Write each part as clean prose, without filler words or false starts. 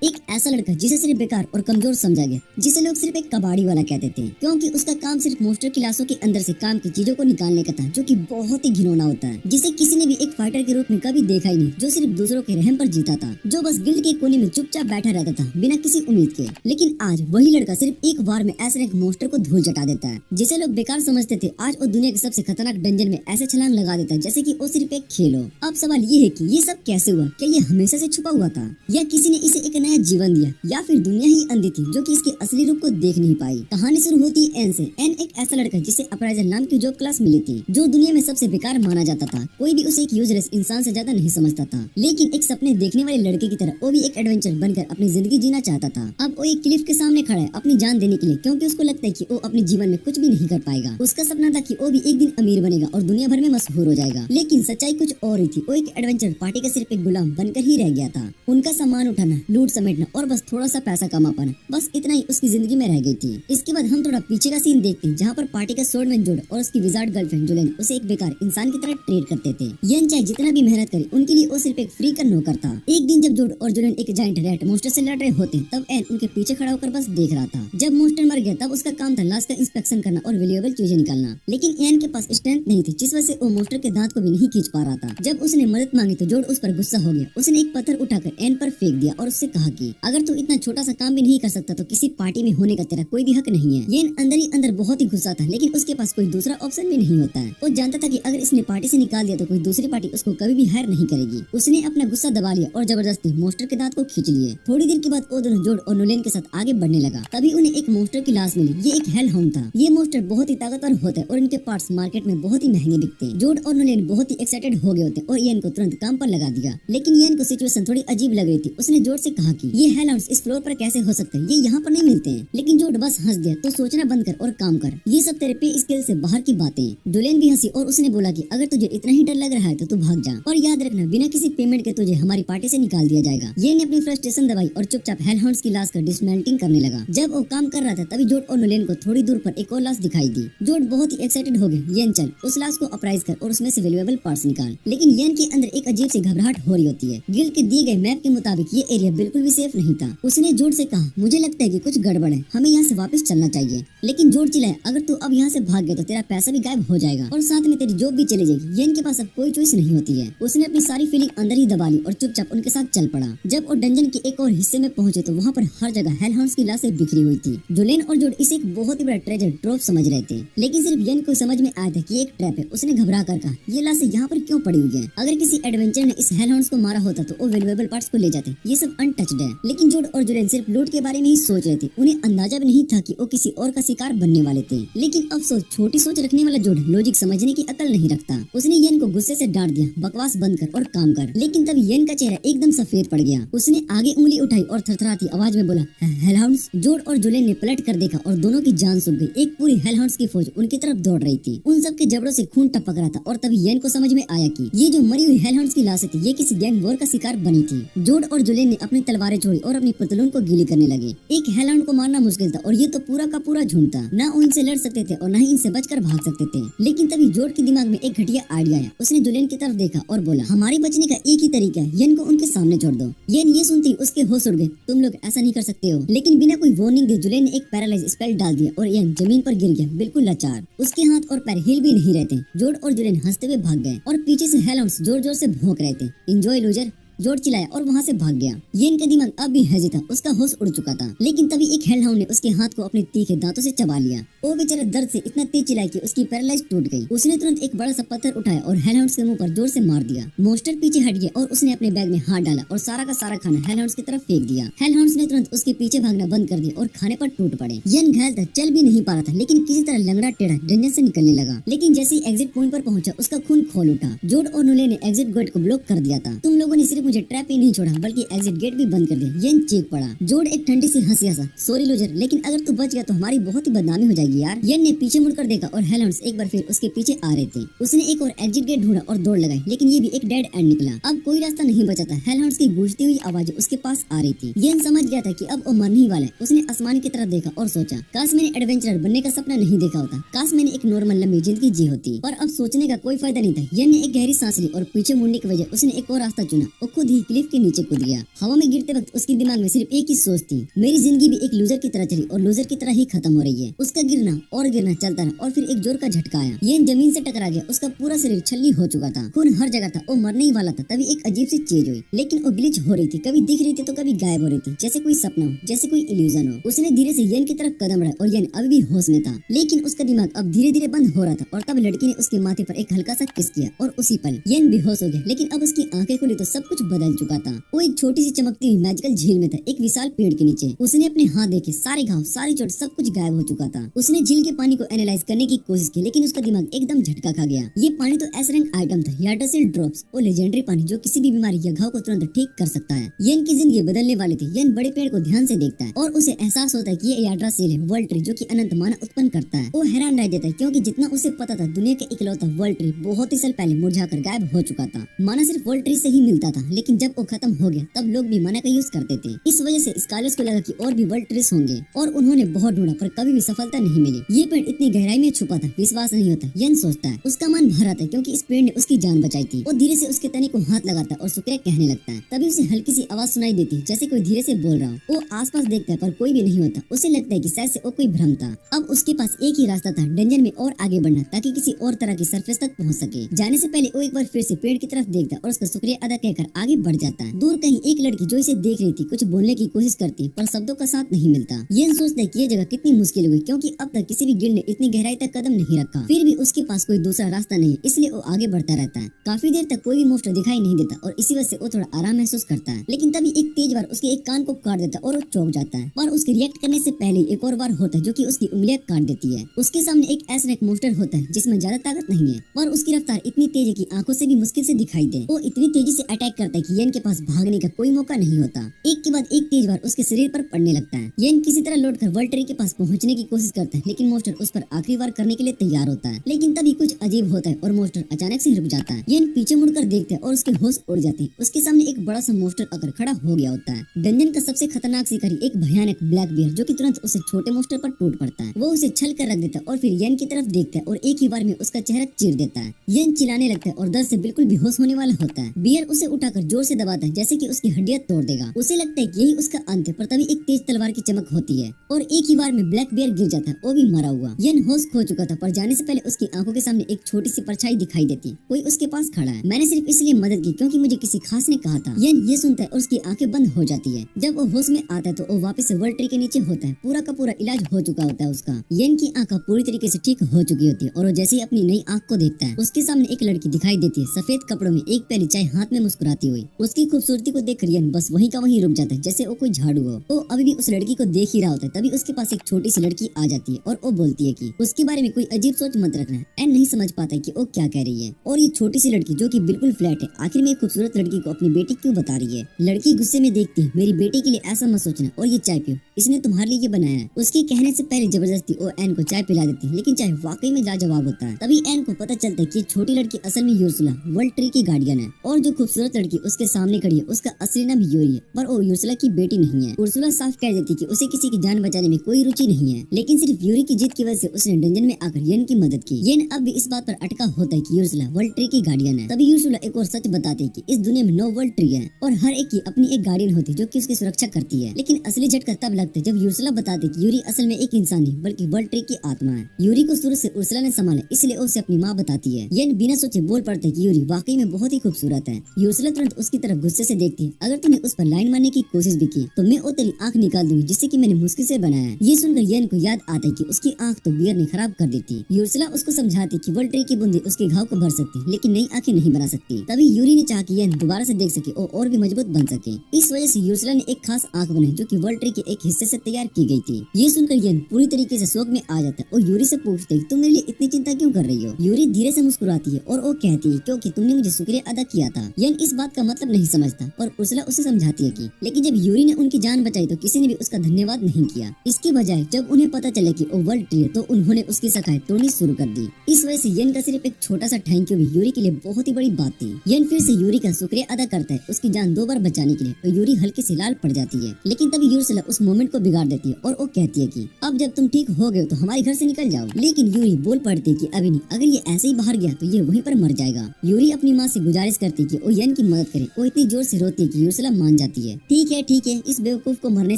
एक ऐसा लड़का जिसे सिर्फ बेकार और कमजोर समझा गया, जिसे लोग सिर्फ एक कबाड़ी वाला कहते थे, क्योंकि उसका काम सिर्फ मोस्टर की लाशों के अंदर से काम की चीजों को निकालने का था, जो कि बहुत ही घिनौना होता है, जिसे किसी ने भी एक फाइटर के रूप में कभी देखा ही नहीं, जो सिर्फ दूसरों के रहम पर जीता था, जो बस गिल्ड के कोने में चुपचाप बैठा रहता था बिना किसी उम्मीद के। लेकिन आज वही लड़का सिर्फ एक बार में ऐसे एक मोस्टर को धूल चटा देता है, जिसे लोग बेकार समझते थे। आज वो दुनिया के सबसे खतरनाक डंजन में ऐसे छलांग लगा देता है जैसे कि वो सिर्फ एक खेल हो। अब सवाल ये है कि ये सब कैसे हुआ? क्या ये हमेशा से छुपा हुआ था, या किसी ने इसे एक नया जीवन दिया, या फिर दुनिया ही अंधी थी जो कि इसके असली रूप को देख नहीं पाई। कहानी शुरू होती है एन से। एन एक ऐसा लड़का जिसे अपराइजर नाम की जॉब क्लास मिली थी, जो दुनिया में सबसे बेकार माना जाता था। कोई भी उसे एक यूजलेस इंसान से ज्यादा नहीं समझता था, लेकिन एक सपने देखने वाले लड़के की तरह वो भी एक एडवेंचर बनकर अपनी जिंदगी जीना चाहता था। अब वो एक क्लिफ के सामने खड़ा है अपनी जान देने के लिए, क्योंकि उसको लगता है कि वो अपने जीवन में कुछ भी नहीं कर पाएगा। उसका सपना था कि वो भी एक दिन अमीर बनेगा और दुनिया भर में मशहूर हो जाएगा, लेकिन सच्चाई कुछ और ही थी। वो एक एडवेंचर पार्टी का सिर्फ एक गुलाम बनकर ही रह गया था। उनका सामान उठाना, लूट समेटना और बस थोड़ा सा पैसा कमा पाना, बस इतना ही उसकी जिंदगी में रह गई थी। इसके बाद हम थोड़ा पीछे का सीन देखते हैं, जहाँ पर पार्टी का स्वॉर्डमैन जोड और उसकी विजार्ड गर्लफ्रेंड जुलेन उसे एक बेकार इंसान की तरह ट्रीट करते थे। येन चाहे जितना भी मेहनत करे, उनके लिए वो सिर्फ एक फ्री का नौकर था। एक दिन जब जोड और जुलेन एक जायंट रैट मोस्टर से लड़ रहे होते, तब एन उनके पीछे खड़ा होकर बस देख रहा था। जब मोस्टर मर गया, तब उसका काम था लाश का इंस्पेक्शन करना और वैल्यूएबल चीजें निकालना, लेकिन एन के पास स्ट्रेंथ नहीं थी, जिस वजह से वो मोस्टर के दांत को भी नहीं खींच पा रहा था। जब उसने मदद मांगी तो जोड उस पर गुस्सा हो गया। उसने एक पत्थर उठाकर एन पर फेंक दिया और उससे कहा कि अगर तू इतना छोटा सा काम भी नहीं कर सकता तो किसी पार्टी में होने का तेरा कोई भी हक नहीं है। येन अंदर ही अंदर बहुत ही गुस्सा था, लेकिन उसके पास कोई दूसरा ऑप्शन भी नहीं होता है। वो जानता था कि अगर इसने पार्टी से निकाल दिया तो कोई दूसरी पार्टी उसको कभी भी हायर नहीं करेगी। उसने अपना गुस्सा दबा लिया और जबरदस्ती मोस्टर के दांत को खींच लिए। थोड़ी देर के बाद वो दोनों जोड और नोलेन के साथ आगे बढ़ने लगा। तभी उन्हें एक मोस्टर की लाश मिली। ये एक हेल हाउंड था। ये मोस्टर बहुत ही ताकतवर होता है और इनके पार्ट्स मार्केट में बहुत ही महंगे बिकते हैं। जोड और नोलेन बहुत ही एक्साइटेड हो गए होते और येन को तुरंत काम पर लगा दिया, लेकिन येन को सिचुएशन थोड़ी अजीब लग रही थी। उसने जोड से कहा कि ये हेल हाउंड्स इस फ्लोर पर कैसे हो सकते हैं, ये यहाँ पर नहीं मिलते हैं। लेकिन जोड बस हंस दिया, तो सोचना बंद कर और काम कर, ये सब तेरे पे स्किल से बाहर की बातें। डोलेन भी हंसी और उसने बोला कि अगर तुझे इतना ही डर लग रहा है तो तू भाग जा, और याद रखना बिना किसी पेमेंट के तुझे हमारी पार्टी से निकाल दिया जाएगा। ये ने अपनी फ्रस्ट्रेशन दबाई और चुपचाप हेल हाउंड्स की लाश का डिसमेंटलिंग करने लगा। जब वो काम कर रहा था, तभी जोड और नोलेन को थोड़ी दूर पर एक और लाश दिखाई दी। जोड बहुत ही एक्साइटेड हो गए। येन चल उस लाश को अपराइज कर और उसमें से वैल्यूएबल पार्ट्स निकाल, लेकिन येन के अंदर एक अजीब सी घबराहट हो रही होती है। गिल्ड के दिए गए मैप के मुताबिक ये एरिया बिल्कुल भी सेफ नहीं था। उसने जोड से कहा, मुझे लगता है कि कुछ गड़बड़ है, हमें यहाँ से वापस चलना चाहिए। लेकिन जोड चिल्लाया, अगर तू अब यहाँ से भाग गया तो तेरा पैसा भी गायब हो जाएगा और साथ में तेरी जॉब भी चली जाएगी। येन के पास अब कोई चॉइस नहीं होती है। उसने अपनी सारी फीलिंग अंदर ही दबा ली और चुपचाप उनके साथ चल पड़ा। जब वो डंजन के एक और हिस्से में पहुंचे तो वहाँ पर हर जगह हेल हाउंड्स की लाशें बिखरी हुई थी। जोलेन और जोड इसे एक बहुत ही बड़ा ट्रेजर ट्रोव समझ रहे थे, लेकिन सिर्फ येन को समझ में आया था कि एक ट्रैप है। उसने घबरा कर कहा, ये लाशें यहाँ पर क्यों पड़ी हुई है? अगर किसी एडवेंचर ने इस हेल हाउंड्स को मारा होता तो वो वैल्यूएबल पार्ट्स को ले जाते। ये सब अनटच्ड है। लेकिन जोड और जोलेन सिर्फ लूट के बारे में ही सोच रहे थे। उन्हें अंदाजा भी नहीं था कि वो किसी और का शिकार बनने वाले थे। लेकिन अफसोस, छोटी सोच रखने वाला जोड लॉजिक समझने की अकल नहीं रखता। उसने येन को गुस्से से डांट दिया, बकवास बंद कर और काम कर। लेकिन तब येन का चेहरा एकदम सफेद पड़ गया। उसने आगे उंगली उठाई और थरथराती आवाज में बोला, हेल हाउंड्स। जोड और जोलेन ने पलट कर देखा और दोनों की जान सूख गई। एक पूरी हेल हाउंड्स की फौज उनकी तरफ दौड़ रही थी। उन सब के जबड़ों से खून टपक रहा था और तभी येन को समझ में आया कि ये जो मरी हुई हेल हाउंड्स की लाशें थी, ये किसी गैंग वॉर का शिकार बनी थी। जोड और जोलेन ने अपनी तलवारें छोड़ी और अपनी पतलून को गीली करने लगे। एक हेल हाउंड को मारना मुश्किल था और ये तो पूरा का पूरा झुंड था। न वो इनसे लड़ सकते थे और न ही इनसे बचकर भाग सकते थे। लेकिन तभी जोड के दिमाग में एक घटिया आइडिया आया। उसने जोलेन की तरफ देखा और बोला, हमारे बचने का एक ही तरीका है, येन को उनके सामने छोड़ दो। येन ये सुनते ही उसके होश उड़ गए। तुम लोग ऐसा नहीं कर सकते हो। लेकिन बिना कोई वार्निंग दे जोलेन ने एक पैरालाइज स्पेल डाल दिया और येन जमीन पर गिर गया, बिल्कुल लाचार। उसके हाथ और पैर हिल भी नहीं रहे थे। जोड और जोलेन हंसते हुए भाग गए और पीछे से हेल हाउंड्स जोर जोर से भौंक रहे थे। एंजॉय लूजर, जोड चिल्लाया और वहाँ से भाग गया। येन का दिमाग अब भी हैजी था, उसका होश उड़ चुका था। लेकिन तभी एक हेल हाउंड ने उसके हाथ को अपने तीखे दांतों से चबा लिया। वो बेचारा दर्द से इतना तेज चिल्लाया कि उसकी पैरालाइज टूट गई। उसने तुरंत एक बड़ा सा पत्थर उठाया और हेल हाउंड्स के मुंह पर जोर से मार दिया। मोस्टर पीछे हट गया और उसने अपने बैग में हाथ डाला और सारा का सारा खाना हेल हाउंड्स की तरफ फेंक दिया। हेल हाउंड्स ने तुरंत उसके पीछे भागना बंद कर दिया और खाने पर टूट पड़े। येन घायल था, चल भी नहीं पा रहा था, लेकिन किसी तरह लंगड़ा टेढ़ा डंजन से निकलने लगा। लेकिन जैसे ही एग्जिट पॉइंट पर पहुंचा, उसका खून खोल उठा। जोड और नोलेन ने एग्जिट गेट को ब्लॉक कर दिया था। तुम लोगों ने सिर्फ मुझे ट्रैप ही नहीं छोड़ा, बल्कि एग्जिट गेट भी बंद कर दिया। येन चीख पड़ा। जोड एक ठंडी सी हंसी हंसा, सॉरी लूजर, लेकिन अगर तू बच गया तो हमारी बहुत ही बदनामी हो जाएगी यार। येन ने पीछे मुड़कर देखा और हेल हाउंड्स एक बार फिर उसके पीछे आ रहे थे। उसने एक और एग्जिट गेट ढूंढा और दौड़ लगाई, लेकिन ये भी एक डेड एंड निकला। अब कोई रास्ता नहीं बचा था। हेल हाउंड्स की गूंजती हुई आवाज उसके पास आ रही थी। येन समझ गया था कि अब वो मरने ही वाला है। उसने आसमान की तरफ देखा और सोचा, काश मैंने एडवेंचरर बनने का सपना नहीं देखा होता, काश मैंने एक नॉर्मल लंबी जिंदगी जी होती। पर अब सोचने का कोई फायदा नहीं था। येन ने एक गहरी सांस ली और पीछे मुड़ने की वजह उसने एक और रास्ता चुना। वो खुद ही क्लिफ के नीचे कूद गया। हवा में गिरते वक्त उसके दिमाग में सिर्फ एक ही सोच थी, मेरी जिंदगी भी एक लूजर की तरह चली और लूजर की तरह ही खत्म हो रही है। उसका गिरना और गिरना चलता रहा और फिर एक जोर का झटका आया। ये जमीन से टकरा गया। उसका पूरा शरीर छलनी हो चुका था, खून हर जगह था, वो मरने ही वाला था। तभी एक अजीब सी चीज हुई, लेकिन वो ग्लिच हो रही थी, कभी दिख रही थी तो कभी गायब हो रही थी, जैसे कोई सपना हो, जैसे कोई इल्यूजन हो। उसने धीरे से येन की तरफ कदम बढ़ाया और येन अभी भी होश में था, लेकिन उसका दिमाग अब धीरे धीरे बंद हो रहा था। और तब लड़की ने उसके माथे पर एक हल्का सा किस किया और उसी पल येन बेहोश हो गया। लेकिन अब उसकी आंखें खुली तो सब कुछ बदल चुका था। वो एक छोटी सी चमकती हुई मैजिकल झील में था, एक विशाल पेड़ के नीचे। उसने अपने हाथ देखे, सारे घाव, सारी चोट, सब कुछ गायब हो चुका था। उसने झील के पानी को एनालाइज करने की कोशिश की, लेकिन उसका दिमाग एकदम झटका खा गया। ये पानी तो एस रैंक आइटम था, याडासिल ड्रॉप्स, वो लेजेंडरी पानी जो किसी भी बीमारी या घाव को तुरंत ठीक कर सकता है। येन की जिंदगी बदलने वाली थी। येन बड़े पेड़ को ध्यान से देखता है और उसे एहसास होता है कि ये याड्रासिल है, वर्ल्ड ट्री जो कि अनंत माना उत्पन्न करता है। वो हैरान रह जाता है क्योंकि जितना उसे पता था दुनिया का इकलौता वर्ल्ड ट्री बहुत ही साल पहले मुरझाकर गायब हो चुका था। माना सिर्फ वर्ल्ड ट्री से ही मिलता था, लेकिन जब वो खत्म हो गया तब लोग भी माना का यूज करते थे। इस वजह से स्कॉलर्स को लगा कि और भी वर्ल्ड ट्रीज होंगे और उन्होंने बहुत ढूंढा पर कभी भी सफलता नहीं मिली। ये पेड़ इतनी गहराई में छुपा था, विश्वास नहीं होता। येन सोचता है, उसका मन भर आता है क्योंकि इस पेड़ ने उसकी जान बचाई थी। वो धीरे से उसके तने को हाथ लगाता है और शुक्रिया कहने लगता है। तभी उसे हल्की सी आवाज सुनाई देती है, जैसे कोई धीरे से बोल रहा हो। वो आसपास देखता है पर कोई भी नहीं होता। उसे लगता है कि शायद से वो कोई भ्रम था। अब उसके पास एक ही रास्ता था, डेंजर में और आगे बढ़ना, ताकि किसी और तरह की सरफेस तक पहुंच सके। जाने से पहले वो एक बार फिर से पेड़ की तरफ देखता है और उसका शुक्रिया अदा कहकर आगे बढ़ जाता है। दूर कहीं एक लड़की जो इसे देख रही थी कुछ बोलने की कोशिश करती पर शब्दों का साथ नहीं मिलता। येन सोचता है कि ये जगह कितनी मुश्किल हुई क्योंकि अब तक किसी भी गिल्ड ने इतनी गहराई तक कदम नहीं रखा। फिर भी उसके पास कोई दूसरा रास्ता नहीं, इसलिए वो आगे बढ़ता रहता है। काफी देर तक कोई भी मोस्टर दिखाई नहीं देता और इसी वजह से वो थोड़ा आराम महसूस करता है। लेकिन तभी एक तेज वार उसके एक कान को काट देता है और वो चौंक जाता है। पर उसके रिएक्ट करने से पहले एक और वार होता है जो कि उसकी उंगलियां काट देती है। उसके सामने एक ऐसा एक मोस्टर होता है जिसमें ज्यादा ताकत नहीं है, पर उसकी रफ्तार इतनी तेज है कि आंखों से भी मुश्किल से दिखाई दे। वो इतनी तेजी से अटैक करता है कि येन के पास भागने का कोई मौका नहीं होता। एक के बाद एक तेज वार उसके शरीर पर पड़ने लगता है। येन किसी तरह लौटकर वर्ल्ड ट्री के पास पहुंचने की कोशिश करता है, लेकिन मोस्टर उस पर आखिरी वार करने के लिए तैयार होता है। लेकिन तभी कुछ अजीब होता है और मोस्टर अचानक से रुक जाता है। येन पीछे मुड़कर देखता है और उसके होश उड़ जाते हैं। उसके सामने एक बड़ा सा मोस्टर आकर खड़ा हो गया होता है। डंजन का सबसे खतरनाक शिकारी एक भयानक ब्लैक बियर जो कि तुरंत उसे छोटे मोस्टर पर टूट पड़ता है। वो उसे छल कर रख देता है और फिर येन की तरफ देखता है और एक ही बार में उसका चेहरा चीर देता है। येन चिल्लाने लगता है और दर्द से बिल्कुल बेहोश होने वाला होता है। बियर उसे उठाकर जोर से दबाता है जैसे कि उसकी हड्डियां तोड़ देगा। उसे लगता है कि यही उसका अंत है, पर तभी एक तेज तलवार की चमक होती है और एक ही बार में ब्लैक बियर गिर जाता है, वो भी मरा हुआ। येन होश खो चुका था पर जाने से पहले उसकी आंखों के सामने एक छोटी सी परछाई दिखाई देती। कोई उसके पास खड़ा है। मैंने सिर्फ इसलिए मदद की क्योंकि मुझे किसी खास ने कहा था। येन ये सुनता है और उसकी आंखें बंद हो जाती है। जब वो होश में आता है तो वो वापस से वर्ल्ड ट्री के नीचे होता है। पूरा का पूरा इलाज हो चुका होता है उसका। येन की आंख पूरी तरीके से ठीक हो चुकी होती है और वो जैसे ही अपनी नई आंख को देखता है उसके सामने एक लड़की दिखाई देती है, सफेद कपड़ों में, एक प्याली चाय हाथ में मुस्कुराती हुई। उसकी खूबसूरती को देखकर येन बस वहीं का वहीं रुक जाता है जैसे वो कोई झाड़ू हो। वो अभी भी उस लड़की को देख ही रहा होता है। तभी उसके पास एक छोटी सी लड़की आ जाती है और वो बोलती है कि उसके बारे में कोई अजीब सोच मत रखना। एन नहीं समझ पाता है कि वो क्या कह रही है और ये छोटी सी लड़की जो कि बिल्कुल फ्लैट है आखिर में एक खूबसूरत लड़की को अपनी बेटी क्यों बता रही है। लड़की गुस्से में देखती है, मेरी बेटी के लिए ऐसा मत सोचना और ये चाय पियो, इसने तुम्हारे लिए ये बनाया है। उसके कहने से पहले जबरदस्ती वो एन को चाय पिला देती है, लेकिन चाय वाकई में लाजवाब होता है। तभी एन को पता चलता है कि छोटी लड़की असल में यूर्सुला वर्ल्ड ट्री की गार्डियन है और जो खूबसूरत लड़की उसके सामने खड़ी है उसका असली नाम यूरी है, पर वो यूर्सुला की बेटी नहीं है। उर्सुला साफ कह देती कि उसे किसी की जान बचाने में कोई रुचि नहीं है, लेकिन सिर्फ यूरी की जिद की वजह से उसने डंजन में आकर येन की मदद की। येन अब भी इस बात पर अटका होता है कि यूर्सुला वर्ल्ड ट्री की गार्डियन है। तभी यूर्सुला एक और सच बताते है कि इस दुनिया में 9 वर्ल्ड ट्री है और हर एक की अपनी एक गार्डियन होती है जो कि उसकी सुरक्षा करती है। लेकिन असली झटका तब लगता है जब यूर्सुला बताते कि यूरी असल में एक इंसान नहीं बल्कि वर्ल्ड ट्री की आत्मा है। यूरी को शुरू से उर्सुला ने संभाला, इसलिए उसे अपनी माँ बताती है। येन बिना सोचे बोल पड़ता है कि यूरी वाकई में बहुत ही खूबसूरत है। यूर्सुला तुरंत उसकी तरफ गुस्से से देखती है, अगर तूने उस पर लाइन मारने की कोशिश भी की तो मैं वो तेरी आंख निकाल दूंगी जिससे कि मैंने मुश्किल से बनाया है। ये सुनकर येन को याद आता है कि उसकी आंख तो बियर ने खराब कर दी थी। यूर्सुला उसको समझाती कि वर्ल्ड ट्री की बूंदी उसके घाव को भर सकती लेकिन नई आंखें नहीं बना सकती। तभी यूरी ने चाहा कि येन दोबारा से देख सके और भी मजबूत बन सके। इस वजह से यूर्सुला ने एक खास आंख बनाई जो कि वर्ल्ड ट्री के एक हिस्से से तैयार की गई थी। ये सुनकर येन पूरी तरीके से शोक में आ जाता है और यूरी से पूछते है तुम मेरे लिए इतनी चिंता क्यों कर रही हो। यूरी धीरे से मुस्कुराती है और वो कहती है क्योंकि तुमने मुझे शुक्रिया अदा किया था। येन इस बात का मतलब नहीं समझता पर उर्सुला उसे समझाती है कि लेकिन जब यूरी ने उनकी जान बचाई तो किसी ने भी उसका धन्यवाद नहीं किया। इसके बजाय जब उन्हें पता चला कि वो वर्ल्ड ट्री है तो उन्होंने उसकी शाखाएं तोड़नी शुरू कर दी। इस वजह से येन का सिर्फ एक छोटा सा थैंक यू भी यूरी के लिए बहुत ही बड़ी बात थी। येन फिर से यूरी का शुक्रिया अदा करता है उसकी जान 2 बार बचाने के लिए और यूरी हल्की सी लाल पड़ जाती है। लेकिन तभी यूर्सुला उस मोमेंट को बिगाड़ देती है और वो कहती है कि अब जब तुम ठीक हो गए तो हमारे घर से निकल जाओ। लेकिन यूरी बोल पड़ती है कि अभी नहीं, अगर ये ऐसे ही बाहर गया तो ये वहीं पर मर जाएगा। यूरी अपनी माँ से गुजारिश करती है कि वो येन की मदद बात करे वो इतनी जोर से रोती है कि यूर्सला मान जाती है। ठीक है, इस बेवकूफ को मरने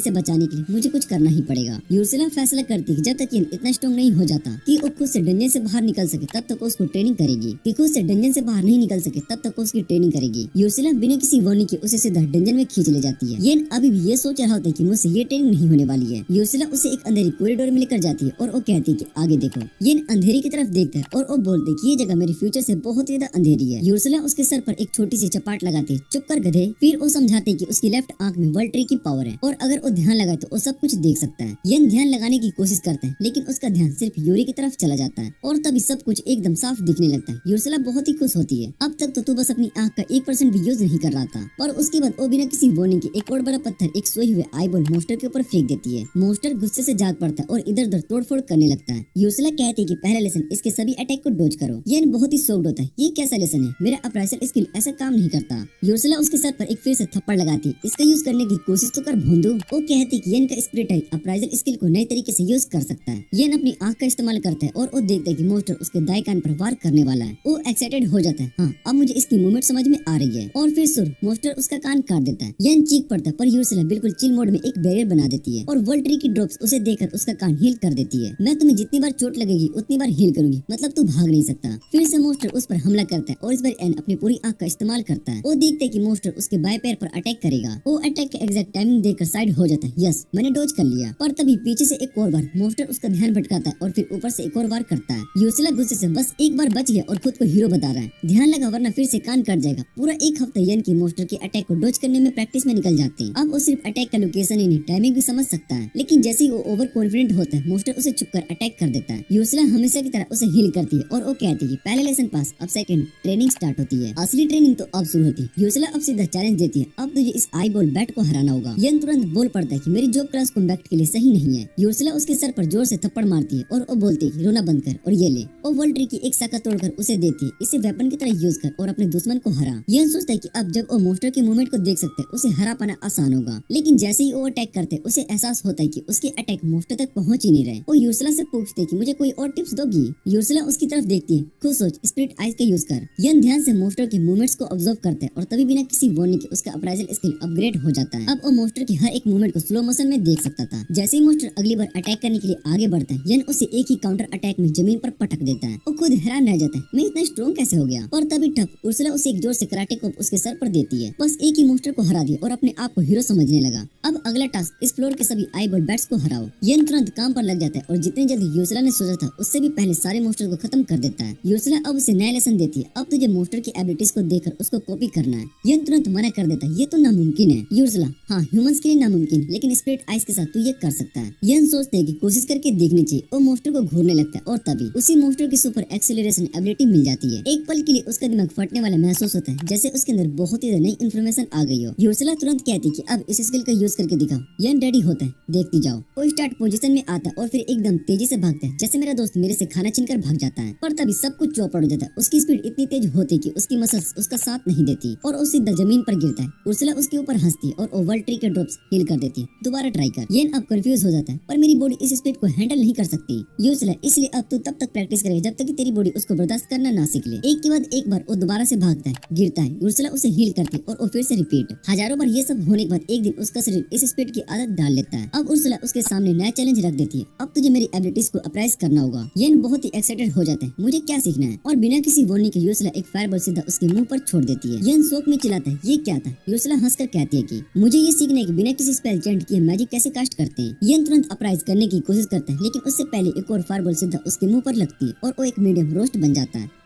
से बचाने के लिए मुझे कुछ करना ही पड़ेगा। यूर्सला फैसला करती है कि जब तक ये इतना स्ट्रॉन्ग नहीं हो जाता कि वो खुद से डंजन से बाहर निकल सके तब तक उसको ट्रेनिंग करेगी, कि खुद से डंजन से बाहर नहीं निकल सके तब तक उसकी ट्रेनिंग करेगी। यूर्सला बिना किसी वार्निंग के उसे सीधा डंजन में खींच ले जाती है। येन अभी भी ये सोच रहा होता है कि मुझसे ये ट्रेनिंग नहीं होने वाली है। यूर्सला उसे एक अंधेरी कॉरिडोर में लेकर जाती है और वो कहती है कि आगे देखो। येन अंधेरी की तरफ देखता है और वो बोलते है कि ये जगह मेरे फ्यूचर से बहुत ज्यादा अंधेरी है। यूर्सला उसके सर पर एक छोटी सी चपाट लगाती है, चुप कर गधे। फिर वो समझाते कि उसकी लेफ्ट आंख में वर्ल्ड ट्री की पावर है और अगर वो ध्यान लगाए तो वो सब कुछ देख सकता है। येन ध्यान लगाने की कोशिश करता है लेकिन उसका ध्यान सिर्फ यूरी की तरफ चला जाता है और तभी सब कुछ एकदम साफ दिखने लगता है। यूर्सला बहुत ही खुश होती है। अब तक तो तू बस अपनी आंख का 1% भी यूज नहीं कर रहा था। और उसके बाद वो बिना किसी वार्निंग के एक और बड़ा पत्थर एक सोए हुए आईबॉल मॉन्स्टर के ऊपर फेंक देती है। मॉन्स्टर गुस्से से जाग पड़ता है और इधर उधर तोड़फोड़ करने लगता है। यूर्सला कहती है कि पहला लेसन इसके सभी अटैक को डोज करो। येन बहुत ही शॉक्ड होता है, ये कैसा लेसन है, मेरा अप्राइजल स्किल ऐसा काम नहीं करता। यूर्सला उसके सर पर एक फिर से थप्पड़ लगाती है, इसका यूज करने की कोशिश तो कर भोंदू। वो कहती है कि येन का स्पिरिट टाइप अप्राइजल स्किल को नए तरीके से यूज कर सकता है। येन अपनी आंख का इस्तेमाल करता है और वो देखता है कि मॉन्स्टर उसके दाएं कान पर वार करने वाला है। वो एक्साइटेड हो जाता है, हाँ अब मुझे इसकी मूवमेंट समझ में आ रही है। और फिर सुर मॉन्स्टर उसका कान काट देता है। येन चीख पड़ता है पर यूर्सला बिल्कुल चिल मोड में एक बैरियर बना देती है और वर्ल्ड ट्री की ड्रॉप्स उसे देखकर उसका कान हील कर देती है। मैं तुम्हें जितनी बार चोट लगेगी उतनी बार हील करूंगी, मतलब तू भाग नहीं सकता। फिर से मॉन्स्टर उस पर हमला करता है और इस बार एन अपनी पूरी आंख का इस्तेमाल करता है। वो देखते है कि मॉन्स्टर उसके बाएं पैर पर अटैक करेगा। वो अटैक का एग्जैक्ट टाइमिंग देखकर साइड हो जाता है। यस मैंने डोज कर लिया। पर तभी पीछे से एक और बार मॉन्स्टर उसका ध्यान भटकाता है और फिर ऊपर से एक और बार करता है। यूर्सला गुस्से से बस एक बार बच गया और खुद को हीरो बता रहा है, ध्यान लगा वरना फिर से कान कट जाएगा। पूरा एक हफ्ता येन की मॉन्स्टर के अटैक को डोज करने में प्रैक्टिस में निकल जाते हैं। अब वो सिर्फ अटैक का लोकेशन ही नहीं टाइमिंग भी समझ सकता है, लेकिन जैसे ही वो ओवर कॉन्फिडेंट होता है मॉन्स्टर उसे छुपकर अटैक कर देता है। यूर्सला हमेशा की तरह उसे हील करती है और वो कहती है पहले लेसन पास, अब सेकंड ट्रेनिंग स्टार्ट होती है। असली ट्रेनिंग तो अब शुरू होती है। यूर्सला अब सीधा चैलेंज देती है, अब तुझे इस आई बॉल बैट को हराना होगा। येन तुरंत बोल पड़ता है कि मेरी जॉब क्लास कॉम्बैक्ट के लिए सही नहीं है। यूर्सला उसके सर पर जोर से थप्पड़ मारती है और वो बोलती है रोना बंद कर और ये ले। वो वर्ल्ड ट्री की एक शाखा तोड़कर उसे देती है, इसे वेपन की तरह यूज कर और अपने दुश्मन को हरा। येन सोचता है कि अब जब वो मॉन्स्टर के मूवमेंट को देख सकते हैं उसे हरा पाना आसान होगा, लेकिन जैसे ही वो अटैक करते हैं उसे एहसास होता है कि उसके अटैक मॉन्स्टर तक पहुंच ही नहीं रहे। वो यूर्सला से पूछते कि मुझे कोई और टिप्स दोगी। यूर्सला उसकी तरफ देखती है, खुद सोच स्पिरिट आइज का यूज कर। येन ध्यान से मॉन्स्टर के मूवमेंट्स को ऑब्जर्व करता है और तभी बिना किसी वार्निंग के उसका अप्राइजल स्किल अपग्रेड हो जाता है। अब वो मॉन्स्टर की हर एक मूवमेंट को स्लो मोशन में देख सकता था। जैसे ही मॉन्स्टर अगली बार अटैक करने के लिए आगे बढ़ता है येन उसे एक ही काउंटर अटैक में जमीन पर पटक देता है। वो खुद हैरान रह जाता है, मैं इतना स्ट्रॉन्ग कैसे हो गया। और तभी ठप उर्सला उसे एक जोर से कराटे को उसके सर पर देती है। बस एक ही मॉन्स्टर को हरा दिया और अपने आप को हीरो समझने लगा। अब अगला टास्क इस फ्लोर के सभी आई बॉल बैट्स को हराओ। येन तुरंत काम पर लग जाता है और जितनी जल्दी यूर्सला ने सोचा था उससे भी पहले सारे मॉन्स्टर को खत्म कर देता है। यूर्सला अब उसे नया लेसन देती है, अब तुझे मॉन्स्टर की एबिलिटीज को देखकर उसको कॉपी करना है। येन तुरंत मना कर देता है, ये तो नामुमकिन है। यूर्सला हाँ ह्यूमंस के लिए नामुमकिन, लेकिन स्पिरिट आइज के साथ तू ये कर सकता है। येन सोचते है कि कोशिश करके देखनी चाहिए। वो मॉन्स्टर को घूरने लगता है और तभी उसी मॉन्स्टर की सुपर एक्सेलरेशन एबिलिटी मिल जाती है। एक पल के लिए उसका दिमाग फटने वाला महसूस होता है, जैसे उसके अंदर बहुत ही नई इन्फॉर्मेशन आ गई हो। यूर्सला तुरंत कहती है कि अब इस स्किल का यूज करके दिखाओ। येन रेडी होता है, देखती जाओ। वो स्टार्ट पोजीशन में आता है और फिर एकदम तेजी से भागता है, जैसे मेरा दोस्त मेरे से खाना छीनकर भाग जाता है। पर तभी सब कुछ चौपट हो जाता है। उसकी स्पीड इतनी तेज होती है कि उसकी मसल्स उसका साथ नहीं देती और वो सीधा जमीन पर गिरता है। उर्सला उसके ऊपर हंसती है और वर्ल्ड ट्री के ड्रॉप्स हील कर देती है। दोबारा ट्राई कर। येन अब कंफ्यूज हो जाता है, पर मेरी बॉडी इस स्पीड को हैंडल नहीं कर सकती। यूर्सला इसलिए अब तू तब तक प्रैक्टिस करेगा जब तक कि तेरी बॉडी उसको बर्दाश्त करना ना सीख ले। एक के बाद एक बार वो दोबारा से भागता है, गिरता है, उर्सला उसे हील करती है और वो फिर से रिपीट। हजारों बार ये सब होने के बाद एक दिन उसका शरीर इस स्पीड की आदत डाल लेता है। अब उर्सला उसके सामने नया चैलेंज रख देती है, अब तुझे मेरी एबिलिटीज को अप्राइज करना होगा। येन बहुत ही एक्साइटेड हो जाता है, मुझे क्या सीखना है। और बिना किसी वार्निंग के यूर्सला एक फायरबॉल सीधा उसके मुंह पर छोड़ देती है। येन शौक में चिल्लाता है, ये क्या था। यूर्सला हंसकर कहती है कि मुझे ये सीखना है कि बिना किसी स्पेल चेंट किए मैजिक कैसे कास्ट करते हैं। येन तुरंत अप्राइज करने की कोशिश करता है, लेकिन उससे पहले एक और फायरबॉल सीधा उसके मुंह पर लगती है और वो एक मीडियम रोस्ट बन जाता है।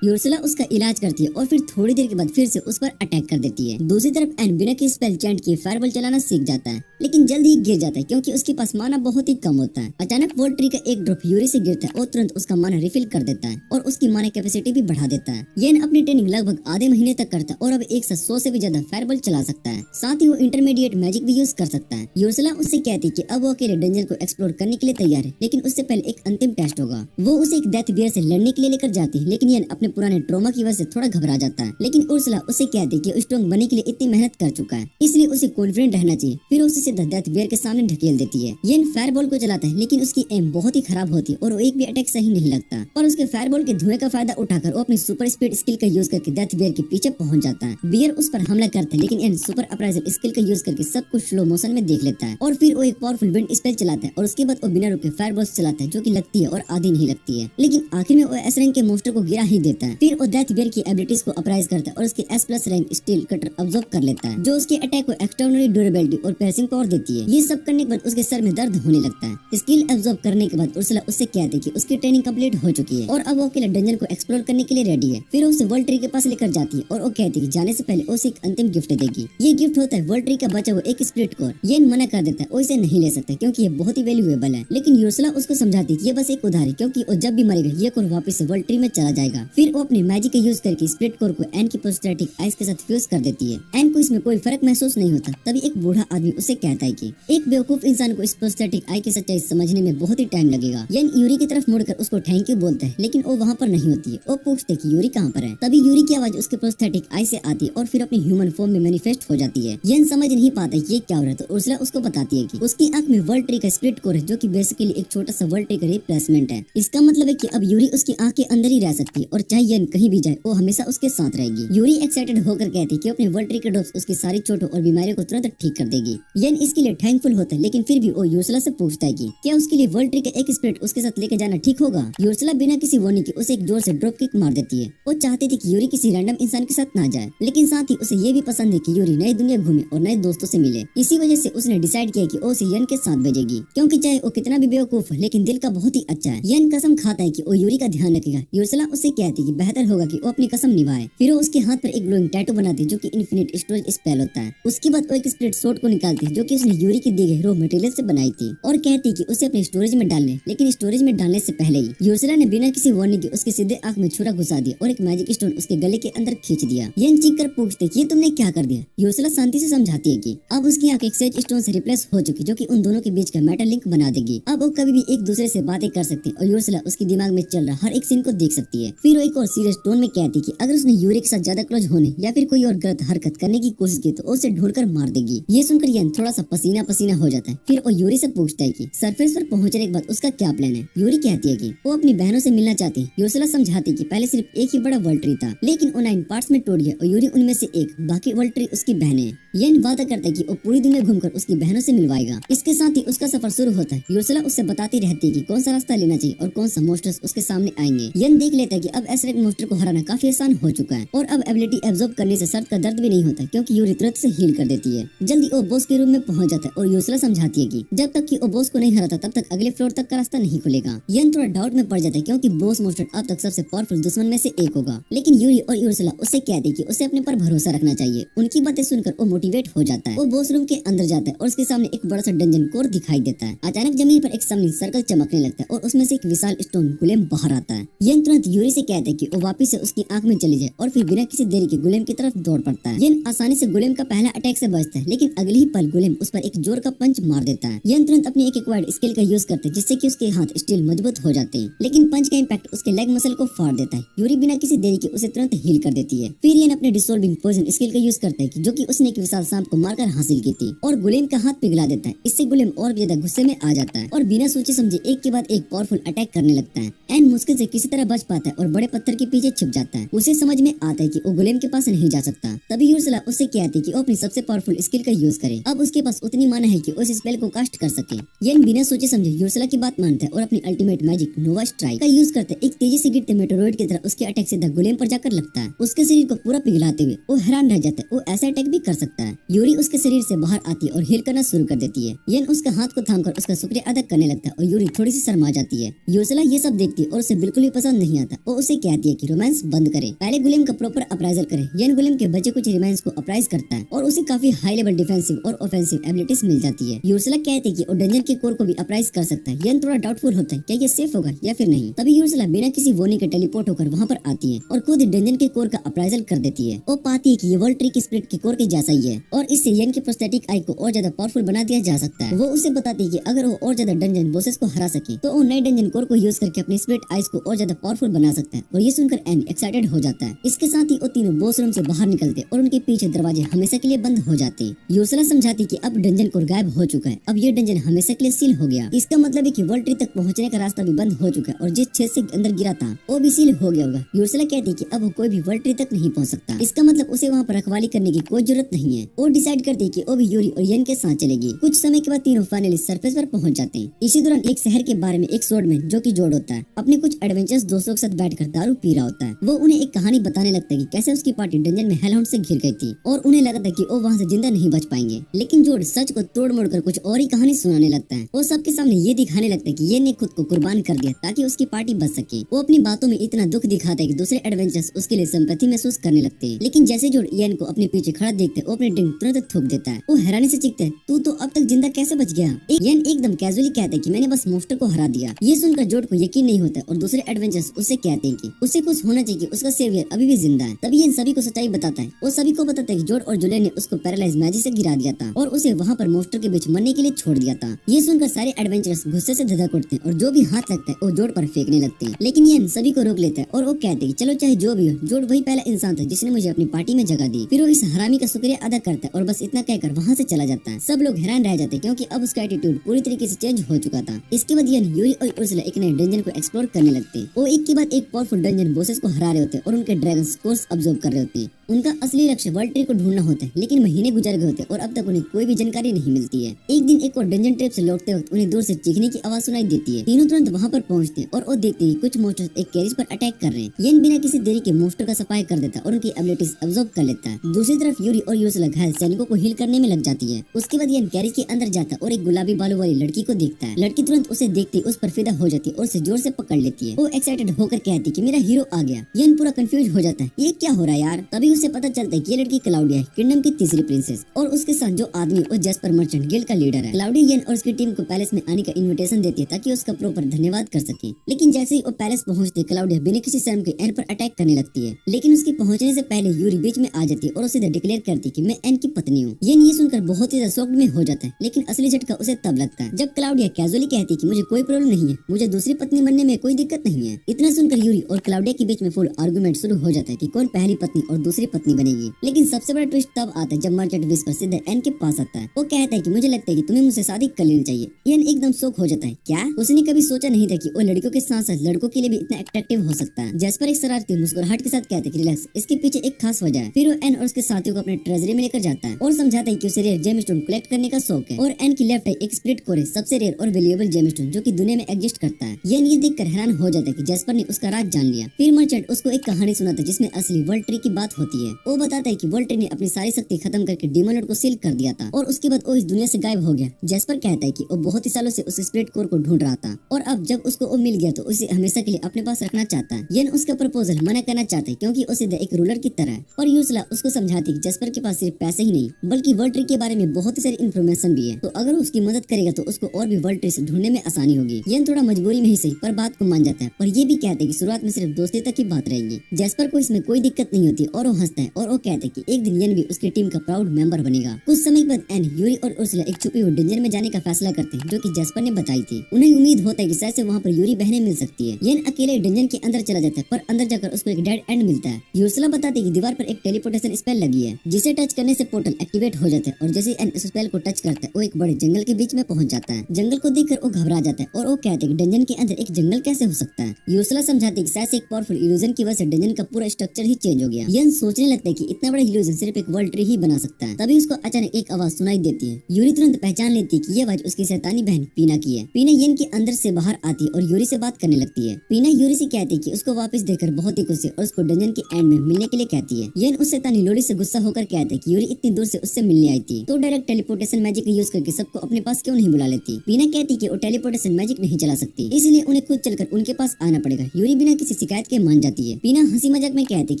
यूर्सला उसका इलाज करती है और फिर थोड़ी देर के बाद फिर से उस पर अटैक कर देती है। दूसरी तरफ एन बिना किसी स्पेल चैंट किए फायरबॉल चलाना सीख जाता है, लेकिन जल्द ही गिर जाता है क्योंकि उसके पास माना बहुत ही कम होता है। अचानक वर्ल्ड ट्री का एक ड्रॉप यूरी से गिरता है और तुरंत उसका माना रिफिल कर देता है और उसकी माना कैपेसिटी भी बढ़ा देता है। येन अपनी ट्रेनिंग लगभग आधे महीने तक करता है और अब एक साथ 100 से भी ज्यादा फायरबॉल चला सकता है। साथ ही वो इंटरमीडिएट मैजिक भी यूज कर सकता है। यूर्सला उससे कहती है कि अब वो अकेले डंजन को एक्सप्लोर करने के लिए तैयार है, लेकिन उससे पहले एक अंतिम टेस्ट होगा। वो उसे एक डेथ बियर से लड़ने के लिए लेकर जाती है, लेकिन येन अपने अपने पुराने ट्रॉमा की वजह से थोड़ा घबरा जाता है, लेकिन उर्सुला उसे कहती है कि स्ट्रॉन्ग बनने के लिए इतनी मेहनत कर चुका है, इसलिए उसे कॉन्फिडेंट रहना चाहिए। फिर उसे सीधा डेथ बियर के सामने ढकेल देती है। येन फायरबॉल को चलाता है, लेकिन उसकी एम बहुत ही खराब होती है और वो एक भी अटैक सही नहीं लगता। पर उसके फायरबॉल के धुएं का फायदा उठाकर वो अपनी सुपर स्पीड स्किल का यूज करके डेथ बियर के पीछे पहुंच जाता है। बियर उस पर हमला करता है, लेकिन येन सुपर अप्राइजल स्किल का यूज करके सब कुछ स्लो मोशन में देख लेता है और फिर वो एक पावरफुल विंड स्पेल चलाता है और उसके बाद वो बिना रुके फायरबॉल्स चलाता है जो कि लगती है और आधी नहीं लगती है, लेकिन आखिर में वो एस रैंक के मोस्टर को गिरा ही देता है। फिर वो डेथ बियर की एबिलिटीज को अप्राइज करता है और उसके S+ rank steel cutter absorb कर लेता है, जो उसके अटैक को एक्सट्राऑर्डिनरी ड्यूरेबिलिटी और piercing पावर देती है। ये सब करने के बाद उसके सर में दर्द होने लगता है। स्किल अब्सॉर्ब करने के बाद उर्सुला उससे कहती है कि उसकी ट्रेनिंग कंप्लीट हो चुकी है और अब वो अकेले डंजन को एक्सप्लोर करने के लिए रेडी है। फिर उसे वर्ल्ड ट्री के पास लेकर जाती है और वो कहती है कि जाने से पहले उसे एक अंतिम गिफ्ट देगी। ये गिफ्ट होता है वर्ल्ड ट्री का बचा हुआ एक स्प्लिट कोर। ये मना कर देता है, वो इसे नहीं ले सकता क्योंकि ये बहुत ही वैल्यूएबल है, लेकिन उर्सुला उसको समझाती है कि ये बस एक उधार है, क्योंकि वो जब भी मरेगा ये कोर वापस से वर्ल्ड ट्री में चला जाएगा। फिर वो अपनी मैजिक का यूज करके स्प्लिट कोर को एन की प्रोस्टेटिक आइस के साथ फ्यूज कर देती है। एन को इसमें कोई फर्क महसूस नहीं होता। तभी एक बूढ़ा आदमी उसे कहता है कि एक बेवकूफ इंसान को इस प्रोस्टेटिक आई की सच्चाई समझने में बहुत ही टाइम लगेगा। येन यूरी की तरफ मुड़कर उसको थैंक यू बोलता है, लेकिन वो वहाँ पर नहीं होती है। वो पूछते है कि यूरी कहाँ पर है। तभी यूरी की आवाज उसके प्रोस्थेटिक आई से आती है और फिर अपनी ह्यूमन फॉर्म में मैनिफेस्ट हो जाती है। येन समझ नहीं पाता ये क्या हो रहा है, तो उर्सुला उसको बताती है कि उसकी आंख में वर्ल्ड ट्री का स्प्लिट कोर है, जो कि बेसिकली एक छोटा सा वर्ल्ड ट्री का रिप्लेसमेंट है। इसका मतलब है कि अब यूरी उसकी आंख के अंदर ही रह सकती है और चाहे येन कहीं भी जाए वो हमेशा उसके साथ रहेगी। यूरी एक्साइटेड होकर कहती है कि अपने वर्ल्ड ट्री के डोज उसकी सारी चोटों और बीमारियों को तुरंत ठीक कर देगी। येन इसके लिए थैंकफुल होता है, लेकिन फिर भी वो उर्सुला से पूछता है कि क्या उसके लिए वर्ल्ड ट्री का एक स्प्लिट उसके साथ लेके जाना ठीक होगा। उर्सुला बिना किसी वार्निंग के उसे एक जोर से ड्रॉप किक मार देती है। वो चाहती थी कि यूरी किसी रैंडम इंसान के साथ ना जाए, लेकिन साथ ही उसे ये भी पसंद है कि यूरी नई दुनिया घूमे और नए दोस्तों से मिले। इसी वजह से उसने डिसाइड किया कि वो उसे येन के साथ भेजेगी, क्योंकि चाहे वो कितना भी बेवकूफ है लेकिन दिल का बहुत ही अच्छा है। येन कसम खाता है कि वो यूरी का ध्यान रखेगा। उर्सुला उससे कहती है कि बेहतर होगा कि वो अपनी कसम निभाए। फिर वो उसके हाथ पर एक ग्लोइंग टैटू बनाती है जो कि इन्फिनिट स्टोरेज स्पेल होता है। उसके बाद वो एक स्प्लिट सोर्ड को निकालती है जो कि उसने यूरी की दी गई रॉ मटेरियल से बनाई थी और कहती है कि उसे अपने स्टोरेज में डालने, लेकिन स्टोरेज में डालने से पहले ही उर्सुला ने बिना किसी वार्निंग के उसके सीधे आंख में छुरा घुसा दिया और एक मैजिक स्टोन उसके गले के अंदर खींच दिया। येन चीख कर पूछते कि ये तुमने क्या कर दिया। उर्सुला शांति से समझाती है कि अब उसकी आंख एक सेज स्टोन से रिप्लेस हो चुकी, जो कि उन दोनों के बीच का मेटल लिंक बना देगी। अब वो कभी भी एक दूसरे से बातें कर सकते हैं और उर्सुला उसके दिमाग में चल रहा हर एक सीन को देख सकती है। फिर वो एक और सीरियस टोन में कहती कि अगर उसने यूरी के साथ ज्यादा क्लोज होने या फिर कोई और गलत हरकत करने की कोशिश की तो उसे ढूंढकर मार देगी। ये सुनकर येन थोड़ा सा पसीना पसीना हो जाता है। फिर वो यूरी से पूछता है कि सरफेस पर पहुंचने के बाद उसका क्या प्लान है। यूरी कहती है कि वो अपनी बहनों से मिलना चाहती है। उर्सुला समझाती है कि पहले सिर्फ एक ही बड़ा वर्ल्ड ट्री था, लेकिन वो 9 पार्ट्स में टूट गया और यूरी उनमें से एक, बाकी वर्ल्ड ट्री उसकी बहनें हैं। येन वादा करता है कि वो पूरी दुनिया घूमकर उसकी बहनों से मिलवाएगा। इसके साथ ही उसका सफर शुरू होता है। उर्सुला उससे बताती रहती है कि कौन सा रास्ता लेना चाहिए और कौन सा मोस्टर्स उसके सामने आएंगे। येन देख लेता है कि अब एसरेक मोस्टर को हराना काफी आसान हो चुका है और अब एबिलिटी एब्जॉर्ब करने से सर्द का दर्द भी नहीं होता, क्योंकि यूरी तुरंत से हील कर देती है। जल्दी वो बॉस के रूम में पहुंच जाता है और उर्सुला समझाती है कि जब तक कि वो बॉस को नहीं हराता तब तक अगले फ्लोर तक का रास्ता नहीं खुलेगा। येन थोड़ा डाउट में पड़ जाता है, क्योंकि बॉस मोस्टर अब तक सबसे पावरफुल दुश्मन में से एक होगा, लेकिन यूरी और उर्सुला उससे कहती है कि उसे अपने पर भरोसा रखना चाहिए। उनकी बातें सुनकर वो मोटिवेट हो जाता है। वो बॉस रूम के अंदर जाता है और उसके सामने एक बड़ा सा डंजन कोर दिखाई देता है। अचानक जमीन पर एक समनिंग सर्कल चमकने लगता है और उसमें से एक विशाल स्टोन गुलेम बाहर आता है। येन तुरंत यूरी से कहता है कि वो वापस से उसकी आंख में चली जाए और फिर बिना किसी देरी के गुलेम की तरफ दौड़ पड़ता है। येन आसानी से गुलेम का पहला अटैक से बचता है, लेकिन अगले ही पल गुलेम उस पर एक जोर का पंच मार देता है। येन तुरंत अपनी एक एक्वायर्ड स्किल का यूज करते हैं, जिससे कि उसके हाथ स्टील मजबूत हो जाते हैं, लेकिन पंच का इम्पैक्ट उसके लेग मसल को फाड़ देता है। यूरी बिना किसी देरी के उसे तुरंत हील कर देती है। फिर येन अपने डिसॉल्विंग पॉइजन स्किल का यूज करता है जो कि उसने एक विशाल सांप को मारकर हासिल की थी और गुलेम का हाथ पिघला देता है। इससे गुलेम और भी ज्यादा गुस्से में आ जाता है और बिना सोचे समझे एक के बाद एक पावरफुल अटैक करने लगता है। एन मुश्किल से किसी तरह बच पाता है और बड़े पत्थर के पीछे छिप जाता है। उसे समझ में आता है कि वो गुलेम के पास नहीं जा सकता। तभी उर्सुला उससे कहती है कि वो अपनी सबसे पावरफुल स्किल का यूज करे। अब उसके पास उतनी माना है कि उस स्पेल को कास्ट कर सके। येन बिना सोचे समझे उर्सुला की बात मानता है और अपनी अल्टीमेट मैजिक नोवा स्ट्राइक का यूज करते एक तेजी से गिरते मेटेरोइड की तरह उसके अटैक सीधा गुलेम पर जाकर लगता है। उसके शरीर को पूरा पिघलाते हुए वो हैरान रह जाता है। वो ऐसा अटैक भी कर सकता है। यूरी उसके शरीर से बाहर आती है और हील करना शुरू कर देती है। येन उसका हाथ को थामकर उसका शुक्रिया अदा करने लगता है और यूरी थोड़ी सी शर्मा जाती है। उर्सुला ये सब देखती है और उसे बिल्कुल भी पसंद नहीं आता। वो उसे कहती है कि रोमांस बंद करे, पहले गुलेम का प्रॉपर अप्राइजल करे। येन गुलेम के बचे कुछ रिमाइंस को अप्राइज करता है और उसे काफी हाई लेवल डिफेंसिव और ऑफेंसिव एबिलिटीज मिल जाती है। उर्सुला कहती है कि वो डंजन के कोर को भी अप्राइज कर सकता है। येन थोड़ा डाउटफुल होता है क्या ये सेफ होगा या फिर नहीं। तभी उर्सुला बिना किसी वार्निंग के टेलीपोर्ट होकर वहाँ पर आती है और खुद डंजन के कोर का अप्राइजल कर देती है। वो पाती है कि ये वर्ल्ड ट्री के स्प्लिट के कोर के जैसा ही है और इससे येन की प्रोस्थेटिक आई को और ज्यादा पावरफुल बना दिया जा सकता है। वो उसे बताती है कि अगर वो और ज्यादा डंजन बॉसेस को हरा सके तो वो नए डंजन कोर को यूज करके अपनी स्प्लिट आइज को और ज्यादा पावरफुल बना सकता है। और ये सुनकर एन एक्साइटेड हो जाता है। इसके साथ ही वो तीनों बॉस रूम से बाहर निकलते और उनके पीछे दरवाजे हमेशा के लिए बंद हो जाते। यूर्सला समझाती कि अब डंजन कोर गायब हो चुका है, अब ये डंजन हमेशा के लिए सील हो गया। इसका मतलब है कि वर्ल्ड ट्री तक पहुंचने का रास्ता भी बंद हो चुका है और जिस छेद से अंदर गिरा था वो भी सील हो गया होगा। यूर्सला कहती है कि अब वो कोई भी वर्ल्ड ट्री तक नहीं पहुंच सकता। इसका मतलब उसे वहाँ पर रखवाली करने की कोई जरूरत नहीं है। वो डिसाइड करती है कि वो भी यूरी और येन के साथ चलेगी। कुछ समय के बाद तीनों फाइनली सरफेस पर पहुंच जाते हैं। इसी दौरान एक शहर के बारे में एक स्वॉर्डमैन जो कि जोड़ होता है अपने कुछ एडवेंचर्स दोस्तों के साथ बैठकर दारू पी रहा होता है। वो उन्हें एक कहानी बताने लगता है कि कैसे उसकी पार्टी डंजन में हेलहाउंड से घिर गई थी और उन्हें लगा था कि वो वहाँ से जिंदा नहीं बच पाएंगे। लेकिन जोड़ सच को तोड़ मोड़ कर कुछ और ही कहानी सुनाने लगता है। वो सबके सामने ये दिखाने लगता है कि ये ने खुद को कुर्बान कर दिया ताकि उसकी पार्टी बच सके। वो अपनी बातों में इतना दुख दिखाता है कि दूसरे एडवेंचर्स उसके लिए सिंपैथी महसूस करने लगते हैं। लेकिन जैसे जोड़ येन को अपने पीछे खड़ा देखते वो अपनी ड्रिंक तुरंत थूक देता है। वो हैरानी से चीखता है, तू तो अब तक जिंदा कैसे बच गया? येन एकदम कैजुअली कहता है कि मैंने बस मोस्टर को हरा दिया। ये सुनकर जोड़ को यकीन नहीं होता और दूसरे एडवेंचर्स उससे कहते हैं कि उसे कुछ होना चाहिए कि उसका सेवियर अभी भी जिंदा है। तभी येन सभी को सच्चाई बताता है। वो सभी को बताता है कि जोड़ और जुलियन ने उसको पैरालाइज मैजिक से गिरा दिया था और उसे वहाँ पर मोस्टर के बीच मरने के लिए छोड़ दिया था। ये सुनकर सारे एडवेंचरर्स गुस्से से धधक उठते हैं और जो भी हाथ लगता है वो जोड़ पर फेंकने लगते हैं। लेकिन येन सभी को रोक लेता है और वो कहते हैं चलो चाहे जो भी हो, जोड़ वही पहला इंसान था जिसने मुझे अपनी पार्टी में जगह दी। फिर वो इस हरामी का शुक्रिया अदा करता है और बस इतना कहकर वहाँ से चला जाता है। सब लोग हैरान रह जाते हैं क्योंकि अब उसका एटीट्यूड पूरी तरीके से चेंज हो चुका था। इसके बाद येन, यूरी और उर्सुला एक नए डंजन को एक्सप्लोर करने लगते हैं। वो एक के बाद एक पावरफुल डंजन बॉसेस को हरा रहे होते हैं और उनके ड्रैगन कोर्स ऑब्जर्व कर रहे होते हैं। उनका असली लक्ष्य वर्ल्ड ट्री को ढूंढना होता है। लेकिन महीने गुजर गए होते और अब तक उन्हें कोई भी जानकारी नहीं मिलती है। एक दिन एक और डंजन ट्रिप से लौटते वक्त उन्हें दूर से चीखने की आवाज सुनाई देती है। तीनों तुरंत वहाँ पर पहुँचते हैं और वो देखते हैं कुछ मोस्टर्स एक कैरिज पर अटैक कर रहे हैं। येन बिना किसी देरी के मोस्टर का सफाई कर देता है और उनकी एबिलिटीज ऑब्जर्व कर लेता है। दूसरी तरफ यूरी और यूर्सुला घायल सैनिकों को हील करने में लग जाती है। उसके बाद येन कैरिज के अंदर जाता है और एक गुलाबी बालों वाली लड़की को देखता है। लड़की तुरंत उसे देखते उस पर फिदा हो जाती है और उसे जोर से पकड़ लेती है। वो एक्साइटेड होकर कहती कि मेरा हीरो आ गया। येन पूरा कंफ्यूज हो जाता है, ये क्या हो रहा है यार? तभी उसे पता चलता है कि ये लड़की क्लाउडिया है, किंगडम की तीसरी प्रिंसेस, और उसके साथ जो आदमी वो जैस्पर मर्चेंट गिल्ड का लीडर है। क्लाउडिया येन और उसकी टीम को पैलेस में आने का इन्विटेशन देती है ताकि उसका प्रॉपर धन्यवाद कर सके। लेकिन जैसे ही वो पैलेस पहुंचते क्लाउडिया बिना किसी शर्म के एन पर अटैक करने लगती है। लेकिन उसके पहुंचने से पहले यूरी बीच में आ जाती है और उसे डिक्लेयर करती कि मैं एन की पत्नी हूँ। येन ये सुनकर बहुत ही शॉक्ड में हो जाता है। लेकिन असली झटका उसे तब लगता है जब क्लाउडिया कैजुअली कहती है कि मुझे कोई प्रॉब्लम नहीं है, मुझे दूसरी पत्नी बनने में कोई दिक्कत नहीं है। इतना सुनकर यूरी और क्लाउडिया के बीच में फुल आर्गुमेंट शुरू हो जाता है कि कौन पहली पत्नी और दूसरी पत्नी बनेगी। लेकिन सबसे बड़ा ट्विस्ट तब आता है जब मर्चेंट विस्पर सीधे एन के पास आता है। वो कहता है कि मुझे लगता है कि तुम्हें मुझसे शादी कर लेनी चाहिए। येन एकदम शॉक हो जाता है, क्या? उसने कभी सोचा नहीं था कि वो लड़कियों के साथ साथ लड़कों के लिए भी इतना अट्रैक्टिव हो सकता है। जैस्पर एक शरारती मुस्कुराहट के साथ कहते हैं रिलैक्स, इसके पीछे एक खास वजह है। फिर वो एन और उसके साथियों को अपने ट्रेजरी में लेकर जाता है और समझाता है कि उसे रेयर जेमस्टोन कलेक्ट करने का शौक है और एन की लेफ्ट है एक स्प्लिट कोर है, सबसे रेयर और वैल्यूएबल जेमस्टोन जो कि दुनिया में एग्जिस्ट करता है। येन ये देखकर हैरान हो जाता है कि जैस्पर ने उसका राज जान लिया। फिर मर्चेंट उसको एक कहानी सुनाता है जिसमें असली वर्ल्ड ट्री की बात होती है। वो बताता है कि वर्ल्ड ट्री ने अपनी सारी शक्ति खत्म करके डीमन लॉर्ड को सील कर दिया था और उसके बाद वो इस दुनिया से गायब हो गया। जैस्पर कहता है कि वो बहुत ही सालों से उस स्प्लिट कोर को ढूंढ रहा था और अब जब उसको वो मिल गया तो उसे हमेशा के लिए अपने पास रखना चाहता है। येन उसका प्रपोजल मना करना चाहता है क्योंकि उसे एक रूलर की तरह है और यूर्सुला उसको समझाती है जैस्पर के पास सिर्फ पैसे ही नहीं बल्कि वर्ल्ड ट्री के बारे में बहुत ही सारी इन्फॉर्मेशन भी है, तो अगर वो उसकी मदद करेगा तो उसको और भी वर्ल्ड ट्री से ढूंढने में आसानी होगी। येन थोड़ा मजबूरी में ही सही पर बात को मान जाता है और ये भी कहते हैं कि शुरुआत में सिर्फ दोस्ती तक की बात रहेगी। जैस्पर को इसमें कोई दिक्कत नहीं होती और वो हंसता है और वो कहते हैं कि एक दिन येन भी उसकी टीम का प्राउड मेंबर बनेगा। कुछ समय के बाद एन, यूरी और उर्सुला एक छुपी हुई डंजन में जाने का फैसला करते हैं जो कि जैस्पर ने बताई थी। उन्हें उम्मीद होता है कि शायद से वहाँ पर यूरी बहने मिल सकती है। येन अकेले डंजन के अंदर चला जाता है पर अंदर जाकर उसको एक डेड एंड मिलता है। यूर्सुला बताती है कि दीवार पर एक टेलीपोर्टेशन स्पेल लगी है जिसे टच करने से पोर्टल एक्टिवेट हो जाता है और जैसे एन इस स्पेल को टच करता है वो एक बड़े जंगल के बीच में पहुंच जाता है। जंगल को देखकर वो घबरा जाता है और वो कहते हैं कि डंजन के अंदर एक जंगल कैसे हो सकता है। यूर्सुला समझाती है कि शायद से एक पावरफुल इल्यूजन की वजह से डंजन का पूरा स्ट्रक्चर ही चेंज हो गया। येन सोचने लगता है कि इतना बड़ा इल्यूजन सिर्फ एक वर्ल्ड ट्री ही बना सकता है। तभी उसको अचानक एक आवाज सुनाई देती है। यूरी तुरंत पहचान लेती है कि ये आवाज उसकी शैतानी बहन पीना की है। पीना येन के अंदर से बाहर आती है और यूरी से बात करने लगती है। पीना यूरी से कहती है कि उसको वापस देखकर बहुत ही खुश है और उसको डंजन के एंड में मिलने के लिए कहती है। येन उस शैतानी लोड़ी से गुस्सा होकर कहता है कि यूरी इतनी दूर से उससे मिलने आई थी तो डायरेक्ट टेलीपोर्टेशन मैजिक का यूज करके सबको अपने पास क्यों नहीं बुला लेती। पीना कहती है कि वो टेलीपोर्टेशन मैजिक नहीं चला सकती इसलिए उन्हें खुद चलकर उनके पास आना पड़ेगा। यूरी बिना किसी शिकायत के मान जाती है। पीना हंसी मजाक में कहती है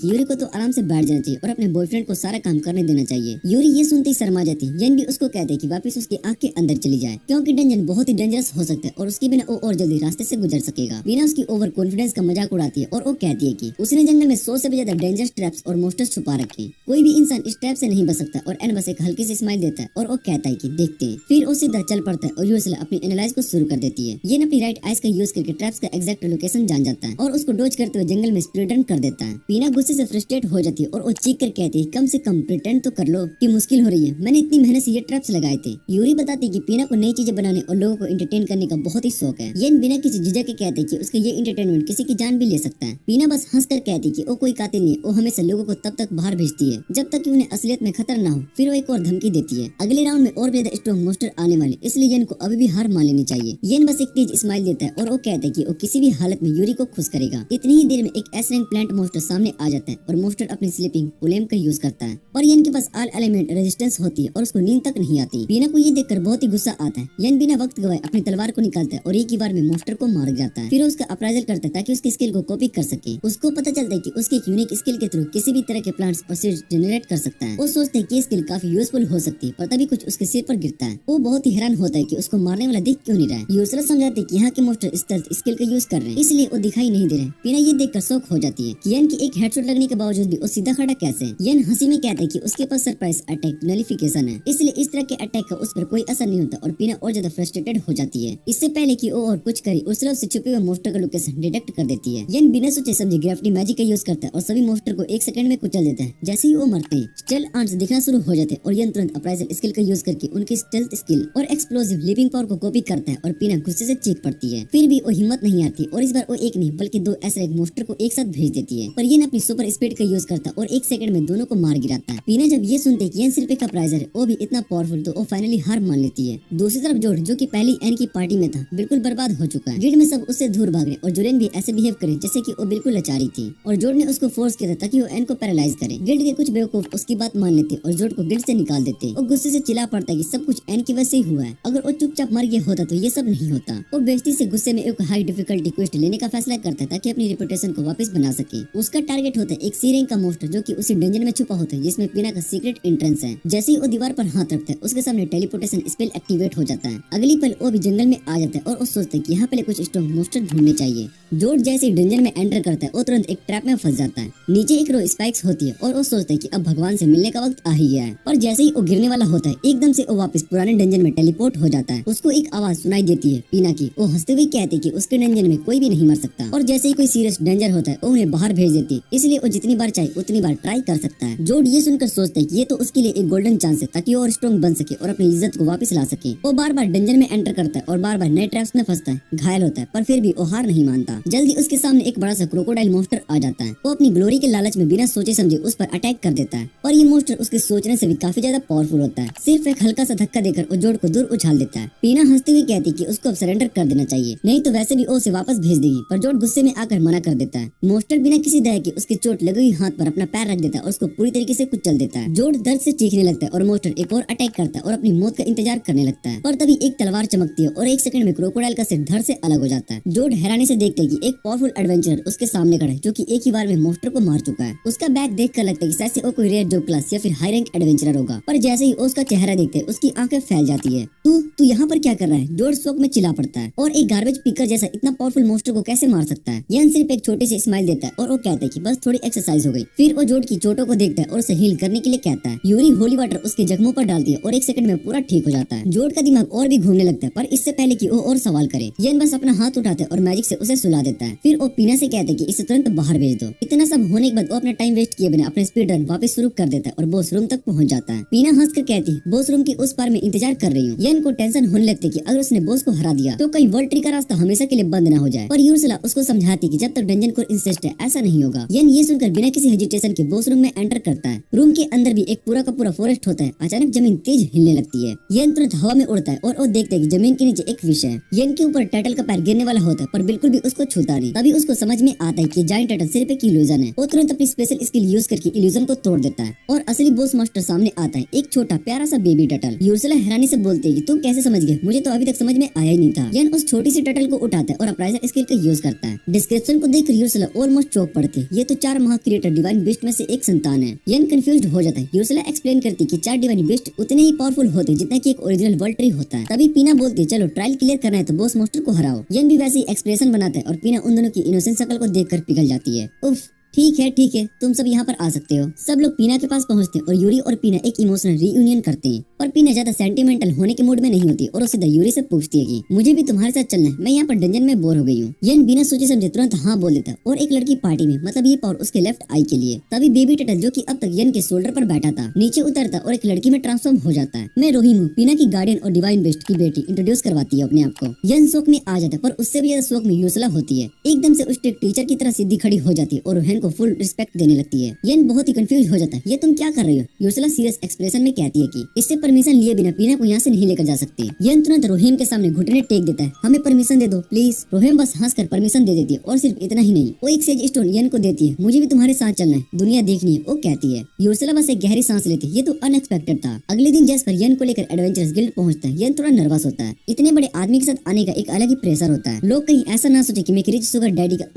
कि यूरी को तो आराम से बैठ जाना चाहिए और अपने बॉयफ्रेंड को सारा काम करने देना चाहिए। यूरी ये सुनते ही शर्मा जाती। यन भी उसको कहते हैं कि वापस उसकी आंख के अंदर चली जाए क्योंकि डंजन बहुत ही डेंजरस हो सकता है और उसके बिना वो और जल्दी रास्ते से गुजर सकेगा। वीना उसकी ओवर कॉन्फिडेंस का मजाक उड़ाती है और वो कहती है कि उसने जंगल में 100 से भी ज्यादा डेंजरस ट्रैप्स और मोस्टर्स छुपा रखे, कोई भी इंसान इस ट्रैप से नहीं बच सकता। और एन बस एक हल्की सी स्माइल देता है और वो कहता है कि देखते हैं। फिर वो सीधा चल पड़ता है और यूर्सला अपनी एनालाइज को शुरू कर देती है। ये अपनी राइट आइज का यूज करके ट्रैप्स का एग्जैक्ट लोकेशन जान जाता है और उसको डोज करते हुए जंगल में स्पीड रन कर देता है। पीना गुस्से से फ्रस्ट्रेट हो जाती है और वो चीख कर कहती है कम से कम प्रिटेंड तो कर लो कि मुश्किल हो रही है, मैंने इतनी मेहनत से ये ट्रैप्स लगाए थे। यूरी बताती है कि पीना को नई चीजें बनाने और लोगों को एंटरटेन करने का बहुत ही शौक है। ये बिना किसी झिझक के कहते हैं कि उसका ये एंटरटेनमेंट किसी की जान भी ले सकता है। पीना बस हंस कर कहती है कि वो कोई कातिल नहीं, वो हमेशा लोगों को तब तक बाहर भेजती है जब तक कि उन्हें असलियत में खतरा ना हो। फिर वो एक और धमकी देती है, अगले राउंड में और भी ज्यादा स्ट्रॉन्ग मोस्टर आने वाले, इसलिए येन को अभी भी हार मान लेनी चाहिए। येन बस एक तेज स्माइल देता है और वो कहता है कि वो किसी भी हालत में यूरी को खुश करेगा। इतनी ही देर में एक एस रैंक प्लांट मोस्टर सामने आ जाता है और मोस्टर अपनी स्लीपिंग पुलेम का यूज करता है और येन के पास ऑल एलिमेंट रेजिस्टेंस होती है और उसको नींद तक नहीं आती। पीना को ये देखकर बहुत ही गुस्सा आता है। येन बिना वक्त गवाए अपनी तलवार को निकालता है और एक ही बार में मोस्टर को मार जाता है। फिर उसका अप्राइजल करता है ताकि उसकी स्किल को कॉपी कर सके। उसको पता चलता है कि उसकी एक यूनिक स्किल के थ्रू किसी भी तरह के प्लांट्स और सीड्स जनरेट कर सकता है। वो सोचता है कि स्किल काफी यूजफुल हो सकती है पर तभी कुछ उसके सिर पर गिरता है। वो बहुत ही हैरान होता है कि उसको मारने वाला दिख क्यों नहीं रहा है। यूर्सला समझाते हैं कि यहाँ के मोस्टर स्टेल्थ स्किल का यूज कर रहे हैं इसलिए वो दिखाई नहीं दे रहे। पीना ये देखकर शौक हो जाती है कि येन की एक हेडशॉट लगने के बावजूद भी वो सीधा खड़ा कैसे है। येन हंसी में कहता है कि उसके पास सरप्राइज अटैक नलिफिकेशन है इसलिए इस तरह के अटैक का उस पर कोई असर नहीं होता और पीना और ज्यादा फ्रस्ट्रेटेड हो जाती है। इससे पहले कि वो और कुछ करे उर्सला उससे छुपे हुए मोस्टर का लोकेशन डिटेक्ट कर देती है। येन बिना सोचे समझे ग्रेविटी मैजिक का यूज करता है और सभी मोस्टर को एक सेकंड में कुचल देता है। जैसे ही वो मरते हैं स्टेल आर्म्स दिखना शुरू हो जाते हैं और येन तुरंत अप्राइजल स्किल का यूज करके उनकी स्टेल्थ स्किल और एक्सप्लोसिव लिविंग पावर को कॉपी करता है और पीना गुस्से से चीख पड़ती है। फिर भी वो हिम्मत नहीं आती और इस बार वो एक नहीं बल्कि 2 ऐसे एक मोस्टर को एक साथ भेज देती है पर येन अपनी सुपर स्पीड का यूज करता है और एक सेकंड में दोनों को मार गिराता है। पीना जब ये सुनते कि येन सिर्फ एक अप्राइजर है वो भी इतना पावरफुल तो वो फाइनली हार मान लेती है। दूसरी तरफ जोड जो कि पहली एन की पार्टी में था बिल्कुल बर्बाद हो चुका है। गिल्ड में सब उससे दूर भाग रहे और जुलियन भी ऐसे बिहेव करे जैसे कि वो बिल्कुल लाचारी थी और जोड ने उसको फोर्स किया था ताकि वो एन को पैरालाइज करे। गिल्ड के कुछ बेवकूफ उसकी बात मान लेते और जोड को गिल्ड से निकाल देते। वो गुस्से से चिल्ला पड़ता है कि सब कुछ एन की वजह से ही हुआ है, अगर वो चुपचाप मर गया होता तो ये सब नहीं होता। वो बेइज्जती से गुस्से में एक हाई डिफिकल्टी क्वेस्ट लेने का फैसला करता है ताकि अपनी रेपुटेशन को वापस बना सके। उसका टारगेट होता है एक सी रैंक का मोस्टर जो कि उसी डंजन में छुपा होता है जिसमें पीना का सीक्रेट एंट्रेंस है। जैसे ही वो दीवार पर हाथ रखता है उसके सामने टेलीपोर्टेशन स्पेल एक्टिवेट हो जाता है। अगली पल वो भी जंगल में आ जाता है और वो सोचता है कि यहाँ पहले कुछ स्ट्रॉन्ग मोस्टर ढूंढने चाहिए। जोड जैसे ही डंजन में एंटर करता है वो तुरंत एक ट्रैप में फंस जाता है। नीचे एक रो स्पाइक्स होती है और वो सोचता है कि अब भगवान से मिलने का वक्त आ ही गया है। पर जैसे ही वो गिरने वाला होता है एकदम से वो वापस पुराने डंजन में टेलीपोर्ट हो जाता है। उसको एक आवाज सुनाई देती है पीना की। वो हंसते हुए कहती है कि उसके डंजन में कोई भी नहीं मर सकता और जैसे ही कोई सीरियस डेंजर होता है वो उन्हें बाहर भेज देती है, इसलिए वो जितनी बार चाहे उतनी बार ट्राई कर सकता है। जोड ये सुनकर सोचता है कि ये तो उसके लिए एक गोल्डन चांस है ताकि वो और स्ट्रॉन्ग बन सके और अपनी इज्जत को वापस ला सके। वो बार बार डंजन में एंटर करता है और बार बार नए ट्रैप्स में फंसता है, घायल होता है पर फिर भी वो हार नहीं मानता। जल्दी उसके सामने एक बड़ा सा क्रोकोडाइल मोस्टर आ जाता है। वो अपनी ग्लोरी के लालच में बिना सोचे समझे उस पर अटैक कर देता है और ये मोस्टर उसके सोचने से भी काफी ज्यादा पावरफुल होता है। सिर्फ एक हल्का सा धक्का देकर वो जोड को दूर उछाल देता है। पीना हंसते हुए कहती कि उसको अब सरेंडर कर देना चाहिए, नहीं तो वैसे भी वो उसे वापस भेज देगी, पर जोड गुस्से में आकर मना कर देता है। मोस्टर बिना किसी दया के उसके चोट लगी हुई हाथ पर अपना पैर रख देता है और उसको पूरी तरीके से कुचल देता है। जोड दर्द से चीखने लगता है और मोस्टर एक और अटैक करता है और अपनी मौत का इंतजार करने लगता है। पर तभी एक तलवार चमकती है और एक सेकंड में क्रोकोडाइल का सिर धड़ से अलग हो जाता है। जोड हैरानी से देखते है कि एक पावरफुल एडवेंचरर उसके सामने खड़ा है जो कि एक ही बार में मोस्टर को मार चुका है। उसका बैग देखकर लगता है कि शायद से वो कोई रेयर जॉब क्लास या फिर हाई रैंक एडवेंचरर होगा, पर जैसे ही उसका चेहरा देखते है उसकी आंखें फैल जाती है। तू यहाँ पर क्या कर रहा है? जोड शौक में चिल्ला पड़ता है और एक गार्बेज पिकर जैसा इतना पावरफुल मोस्टर को कैसे मार सकता है। यन सिर्फ एक छोटे से स्माइल देता है और वो कहता है कि बस थोड़ी एक्सरसाइज हो गई। फिर वो जोड की चोटों को देखता है और उसे हील करने के लिए कहता है। यूरी होली वाटर उसके जख्मों पर डालती है और एक सेकंड में पूरा ठीक हो जाता है। जोड का दिमाग और भी घूमने लगता है, पर इससे पहले कि वो और सवाल करे यन बस अपना हाथ उठाता है और मैजिक से उसे सुला देता है। फिर वो पीना से कहता है कि इसे तुरंत बाहर भेज दो। इतना सब होने के बाद वो अपना टाइम वेस्ट किए बिना अपने स्पीड रन वापस शुरू कर देता है और बॉस रूम तक पहुंच जाता है। पीना हंसकर कहती है बॉस रूम के उस पार में इंतजार कर रही हूँ। यन को टेंशन होने लगती है कि अगर उसने बॉस को हरा दिया तो कहीं वर्ल्ड ट्री का रास्ता हमेशा के लिए बंद न हो जाए। पर यूर्सला उसको समझाती कि जब तक डंजन को इंसिस्ट है ऐसा नहीं होगा। यन ये सुनकर बिना किसी हेजिटेशन के बॉस रूम में एंटर करता है। रूम के अंदर भी एक पूरा का पूरा फॉरेस्ट होता है। अचानक जमीन तेज हिलने लगती है। यन तुरंत हवा में उड़ता है और वो देखता है कि जमीन के नीचे एक फिश है। यन के ऊपर टर्टल का पैर गिरने वाला होता है पर बिल्कुल भी उसको छूता नहीं। तभी उसको समझ में आता है कि जायंट टर्टल सिर्फ एक इल्यूजन है। वो तुरंत अपनी स्पेशल स्किल यूज करके इल्यूजन को तोड़ देता है और असली बॉस मास्टर सामने आता है, एक छोटा प्यारा सा बेबी टर्टल। यूर्सला हैरानी से बोलती है कि तुम कैसे समझ गए? मुझे तो अभी तक समझ में आया ही नहीं था। यन उस छोटी सी टर्टल को उठाता है और अप्राइजल स्किल का यूज करता है। डिस्क्रिप्शन को देखकर यूर्सला ऑलमोस्ट चौंक पड़ती है। ये तो 4 महा क्रिएटर डिवाइन बीस्ट में से एक संतान है। यन कंफ्यूज्ड हो जाता है। यूर्सुला एक्सप्लेन करती कि 4 डिवाइन बीस्ट उतने ही पावरफुल होते हैं जितना कि एक ओरिजिनल वोल्ट्री होता है। तभी पीना बोलती है चलो ट्रायल क्लियर करना है तो बॉस मॉन्स्टर को हराओ। यन भी वैसे ही एक्सप्रेशन बनाता है और पीना उन दोनों की इनोसेंट शक्ल को देखकर पिघल जाती है। उफ ठीक है तुम सब यहाँ पर आ सकते हो। सब लोग पीना के पास पहुँचते हैं और यूरी और पीना एक इमोशनल रीयूनियन करते हैं। पर पीना ज्यादा सेंटिमेंटल होने के मूड में नहीं होती और सीधा यूरी से पूछती है कि मुझे भी तुम्हारे साथ चलना है, मैं यहाँ पर डंजन में बोर हो गई हूँ। यन बिना सोचे समझे तुरंत हाँ बोल देता और एक लड़की पार्टी में मतलब ये पावर उसके लेफ्ट आई के लिए। तभी बेबी टटल जो कि अब तक यन के शोल्डर पर बैठा था नीचे उतरता और एक लड़की में ट्रांसफॉर्म हो जाता है। मैं रोहिन हूँ, पीना की गार्डियन और डिवाइन बेस्ट की बेटी इंट्रोड्यूस करवाती है अपने आप को। यन शौक में आ जाता है पर उससे भी ज्यादा शौक में यूर्सुला होती है। एकदम से उस टीचर की तरह सीधी खड़ी हो जाती है और रोहन को फुल रिस्पेक्ट देने लगती है। यन बहुत ही कंफ्यूज हो जाता है, ये तुम क्या कर रही हो? यूर्सुला सीरियस एक्सप्रेशन में कहती है कि इससे परमिशन लिए बिना पीना को यहाँ से नहीं लेकर जा सकती। यन तुरंत रोहिम के सामने घुटने टेक देता है, हमें परमिशन दे दो प्लीज। रोहिम बस हंसकर परमिशन दे देती है और सिर्फ इतना ही नहीं, वो एक सेज स्टोन यन को देती है, मुझे भी तुम्हारे साथ चलना है, दुनिया देखनी है, वो कहती है। यूर्सुला बस एक गहरी सांस लेती है, ये तो अनएक्सपेक्टेड था। अगले दिन जेस्पर यन को लेकर एडवेंचरस गिल्ड पहुंचता है। यन थोड़ा नर्वस होता है, इतने बड़े आदमी के साथ आने का एक अलग ही प्रेशर होता है। लोग कहीं ऐसा ना सोचे कि मैं रिच सुगर डैडी का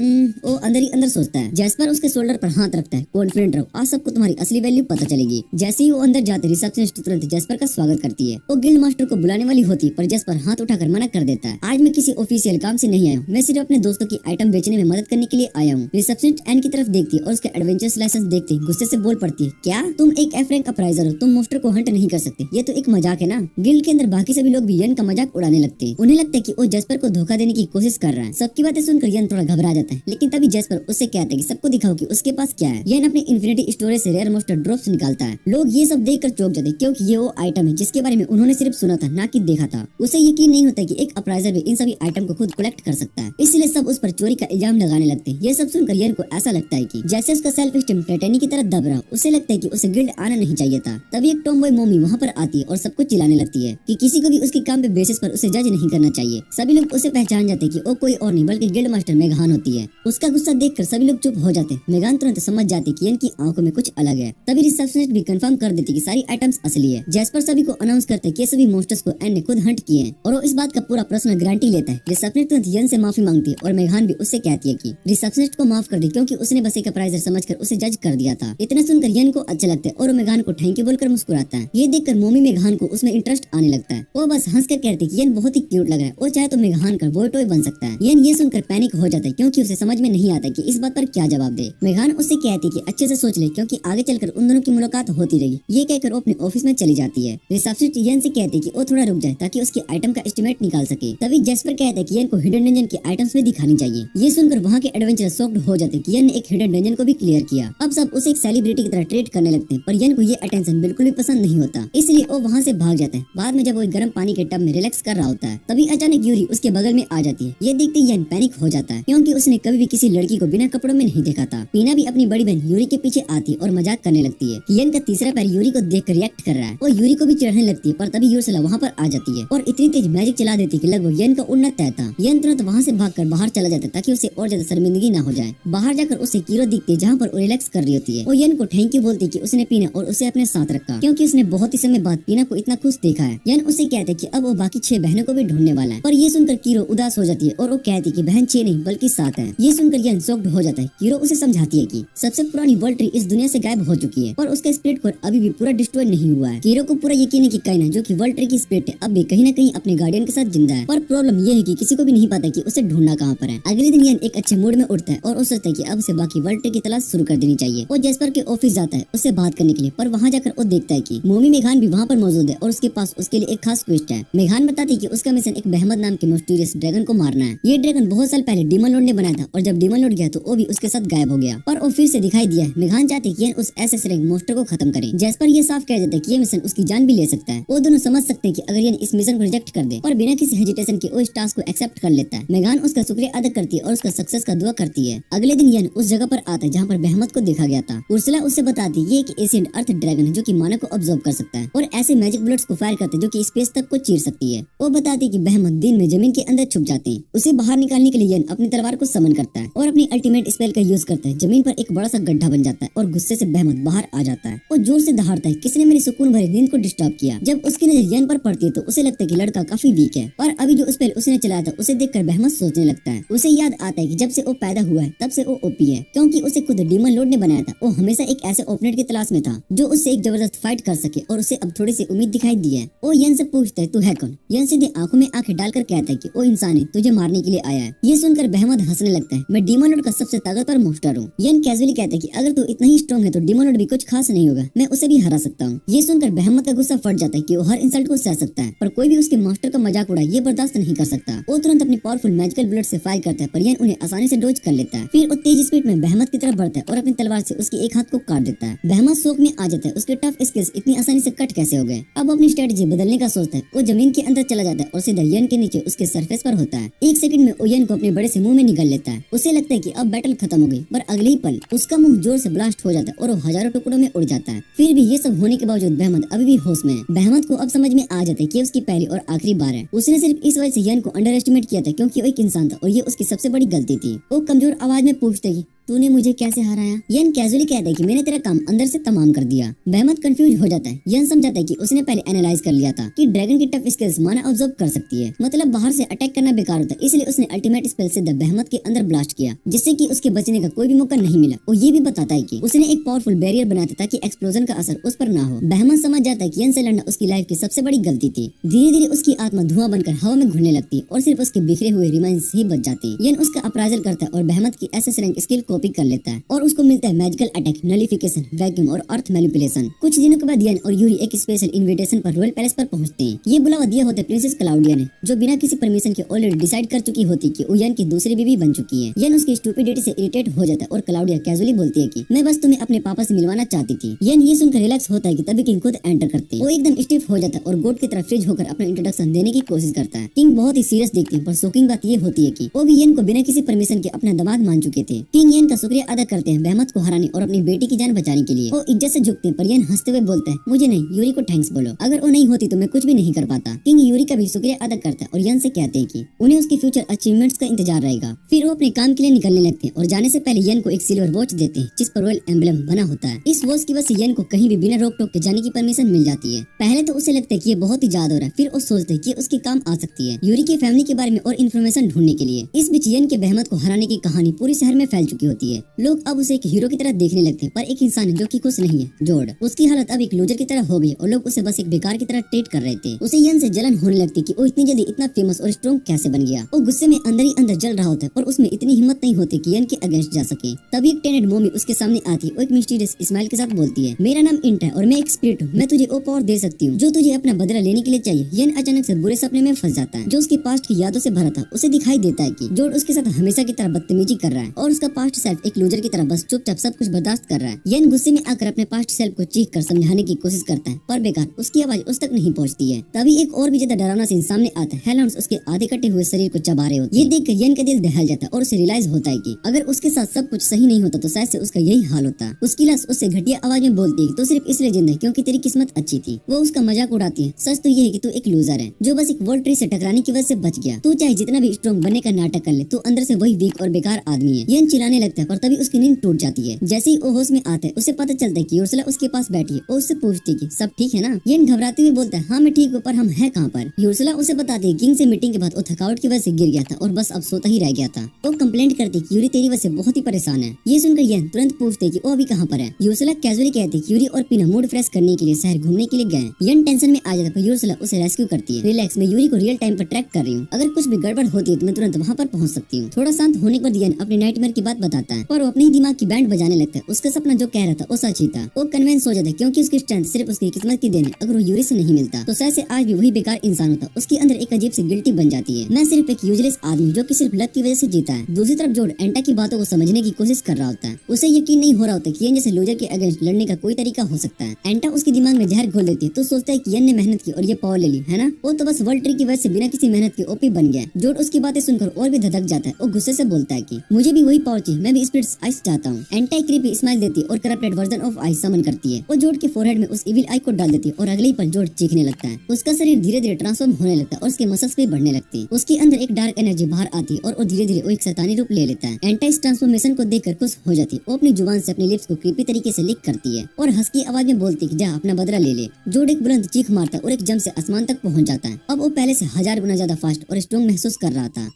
वो अंदर ही अंदर सोचता है। जेस्पर उसके शोल्डर पर हाथ रखता है, कॉन्फिडेंट रहो, आज सबको तुम्हारी असली वैल्यू पता चलेगी। जैसे ही वो अंदर जाते रिसेप्शनिस्ट तुरंत जेस्पर का स्वागत करती है। वो गिल्ड मास्टर को बुलाने वाली होती है पर जेस्पर हाथ उठाकर मना कर देता है, आज मैं किसी ऑफिशियल काम से नहीं आया हूँ, मैं सिर्फ अपने दोस्तों की आइटम बेचने में मदद करने के लिए आया हूँ। रिसेप्शनिस्ट एन की तरफ देखती है और उसके एडवेंचरस लाइसेंस देखते ही गुस्से से बोल पड़ती है, क्या तुम एक एफ रैंक अपराइजर हो, तुम मोस्टर को हंट नहीं कर सकते, ये तो एक मजाक है ना। गिल्ड के अंदर बाकी सभी लोग भी यन का मजाक उड़ाने लगते हैं। उन्हें लगता है कि वो जेस्पर को धोखा देने की कोशिश कर रहा है। सबकी बातें सुनकर यन थोड़ा घबरा जाता है, लेकिन तभी जेस्पर उससे कहता है कि सबको दिखाओ कि उसके पास क्या है। यन अपने इन्फिनिटी स्टोरेज से रेयर मोस्टर ड्रॉप्स निकालता है। लोग ये सब देखकर चौंक जाते हैं क्योंकि ये वो आइटम है जिसके बारे में उन्होंने सिर्फ सुना था ना कि देखा था। उसे यकीन नहीं होता कि एक अपराइजर भी इन सभी आइटम को खुद कलेक्ट कर सकता है, इसलिए सब उस पर चोरी का इल्जाम लगाने लगते हैं। ये सब सुनकर यन को ऐसा लगता है कि जैसे उसका सेल्फ स्टीम टाइटैनिक की तरह दब रहा। उसे लगता है कि उसे गिल्ड आना नहीं चाहिए था। तभी एक टॉमबॉय मॉमी वहाँ पर आती है और सबको चिल्लाने लगती है कि किसी को भी उसके काम पे बेसिस पर उसे जज नहीं करना चाहिए। सभी लोग उसे पहचान जाते हैं कि वो कोई और नहीं बल्कि गिल्ड मास्टर मेघान होती है। उसका गुस्सा देखकर सभी लोग चुप हो जाते हैं। मेघान तुरंत समझ जाती है कि यन की आंखों में कुछ अलग है। तभी रिसेप्शनिस्ट भी कंफर्म कर देती कि सारी आइटम्स असली है। जेस्पर सभी को अनाउंस करते हैं कि सभी मोस्टर्स को एन ने खुद हंट किए हैं और वो इस बात का पूरा पर्सनल गारंटी लेता है। रिसेप्शनिस्ट तुरंत यन से माफी मांगती है और मेघान भी उससे कहती है कि रिसेप्शनिस्ट को माफ कर दे क्योंकि उसने बस एक अपराइजर समझकर उसे जज कर दिया था। इतना सुनकर यन को अच्छा लगता है और वो मेघान को थैंक यू बोलकर मुस्कुराता है। ये देखकर मोमी मेघान को उसमें इंटरेस्ट आने लगता है। वो बस हंसकर कहती है कि यन बहुत ही क्यूट लग रहा है, वो चाहे तो मेघान का बॉय टॉय बन सकता है। यन ये सुनकर पैनिक हो जाता है क्योंकि उसे समझ में नहीं आता कि इस बात पर क्या जवाब दे। मेघान उससे कहती है कि अच्छे से सोच ले क्योंकि आगे चलकर उन दोनों की मुलाकात होती रही। ये कहकर वो अपने ऑफिस में चली जाती है। रिसेप्शनिस्ट यन से कहती है कि वो थोड़ा रुक जाए ताकि उसकी आइटम का एस्टिमेट निकाल सके। तभी जेस्पर कहता है कि यन को हिडन डंजन की आइटम्स में दिखानी चाहिए। ये सुनकर वहाँ के एडवेंचरर शॉक्ड हो जाते हैं कि यन ने एक हिडन डंजन को भी क्लियर किया। अब सब उसे एक सेलिब्रिटी की तरह ट्रीट करने लगते हैं पर यन को ये अटेंशन बिल्कुल भी पसंद नहीं होता, इसलिए वो वहाँ से भाग जाता है। बाद में जब वो गर्म पानी के टब में रिलैक्स कर रहा होता है तभी अचानक यूरी उसके बगल में आ जाती है। ये देखते ही यन पैनिक हो जाता है क्योंकि उसने कभी भी किसी लड़की को बिना कपड़ों में नहीं देखा था। पीना भी अपनी बड़ी बहन यूरी के पीछे आती और मजाक करने लगती है कि यन का तीसरा पैर यूरी को देखकर रिएक्ट कर रहा है। वो यूरी को भी चढ़ने लगती है पर तभी यूर्सुला वहाँ पर आ जाती है और इतनी तेज मैजिक चला देती है कि लगभग यन का उड़ना तय था। यन तुरंत वहाँ से भागकर बाहर चला जाता है ताकि उसे और ज्यादा शर्मिंदगी ना हो जाए। बाहर जाकर उसे कीरो दिखती है जहाँ पर वो रिलैक्स कर रही होती है। वो यन को थैंक यू बोलती है कि उसने पीना और उसे अपने साथ रखा क्योंकि उसने बहुत ही समय बाद पीना को इतना खुश देखा है। यन उसे कहते कि अब वो बाकी 6 बहनों को भी ढूंढने वाला है। पर ये सुनकर कीरो उदास हो जाती है और वो कहती कि बहन 6 नहीं बल्कि 7 है। ये सुनकर यन शॉक्ड हो जाता है। कीरो उसे समझाती है कि सबसे पुरानी वर्ल्ड ट्री इस दुनिया से गायब हो चुकी है और उसका स्पिरिट कोर अभी भी पूरा डिस्ट्रॉय नहीं हुआ है। कीरो को पूरा यकीन है कि काइना जो कि वर्ल्ड ट्री की स्पिरिट है अब भी कहीं न कहीं अपने गार्डियन के साथ जिंदा है। पर प्रॉब्लम ये है कि किसी को भी नहीं पता कि उसे ढूंढना कहाँ पर है। अगले दिन यन एक अच्छे मूड में उठता है और वो सोचता है कि अब से बाकी वर्ल्ड ट्री की तलाश शुरू कर देनी चाहिए। वो जेस्पर के ऑफिस जाता है उससे बात करने के लिए पर वहाँ जाकर वो देखता है कि मोमी मेघान भी वहाँ पर मौजूद है और उसके पास उसके लिए एक खास क्वेस्ट है। मेघान बताती है कि उसका मिशन एक बहमद नाम के मिस्टीरियस ड्रैगन को मारना है। ये ड्रैगन बहुत साल पहले डीमन लॉर्ड ने बनाया था और जब डीमन लॉर्ड गया तो वो भी उसके साथ गायब हो गया पर वो फिर से दिखाई दिया है। मेघान चाहती है कि यन उस एसएस रैंक मोस्टर को खत्म करे। जेस्पर ये साफ कह देता है कि ये मिशन उसकी जान भी ले सकता है। वो दोनों समझ सकते हैं कि अगर यन इस मिशन को रिजेक्ट कर दे पर बिना किसी हेजिटेशन के वो इस टास्क को एक्सेप्ट कर लेता है। मेघान उसका शुक्रिया अदा करती है और उसका सक्सेस का दुआ करती है। अगले दिन यन उस जगह पर आता है जहाँ पर बहमत को देखा गया था। उर्सुला उससे बताती है ये एक एशियंट अर्थ ड्रैगन है जो कि मानव को ऑब्जर्व कर सकता है और ऐसे मैजिक बुलेट्स को फायर करते हैं जो कि स्पेस तक को चीर सकती है। वो बताती है कि बहमत दिन में जमीन के अंदर छुप जाते हैं। उसे बाहर निकालने के लिए यन अपनी तलवार को समन करता है और अपनी अल्टीमेट स्पेल का यूज करता करता है जमीन पर एक बड़ा सा गड्ढा बन जाता है और गुस्से से बहमत बाहर आ जाता है और जोर से दहाड़ता है, किसने मेरी सुकून भरी नींद को डिस्टर्ब किया। जब उसकी नजर यन पर पड़ती है तो उसे लगता है कि लड़का काफी वीक है, पर अभी जो स्पेल उसने चलाया था उसे देखकर बहमत सोचने लगता है। उसे याद आता है कि जब से वो पैदा हुआ है तब से वो ओपी है, क्योंकि उसे खुद डीमन लॉर्ड ने बनाया था। वो हमेशा एक ऐसे ओपोनेंट की तलाश में था जो उससे एक जबरदस्त फाइट कर सके और उसे अब थोड़ी सी उम्मीद दिखाई दी है। वो यन से पूछता है तू है कौन। यन सीधे आंखों में आंखें डालकर कहता है कि वो इंसान है, तुझे मारने के लिए आया है। ये सुनकर बहमत हंसने लगता है, मैं डीमन लॉर्ड का सबसे ताकतवर मॉन्स्टर हूँ। यन कैजुअली कहता है कि अगर तू इतना ही स्ट्रॉन्ग है तो डीमन लॉर्ड भी कुछ खास नहीं होगा, मैं उसे भी हरा सकता हूँ। ये सुनकर बहमत का गुस्सा फट जाता है कि वो हर इंसल्ट को सह सकता है, पर कोई भी उसके मास्टर का मजाक उड़ाए ये बर्दाश्त नहीं कर सकता। वो तुरंत अपनी पावरफुल मैजिकल बुलेट से फायर करता है, पर यन उन्हें आसानी से डोज कर लेता है। फिर वो तेज स्पीड में बहमत की तरफ बढ़ता है और अपनी तलवार से उसके एक हाथ को काट देता है। बहमत शौक में आ जाता है, उसके टफ स्किल्स इतनी आसानी से कट कैसे हो गए। अब वो अपनी स्ट्रेटजी बदलने का सोचता है। वो जमीन के अंदर चला जाता है और सीधा यन के नीचे उसके सरफेस पर होता है। एक सेकंड में वो यन को अपने बड़े से मुंह में निगल लेता है। उसे लगता है कि अब बैटल खत्म हो गई, पर अगले ही पल उसका मुंह जोर से ब्लास्ट हो जाता है और वो हजारों टुकड़ों में उड़ जाता है। फिर भी ये सब होने के बावजूद बहमत अभी भी होश में है। बहमत को अब समझ में आ जाता है कि उसकी पहली और आखिरी बार है। उसने सिर्फ इस वजह से यन को अंडर एस्टिमेट किया था क्योंकि वो एक इंसान था और ये उसकी सबसे बड़ी गलती थी। वो कमजोर आवाज में पूछते कि तूने मुझे कैसे हराया। यन कैजुअली कहता है कि मैंने तेरा काम अंदर से तमाम कर दिया। बहमत कंफ्यूज हो जाता है। यन समझाता है कि उसने पहले एनालाइज कर लिया था कि ड्रैगन की टफ स्किल्स माना ऑब्जर्व कर सकती है, मतलब बाहर से अटैक करना बेकार होता है, इसलिए उसने अल्टीमेट स्पेल से बहमत के अंदर ब्लास्ट किया, जिससे कि उसके बचने का कोई भी मौका नहीं मिला। वो ये भी बताता है कि उसने एक पावरफुल बैरियर बनाया था ताकि एक्सप्लोजन का असर उस पर ना हो। बहमत समझ जाता है कि यन से लड़ना उसकी लाइफ की सबसे बड़ी गलती थी। धीरे धीरे उसकी आत्मा धुआं बनकर हवा में घुलने लगती और सिर्फ उसके बिखरे हुए रिमाइंस ही बच जाती। यन उसका अप्राइजल करता है और बहमत की एसएस रैंक स्किल कॉपी कर लेता है और उसको मिलता है मैजिकल अटैक, नलिफिकेशन, वैक्यूम और अर्थ मैनिपुलेशन। कुछ दिनों के बाद यन और यूरी एक स्पेशल इनविटेशन पर रॉयल पैलेस पर पहुंचते हैं। ये बुलावा दिया होता है प्रिंसेस क्लाउडिया ने, जो बिना किसी परमिशन के ऑलरेडी डिसाइड कर चुकी होती कि वो यन की दूसरी बीवी बन चुकी है। यन उसकी स्टूपिडिटी से इरिटेट हो जाता है और क्लाउडिया कैजुअली बोलती है कि मैं बस तुम्हें अपने पापा से मिलवाना चाहती थी। यन ये सुनकर रिलैक्स होता है कि तभी किंग खुद एंटर करते हैं। वो एकदम स्टिफ हो जाता है और गोट की तरफ फ्रीज होकर अपना इंट्रोडक्शन देने की कोशिश करता है। किंग बहुत ही सीरियस देखते हैं, पर शॉकिंग बात ये होती है कि वो भी यन को बिना किसी परमिशन के अपना दामाद मान चुके थे। किंग यन का शुक्रिया अदा करते हैं बहमत को हराने और अपनी बेटी की जान बचाने के लिए। वो इज्जत से झुकते हैं, पर यन हंसते हुए बोलता है मुझे नहीं, यूरी को थैंक्स बोलो, अगर वो नहीं होती तो मैं कुछ भी नहीं कर पाता। किंग यूरी का भी शुक्रिया अदा करता है और यन से कहते हैं कि उन्हें उसके फ्यूचर अचीवमेंट्स का इंतजार रहेगा। फिर वो अपने काम के लिए निकलने लगते हैं और जाने से पहले यन को एक सिल्वर वॉच देते हैं जिस पर रॉयल एम्बलम बना होता है। इस वॉच की वजह से यन को कहीं भी बिना रोक टोक के जाने की परमिशन मिल जाती है। पहले तो उसे लगता है कि ये बहुत ही ज्यादा हो रहा है, फिर वो सोचते हैं कि उसके काम आ सकती है यूरी की फैमिली के बारे में और इन्फॉर्मेशन ढूंढने के लिए। इस बीच यन के बहमत को हराने की कहानी पूरे शहर में फैल चुकी होती है। लोग अब उसे एक हीरो की तरह देखने लगते हैं, पर एक इंसान है जो कि खुश नहीं है, जॉर्ड। उसकी हालत अब एक लूजर की तरह हो गई और लोग उसे बस एक बेकार की तरह ट्रीट कर रहे थे। उसे यन से जलन होने लगती कि वो इतनी जल्दी इतना फेमस और स्ट्रॉन्ग कैसे बन गया। वो गुस्से में अंदर ही अंदर जल रहा होता है, पर उसमें इतनी हिम्मत नहीं होती कि यन के अगेंस्ट जा सके। तभी एक टेनेड मोमी उसके सामने आती है और एक मिस्टीरियस स्माइल के साथ बोलती है मेरा नाम इंट है और मैं एक स्पिरिट हूँ, मैं तुझे वो पावर दे सकती हूँ जो तुझे अपना बदला लेने के लिए चाहिए। यन अचानक से बुरे सपने में फंस जाता है जो उसकी पास्ट की यादों से भरा था। उसे दिखाई देता है कि जॉर्ड उसके साथ हमेशा की तरह बदतमीजी कर रहा है और उसका पास्ट सेल्फ एक लूजर की तरह बस चुपचाप सब कुछ बर्दाश्त कर रहा है। यन गुस्से में आकर अपने पास्ट सेल्फ को चीख कर समझाने की कोशिश करता है, पर बेकार, उसकी आवाज उस तक नहीं पहुंचती है। तभी एक और भी ज्यादा डरावना सीन सामने आता है। हेलॉन्स उसके आधे कटे हुए शरीर को चबा रहे होते हैं। ये देखकर यन का दिल दहल जाता है और उसे रियलाइज होता है कि अगर उसके साथ सब कुछ सही नहीं होता तो शायद से उसका यही हाल होता। उसकी लाश उससे घटिया आवाज में बोलती है तो सिर्फ इसलिए जिंदा है क्योंकि तेरी किस्मत अच्छी थी। वो उसका मजाक उड़ाती है। सच तो ये है कि तू एक लूजर है जो बस एक वर्ल्ड ट्री से टकराने की वजह से बच गया। तू चाहे जितना भी स्ट्रॉन्ग बनने का नाटक कर ले, तू अंदर से वही वीक और बेकार आदमी है। यन चिल्लाने लगता है, पर तभी उसकी नींद टूट जाती है। जैसे ही वो होश में आता है उसे पता चलता है कि यूर्सला उसके पास बैठी है। वो उससे पूछती है कि सब ठीक है ना। यन घबराते हुए बोलता है हाँ मैं ठीक हूँ, पर हम हैं कहाँ पर। यूर्सला उसे बताती है किंग से मीटिंग के बाद वो थकावट की वजह से गिर गया था और बस अब सोता ही रह गया था। वो कंप्लेंट करती है कि यूरी तेरी वजह से बहुत ही परेशान है। ये सुनकर यन तुरंत पूछते है कि वो अभी कहाँ पर है। यूर्सला कैजुअली कहती है कि यूरी और पीना मूड फ्रेश करने के लिए शहर घूमने के लिए गए। यन टेंशन में आ जाता है, पर यूर्सला उसे रेस्क्यू करती है। रिलैक्स, मैं यूरी को रियल टाइम पर ट्रैक कर रही हूँ, अगर कुछ भी गड़बड़ होती है तो मैं तुरंत वहाँ पर पहुँच सकती हूँ। थोड़ा शांत होने के बाद यन अपने नाइटमेयर की बात बताता है, पर वो अपने ही दिमाग की बैंड बजाने लगता है। उसका सपना जो कह रहा था वो सच ही था। वो कन्विंस हो जाता है क्योंकि उसकी स्ट्रेंथ सिर्फ उसकी किस्मत की देन है। अगर वो यूरी से नहीं मिलता तो शायद से आज भी वही बेकार इंसान होता। उसके अंदर एक अजीब सी गिल्टी बन जाती है, मैं सिर्फ एक यूजलेस आदमी जो कि सिर्फ लक की वजह से जीता है। दूसरी तरफ जॉर्ड एंटा की बातों को समझने की कोशिश कर रहा होता है। उसे यकीन नहीं हो रहा होता कि यन जैसे लूजर के अगेंस्ट लड़ने का कोई तरीका हो सकता है। एंटा उसके दिमाग में जहर घोल देती है तो सोचता है कि यन ने मेहनत की और ये पावर ले ली है ना। वो तो बस वर्ल्ड ट्री की वजह से बिना किसी मेहनत के ओपी बन गया। जॉर्ड उसकी बातें सुनकर और भी धधक जाता है। वो गुस्से से बोलता है कि मुझे भी वही पावर चाहिए, मैं भी स्पिरिट्स आइस चाहता हूँ। एंटाई क्रीपी स्माइल देती है और करप्टेड वर्जन ऑफ आइस समन करती है। वो जोड के फोरहेड में उस इविल आई को डाल देती है और अगले ही पल जोड चीखने लगता है। उसका शरीर धीरे धीरे ट्रांसफॉर्म होने लगता है और उसके मसल्स भी बढ़ने लगते हैं। उसके अंदर एक डार्क एनर्जी बाहर आती है और धीरे धीरे वो एक शैतानी रूप ले लेता है। एंटाई इस ट्रांसफॉर्मेशन को देखकर खुश हो जाती है। वो अपनी जुबान से अपने लिप्स को क्रीपी तरीके से लिक करती है और हंसकी आवाज में बोलती है कि जा अपना बदला ले ले। जोड एक बुलंद चीख मारता है और एक जंप से आसमान तक पहुंच जाता है। अब वो पहले से 1000 गुना ज्यादा फास्ट और स्ट्रॉन्ग महसूस कर रहा था।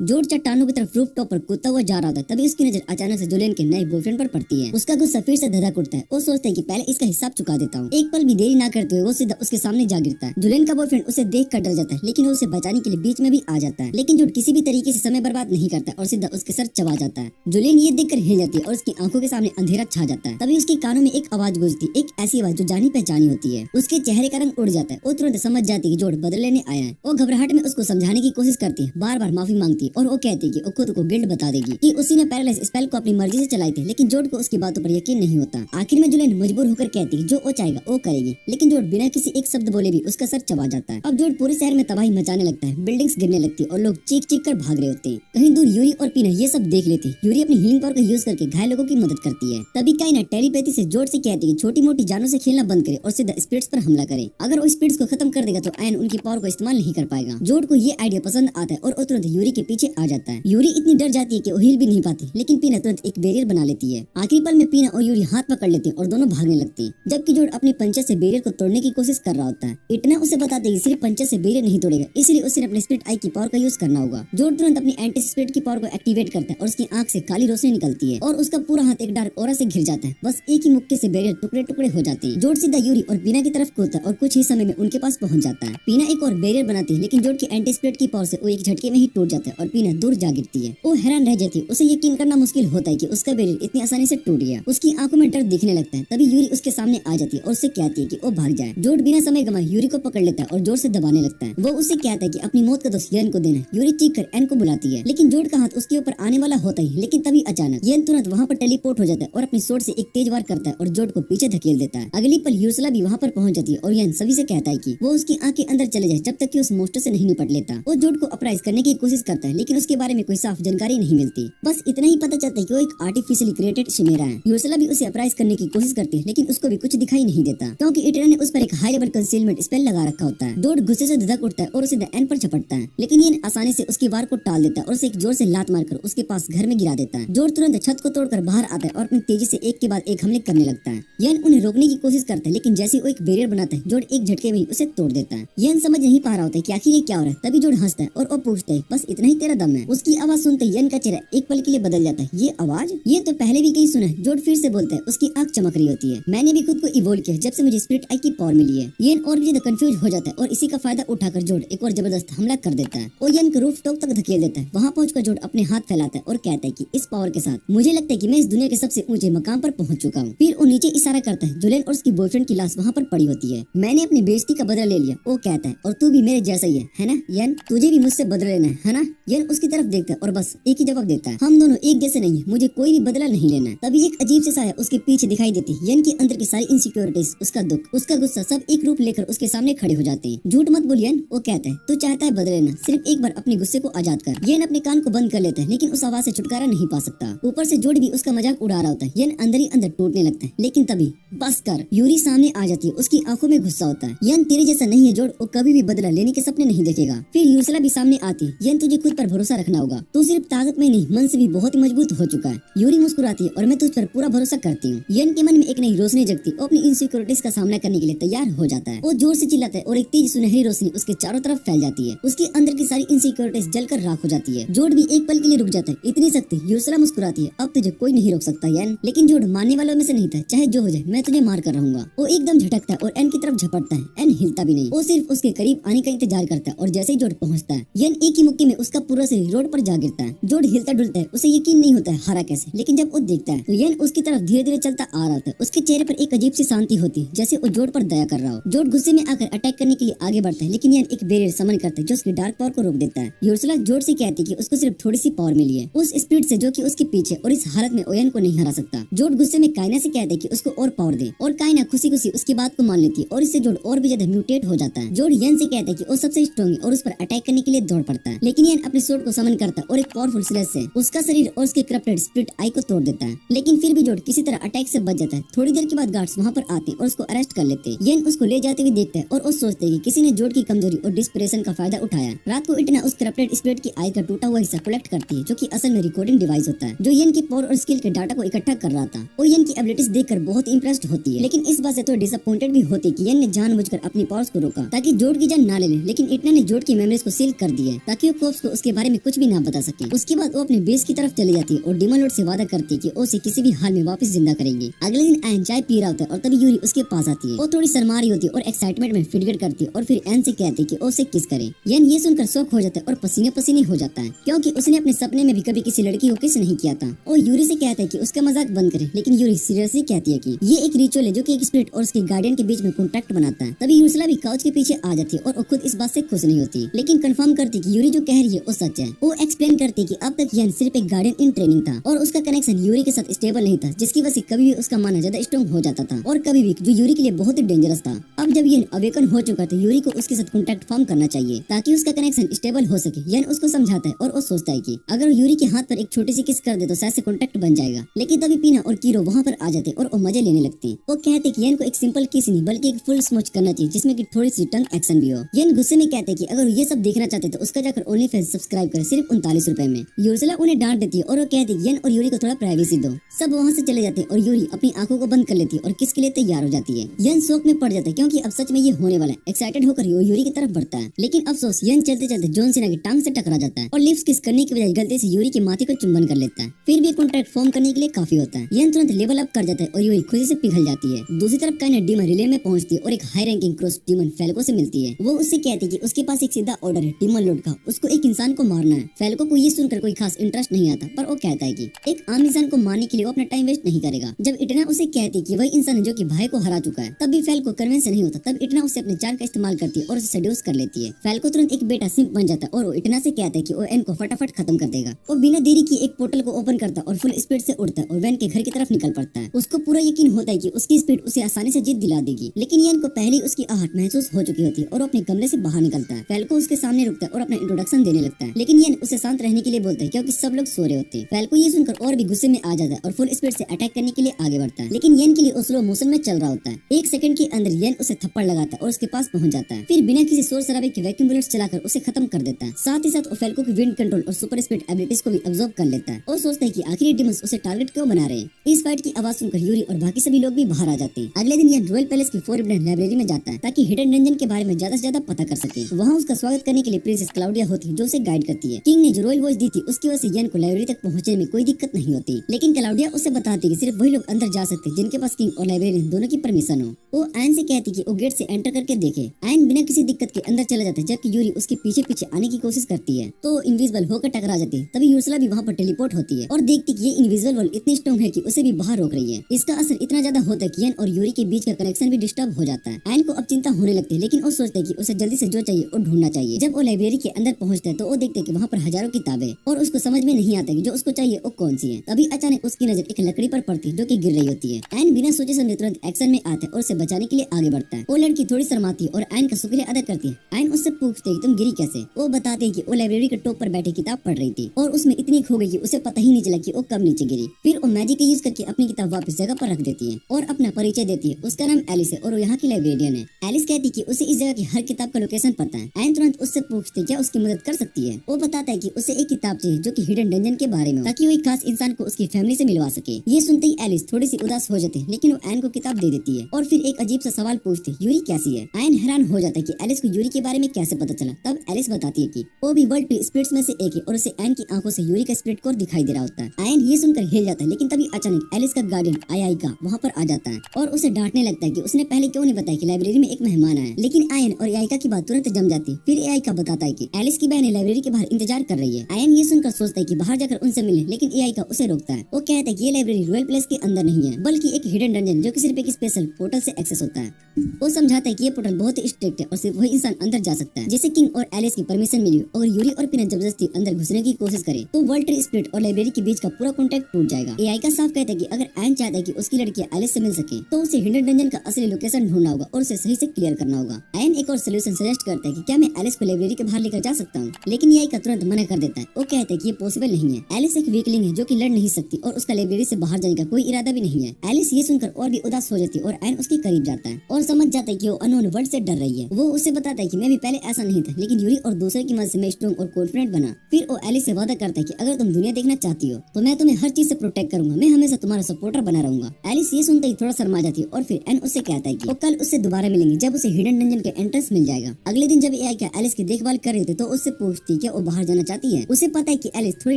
जोड चट्टानों की तरफ रूफ टॉप पर कूदता हुआ जा रहा था। तभी उसकी नजर अचानक से जुलियन के नए बॉयफ्रेंड पर पड़ती है। उसका गुस्सा फिर से धधक उठता है। वो सोचता है कि पहले इसका हिसाब चुका देता हूँ। एक पल भी देरी ना करते हुए वो सीधा उसके सामने जा गिरता है। जुलियन का बॉयफ्रेंड उसे देख कर डर जाता है, लेकिन वो उसे बचाने के लिए बीच में भी आ जाता है। लेकिन जोड किसी भी तरीके से समय बर्बाद नहीं करता और सीधा उसके सर चबा जाता है। जुलियन ये देखकर हिल जाती है और उसकी आंखों के सामने अंधेरा छा जाता है। तभी उसके कानों में एक आवाज गूंजती, एक ऐसी आवाज जो जानी पहचानी होती है। उसके चेहरे का रंग उड़ जाता है। वो तुरंत समझ जाती है कि जोड बदले लेने आया है। वो घबराहट में उसको समझाने की कोशिश करती है, बार बार माफी मांगती है और वो कहती है कि वो खुद को गिल्ट बता देगी कि उसी ने पैरालाइज स्पेल को अपनी मर्जी से चलाई थी। लेकिन जोड को उसकी बातों पर यकीन नहीं होता। आखिर में जुलियन मजबूर होकर कहती है जो वो चाहेगा वो करेगी। लेकिन जोड बिना किसी एक शब्द बोले भी उसका सर चबा जाता है। अब जोड पूरे शहर में तबाही मचाने लगता है। बिल्डिंग्स गिरने लगती है और लोग चीख चीख कर भाग रहे होते हैं। कहीं दूर यूरी और पीना ये सब देख लेती है। यूरी अपनी हीलिंग पावर का यूज करके घायल लोगों की मदद करती है। तभी काइना टेलीपैथी से जोड से कहती है छोटी मोटी जानों से खेलना बंद करे और सीधा स्पिरिट्स पर हमला करे। अगर वो स्पिरिट्स को खत्म कर देगा तो आयन उनकी पावर को इस्तेमाल नहीं कर पाएगा। जोड को ये आइडिया पसंद आता है और वो तुरंत यूरी के पीछे आ जाता है। यूरी इतनी डर जाती है कि वो हिल भी नहीं पाती, लेकिन पीना तुरंत एक बैरियर बना लेती है। आखिरी पल में पीना और यूरी हाथ पकड़ लेती है और दोनों भागने लगती हैं, जबकि जोड अपने पंचर से बैरियर को तोड़ने की कोशिश कर रहा होता है। इतना उसे बताते कि सिर्फ पंचर से बैरियर नहीं तोड़ेगा, इसलिए उसे अपने स्पिरिट आई की पावर का यूज करना होगा। जोड तुरंत अपनी एंटी स्पिरिट की पावर को एक्टिवेट करता है और उसकी आंख से काली रोशनी निकलती है और उसका पूरा हाथ एक डार्क ऑरा से घिर जाता है। बस एक ही मुक्के से बैरियर टुकड़े टुकड़े हो जाते हैं। जोड सीधा यूरी और पीना की तरफ कूदता है और कुछ ही समय में उनके पास पहुंच जाता है। पीना एक और बैरियर बनाती है, लेकिन जोड की एंटी स्पिरिट की पावर से वो एक झटके में ही टूट जाता है और पीना दूर जा गिरती है। वो हैरान रह जाती है। उसे यकीन करना मुश्किल होता है कि उसका बैरियर इतनी आसानी से टूट गया। उसकी आंखों में डर दिखने लगता है। तभी यूरी उसके सामने आ जाती है और उससे कहती है कि वो भाग जाए। जोड बिना समय गंवाए यूरी को पकड़ लेता है और जोर से दबाने लगता है। वो उससे कहता है कि अपनी मौत का दोष यन को देना। यूरी चीख कर एन को बुलाती है, लेकिन जोड का हाथ उसके ऊपर आने वाला होता ही, लेकिन तभी अचानक यन तुरंत वहाँ पर टेलीपोर्ट हो जाता है और अपनी सोर्ड से एक तेज वार करता है और जोड को पीछे धकेल देता है। अगली पल यूर्सला भी वहाँ पर पहुंच जाती है और यन सभी से कहता है कि वो उसकी आंख के अंदर चले जाए जब तक कि उस मोस्टर से नहीं निपट लेता। वो जोड को अपराइज करने की कोशिश करता है, लेकिन उसके बारे में कोई साफ जानकारी नहीं मिलती। बस इतना ही पता चलता है कि वो एक आर्टिफिशियली क्रिएटेड शिमेरा है। यूर्सला भी उसे अपराइज करने की कोशिश करती है, लेकिन उसको भी कुछ दिखाई नहीं देता, क्योंकि इटरा ने उस पर एक हाई लेवल कंसीलमेंट स्पेल लगा रखा होता है। जोड गुस्से से धधक उठता है और उसे एन पर झपटता है, लेकिन ये आसानी से उसकी वार को टाल देता है और उसे एक जोर से लात मारकर उसके पास घर में गिरा देता है। जोड तुरंत छत को तोड़कर बाहर आता है और अपनी तेजी से एक के बाद एक हमले करने लगता है। यन उन्हें रोकने की कोशिश करता है, लेकिन जैसे वो एक बैरियर बनाता है, जोड एक झटके में ही उसे तोड़ देता है। यन समझ नहीं पा रहा होता है कि आखिर ये क्या हो रहा है। तभी जोड हंसता है और वो पूछता है बस इतना ही तेरा दम है। उसकी आवाज सुनते यन का चेहरा एक पल के लिए बदल जाता है। ये आवाज ये तो पहले भी कहीं सुना है। जोड फिर से बोलता है। उसकी आंख चमक रही होती है। मैंने भी खुद को इवोल्व किया जब से मुझे स्पिरिट आई की पावर मिली है। यन और भी ज्यादा कंफ्यूज हो जाता है और इसी का फायदा उठाकर जोड एक और जबरदस्त हमला कर देता है। वो यन को रूफ टॉप तक धकेल देता है। वहाँ पहुंचकर जोड अपने हाथ फैलाता है और कहता है कि इस पावर के साथ मुझे लगता है कि मैं इस दुनिया के सबसे ऊंचे मकाम पर पहुंच चुका हूँ। फिर वो नीचे इशारा करता है। जुलियन और उसकी बॉयफ्रेंड की लाश वहाँ पर पड़ी होती है। मैंने अपनी बेइज्जती का बदला ले लिया, वो कहता है, और तू भी मेरे जैसा ही है ना यन? तुझे भी मुझसे बदला लेना है ना? यन उसकी तरफ देखता है और बस एक ही जवाब देता है, हम दोनों एक जैसे नहीं है, मुझे कोई भी बदला नहीं लेना है। तभी एक अजीब से साया उसके पीछे दिखाई देती है। यन के अंदर की सारी इनसिक्योरिटीज, उसका दुख, उसका गुस्सा सब एक रूप लेकर उसके सामने खड़े हो जाते हैं। झूठ मत बोल यन, वो कहता है, तू चाहता है बदला लेना, सिर्फ एक बार अपने गुस्से को आजाद कर। यन अपने कान को बंद कर लेता है, लेकिन उस आवाज से छुटकारा नहीं पा सकता। ऊपर से जोड भी उसका मजाक उड़ा रहा होता है। यन अंदर ही अंदर टूटने लगता है, लेकिन तभी बस कर, यूरी सामने आ जाती है। उसकी आंखों में गुस्सा होता है। यन तेरे जैसा नहीं है जोड, वो कभी भी बदला लेने के सपने नहीं देखेगा। फिर यूर्सला भी सामने आती है। यन तुझे खुद पर भरोसा रखना होगा, तू सिर्फ ताकत में नहीं मन से भी बहुत ही मजबूत हो चुका है। यूरी मुस्कुराती है और मैं तुझ पर पूरा भरोसा करती हूँ। यन के मन में एक नई रोशनी जगती, वो अपनी इनसिक्योरिटीज का सामना करने के लिए तैयार हो जाता है। वो जोर से चिल्लाता है और एक तेज सुनहरी रोशनी उसके चारों तरफ फैल जाती है। उसके अंदर की सारी इनसिक्योरिटीज जलकर राख हो जाती है। जोड भी एक पल के लिए रुक जाता है। इतनी शक्ति, यूर्सला मुस्कुराती है, अब तुझे कोई नहीं रोक सकता यन। लेकिन जोड मानने वालों में से नहीं था। चाहे जो हो जाए मैं तुझे मार कर रहूंगा। वो एकदम झटकता है और एन की तरफ झपटता है। एन हिलता भी नहीं, वो सिर्फ उसके करीब आने का इंतजार करता है और जैसे ही जोड पहुंचता है, यन एक ही मुक्के में उसका पूरा शरीर रोड पर जा गिरता है। जोड हिलता डुलता है, उसे यकीन नहीं होता है हारा कैसे, लेकिन जब वो देखता है तो यन उसकी तरफ धीरे धीरे चलता आ रहा था। उसके चेहरे पर एक अजीब सी शांति होती है, जैसे वो जोड पर दया कर रहा हो। जोड गुस्से में आकर अटैक करने के लिए आगे बढ़ता है, लेकिन यन एक बैरियर समन करता है जो उसकी डार्क पावर को रोक देता है। यूर्सला जोड से कहती है कि उसको सिर्फ थोड़ी सी पावर मिली है उस स्पिरिट से जो कि उसके पीछे, और इस हालत में ओयन को नहीं हरा सकता। जोड गुस्से में कायना से कहता है कि उसको और पावर दे, और कायना खुशी खुशी उसकी बात को मान लेती है और इससे जोड और भी ज्यादा म्यूटेट हो जाता है। जोड यन से कहता है कि वो सबसे स्ट्रॉन्ग है और उस पर अटैक करने के लिए दौड़ पड़ता है, लेकिन यन अपने अपने सोर्ड को समन करता है और एक पावरफुल स्लैश से उसका शरीर और उसके करप्टेड स्प्लिट आई को तोड़ देता है। लेकिन फिर भी जोड किसी तरह अटैक से बच जाता है। थोड़ी देर के बाद गार्ड्स वहाँ पर आते हैं और उसको अरेस्ट कर लेते हैं। येन उसको ले जाते हुए देखता है और वो सोचते हैं कि किसी ने जोड की कमजोरी और डिस्परेशन का फायदा उठाया। रात को इटना उस करप्टेड स्प्लिट की आई का टूटा हुआ हिस्सा कलेक्ट करती है, जो कि असल में रिकॉर्डिंग डिवाइस होता है जो येन की पावर और स्किल के डाटा को इकट्ठा कर रहा था। वो येन की एबिलिटीज देखकर बहुत इंप्रेस्ड होती है, लेकिन इस बात से तो डिसअपॉइंटेड भी होती है कि येन ने जानबूझकर अपनी पावर्स को रोका ताकि जोड की जान ना ले, लेकिन इटना ने जोड की मेमोरीज को सील कर दिया ताकि वो कोप्स को उसके बारे में कुछ भी ना बता सके। उसके बाद वो अपने बेस की तरफ चली जाती है और डेमन लॉर्ड से वादा करती है कि वो उसे किसी भी हाल में वापस जिंदा करेंगे। अगले दिन एन चाय पी रहा होता है और तभी यूरी उसके पास आती है। वो थोड़ी शर्मा रही होती है और एक्साइटमेंट में फिटगट करती है और फिर एन से कहती है कि वो उसे किस करे। येन ये सुनकर शौक हो जाता है और पसीने पसीने हो जाता है, क्योंकि उसने अपने सपने में भी कभी किसी लड़की को किस नहीं किया था। और यूरी से कहता है कि उसका मजाक बंद करे, लेकिन यूरी सीरियसली कहती है कि ये एक रिचुअल है जो कि एक स्पिरिट और उसके गार्डियन के बीच में कॉन्टैक्ट बनाता है। तभी यूर्सला भी काउच के पीछे आ जाती है और वो खुद इस बात से खुश नहीं होती, लेकिन कंफर्म करती कि यूरी जो कह रही है वो सच है। वो एक्सप्लेन करती कि अब तक येन सिर्फ एक गार्डियन इन ट्रेनिंग था और उसका कनेक्शन यूरी के साथ स्टेबल नहीं था, जिसकी वजह से कभी भी उसका माना ज्यादा स्ट्रॉन्ग हो जाता था और कभी भी जो यूरी के लिए बहुत ही डेंजरस था। अब जब येन अवेकन हो चुका था, यूरी को उसके साथ कॉन्टैक्ट फॉर्म करना चाहिए ताकि उसका कनेक्शन स्टेबल हो सके। येन उसको समझाता है और वो सोचता है कि अगर यूरी के हाथ पर एक छोटी सी किस कर दे तो शायद से कॉन्टैक्ट बन जाएगा। लेकिन तभी पीना और कीरो वहाँ पर आ जाते और वो मजे लेने लगते। वो कहते कि येन को एक सिंपल किस नहीं बल्कि एक फुल स्मोच करना चाहिए जिसमें कि थोड़ी सी टंग एक्शन भी हो। येन गुस्से में कहते कि अगर ये सब देखना चाहते तो उसका जाकर ओनली फैंस सब्सक्राइब करे सिर्फ 39 रुपए में। यूर्सला उन्हें डांट देती है और वो कहती है येन और यूरी को थोड़ा प्राइवेसी दो। सब वहाँ से चले जाते हैं और यूरी अपनी आंखों को बंद कर लेती है और किस के लिए तैयार हो जाती है। येन शौक में पड़ जाता है क्योंकि अब सच में ये होने वाला है। एक्साइटेड होकर वो यूरी की तरफ बढ़ता है, लेकिन अफसोस येन चलते चलते जॉन सीना की टांग से टकरा जाता है और लिप्स किस करने की बजाय गलती से यूरी के माथे को चुंबन कर लेता है। फिर भी कॉन्ट्रैक्ट फॉर्म करने के लिए काफी होता है। येन तुरंत लेवल अप कर जाता है और यूरी खुशी से पिघल जाती है। दूसरी तरफ काइना डीमन रिले में पहुंचती है और एक high ranking cross demon Falco से मिलती है। वो उससे कहती है कि उसके पास एक सीधा ऑर्डर है डीमन लॉर्ड का, उसको एक इंसान को मारना है। फैल्को को ये सुनकर कोई खास इंटरेस्ट नहीं आता, पर वो कहता है कि एक आम इंसान को मारने के लिए वो अपना टाइम वेस्ट नहीं करेगा। जब इटना उसे कहती है कि वही इंसान है जो कि भाई को हरा चुका है, तब भी फैल्को कन्विंस नहीं होता। तब इटना उसे अपने चार का इस्तेमाल करती है और उसे सेड्यूस कर लेती है। फैल्को तुरंत एक बेटा सिंप बन जाता है और वो इटना से कहता है कि वो एन को फटाफट खत्म कर देगा। वो बिना देरी की एक पोर्टल को ओपन करता है और फुल स्पीड से उड़ता है और वैन के घर की तरफ निकल पड़ता है। उसको पूरा यकीन होता है कि उसकी स्पीड उसे आसानी से जीत दिला देगी, लेकिन येन को पहले उसकी आहट महसूस हो चुकी होती है और वो अपने कमरे से बाहर निकलता है। फैल्को उसके सामने रुकता है और अपना इंट्रोडक्शन देने लगता है, लेकिन येन उसे शांत रहने के लिए बोलता है क्योंकि सब लोग सो रहे होते हैं। फैल्को ये सुनकर और भी गुस्से में आ जाता है और फुल स्पीड से अटैक करने के लिए आगे बढ़ता है, लेकिन येन के लिए स्लो मोशन में चल रहा होता है। एक सेकंड के अंदर येन उसे थप्पड़ लगाता है और उसके पास पहुंच जाता है। फिर बिना किसी शोर शराबे के वैक्यूम बुलेट्स चलाकर उसे खत्म कर देता है। साथ ही साथ फैल्को की विंड कंट्रोल और सुपर स्पीड एबिलिटीज को भी अब्सॉर्ब कर लेता है और सोचता है कि आखिर डिमंस उसे टारगेट क्यों बना रहे हैं। इस फाइट की आवाज सुनकर यूरी और बाकी सभी लोग भी बाहर आ जाते हैं। अगले दिन येन रॉयल पैलेस की फॉरबिडन लाइब्रेरी में जाता है ताकि हिडन डंजन के बारे में ज्यादा से ज्यादा पता कर सके। वहाँ उसका स्वागत करने के लिए प्रिंसेस क्लाउडिया होती है जो उसे गाइड करती है। किंग ने जो रॉयल वॉइस दी थी उसकी वजह से येन को लाइब्रेरी तक पहुंचने में कोई दिक्कत नहीं होती, लेकिन क्लाउडिया उसे बताती कि सिर्फ वही लोग अंदर जा सकते जिनके पास किंग और लाइब्रेरियन दोनों की परमिशन हो। वो एन से कहती कि वो गेट से एंटर करके देखे। एन बिना किसी दिक्कत के अंदर चला जाता है, जबकि यूरी उसके पीछे पीछे आने की कोशिश करती है तो इनविजिबल होकर टकरा जाती है। तभी यूर्सला भी वहाँ पर टेलीपोर्ट होती है और देखती कि ये इनविजिबल वॉल इतनी स्ट्रॉन्ग है कि उसे भी बाहर रोक रही है। इसका असर इतना ज्यादा होता है कि येन और यूरी के बीच का कनेक्शन भी डिस्टर्ब हो जाता है। एन को अब चिंता होने लगती है, लेकिन वो सोचता है कि उसे जल्दी से जो चाहिए वो ढूंढना चाहिए। जब वो लाइब्रेरी के अंदर पहुंचता है तो वो देखते हैं कि वहाँ पर हजारों किताबें और उसको समझ में नहीं आता कि जो उसको चाहिए वो कौन सी है। तभी अचानक उसकी नजर एक लकड़ी पर पड़ती है जो कि गिर रही होती है। एन बिना सोचे समझे तुरंत एक्शन में आता है और उसे बचाने के लिए आगे बढ़ता है। वो लड़की थोड़ी शर्माती है और एन का शुक्रिया अदा करती है। एन उससे पूछते है कि तुम गिरी कैसे। वो बताते हैं कि वो लाइब्रेरी के टॉप पर बैठे किताब पढ़ रही थी और उसमें इतनी खो गई कि उसे पता ही नहीं चला कि वो कब नीचे गिरी। फिर वो मैजिक का यूज करके अपनी किताब वापस जगह पर रख देती है और अपना परिचय देती है। उसका नाम एलिस है और वो यहाँ की लाइब्रेरियन है। एलिस कहती कि उसे इस जगह की हर किताब का लोकेशन पता है। एन तुरंत उससे पूछती क्या उसकी मदद कर सकती है। वो बताता है कि उसे एक किताब चाहिए जो कि हिडन डंजन के बारे में, ताकि वो एक खास इंसान को उसकी फैमिली से मिलवा सके। ये सुनते ही एलिस थोड़ी सी उदास हो जाती है, लेकिन वो एन को किताब दे देती है और फिर एक अजीब सा सवाल पूछती है, यूरी कैसी है। एन हैरान हो जाता है कि एलिस को यूरी के बारे में कैसे पता चला। तब एलिस बताती है कि वो भी वर्ल्ड के स्पिरिट्स में से एक है और उसे एन की आंखों से यूरी का स्पिरिट कोर दिखाई दे रहा होता है। एन ये सुनकर हिल जाता है, लेकिन तभी अचानक एलिस का गार्डियन आयाइका वहाँ पर आ जाता है और उसे डांटने लगता है कि उसने पहले क्यों नहीं बताया कि लाइब्रेरी में एक मेहमान आया। लेकिन आयन और आयाइका की बात तुरंत जम जाती है। फिर आयाइका बताता है कि एलिस की बहन लाइब्रेरी के बाहर इंतजार कर रही है। आयन ये सुनकर सोचता है कि बाहर जाकर उनसे मिले, लेकिन आयाइका उसे रोकता है। वो कहता है कि ये लाइब्रेरी रॉयल प्लेस के अंदर नहीं है, बल्कि एक हिडन डंजन जो कि सिर्फ एक स्पेशल पोर्टल से एक्सेस होता है। वो समझाता है कि ये पोर्टल बहुत ही स्ट्रिक्ट है और सिर्फ वही इंसान अंदर जा सकता है जिसे किंग और एलिस की परमिशन मिली। और यूरी और पीनट जबरदस्ती अंदर घुसने की कोशिश करे तो वर्ल्ड ट्री स्पिरिट और लाइब्रेरी के बीच का पूरा कॉन्टैक्ट टूट जाएगा। आयाइका साफ कहता है कि अगर एन चाहता है कि उसकी लड़की एलिस से मिल सके तो उसे हिडन डंजन का असली लोकेशन ढूंढना होगा और उसे सही से क्लियर करना होगा। एन एक और सोल्यूशन सजेस्ट करता है कि क्या मैं एलिस को लाइब्रेरी के बाहर लेकर जा सकता हूँ, लेकिन लेकिन एआई का तुरंत मना कर देता है। वो कहते हैं कि ये पॉसिबल नहीं है। एलिस एक वीकलिंग है जो कि लड़ नहीं सकती और उसका लाइब्रेरी से बाहर जाने का कोई इरादा भी नहीं है। एलिस ये सुनकर और भी उदास हो जाती है और एन उसके करीब जाता है और समझ जाता है कि वो अननोन वर्ल्ड से डर रही है। वो उससे बताता है कि मैं भी पहले ऐसा नहीं था, लेकिन यूरी और दूसरे की मदद से मैं स्ट्रॉन्ग और कॉन्फिडेंट बना। फिर वो एलिस से वादा करता है कि अगर तुम दुनिया देखना चाहती हो तो मैं तुम्हें हर चीज से प्रोटेक्ट करूंगा, मैं हमेशा तुम्हारा सपोर्टर बना रहूंगा। एलिस ये सुनते ही थोड़ा शर्मा जाती है और फिर एन उससे कहता है कि वो कल उससे दोबारा मिलेंगे जब उसे हिडन डंजन के एंट्रेंस मिल जाएगा। अगले दिन जब एआई का एलिस की देखभाल कर रहे थे तो उससे पूछती कि वो बाहर जाना चाहती है। उसे पता है कि एलिस थोड़ी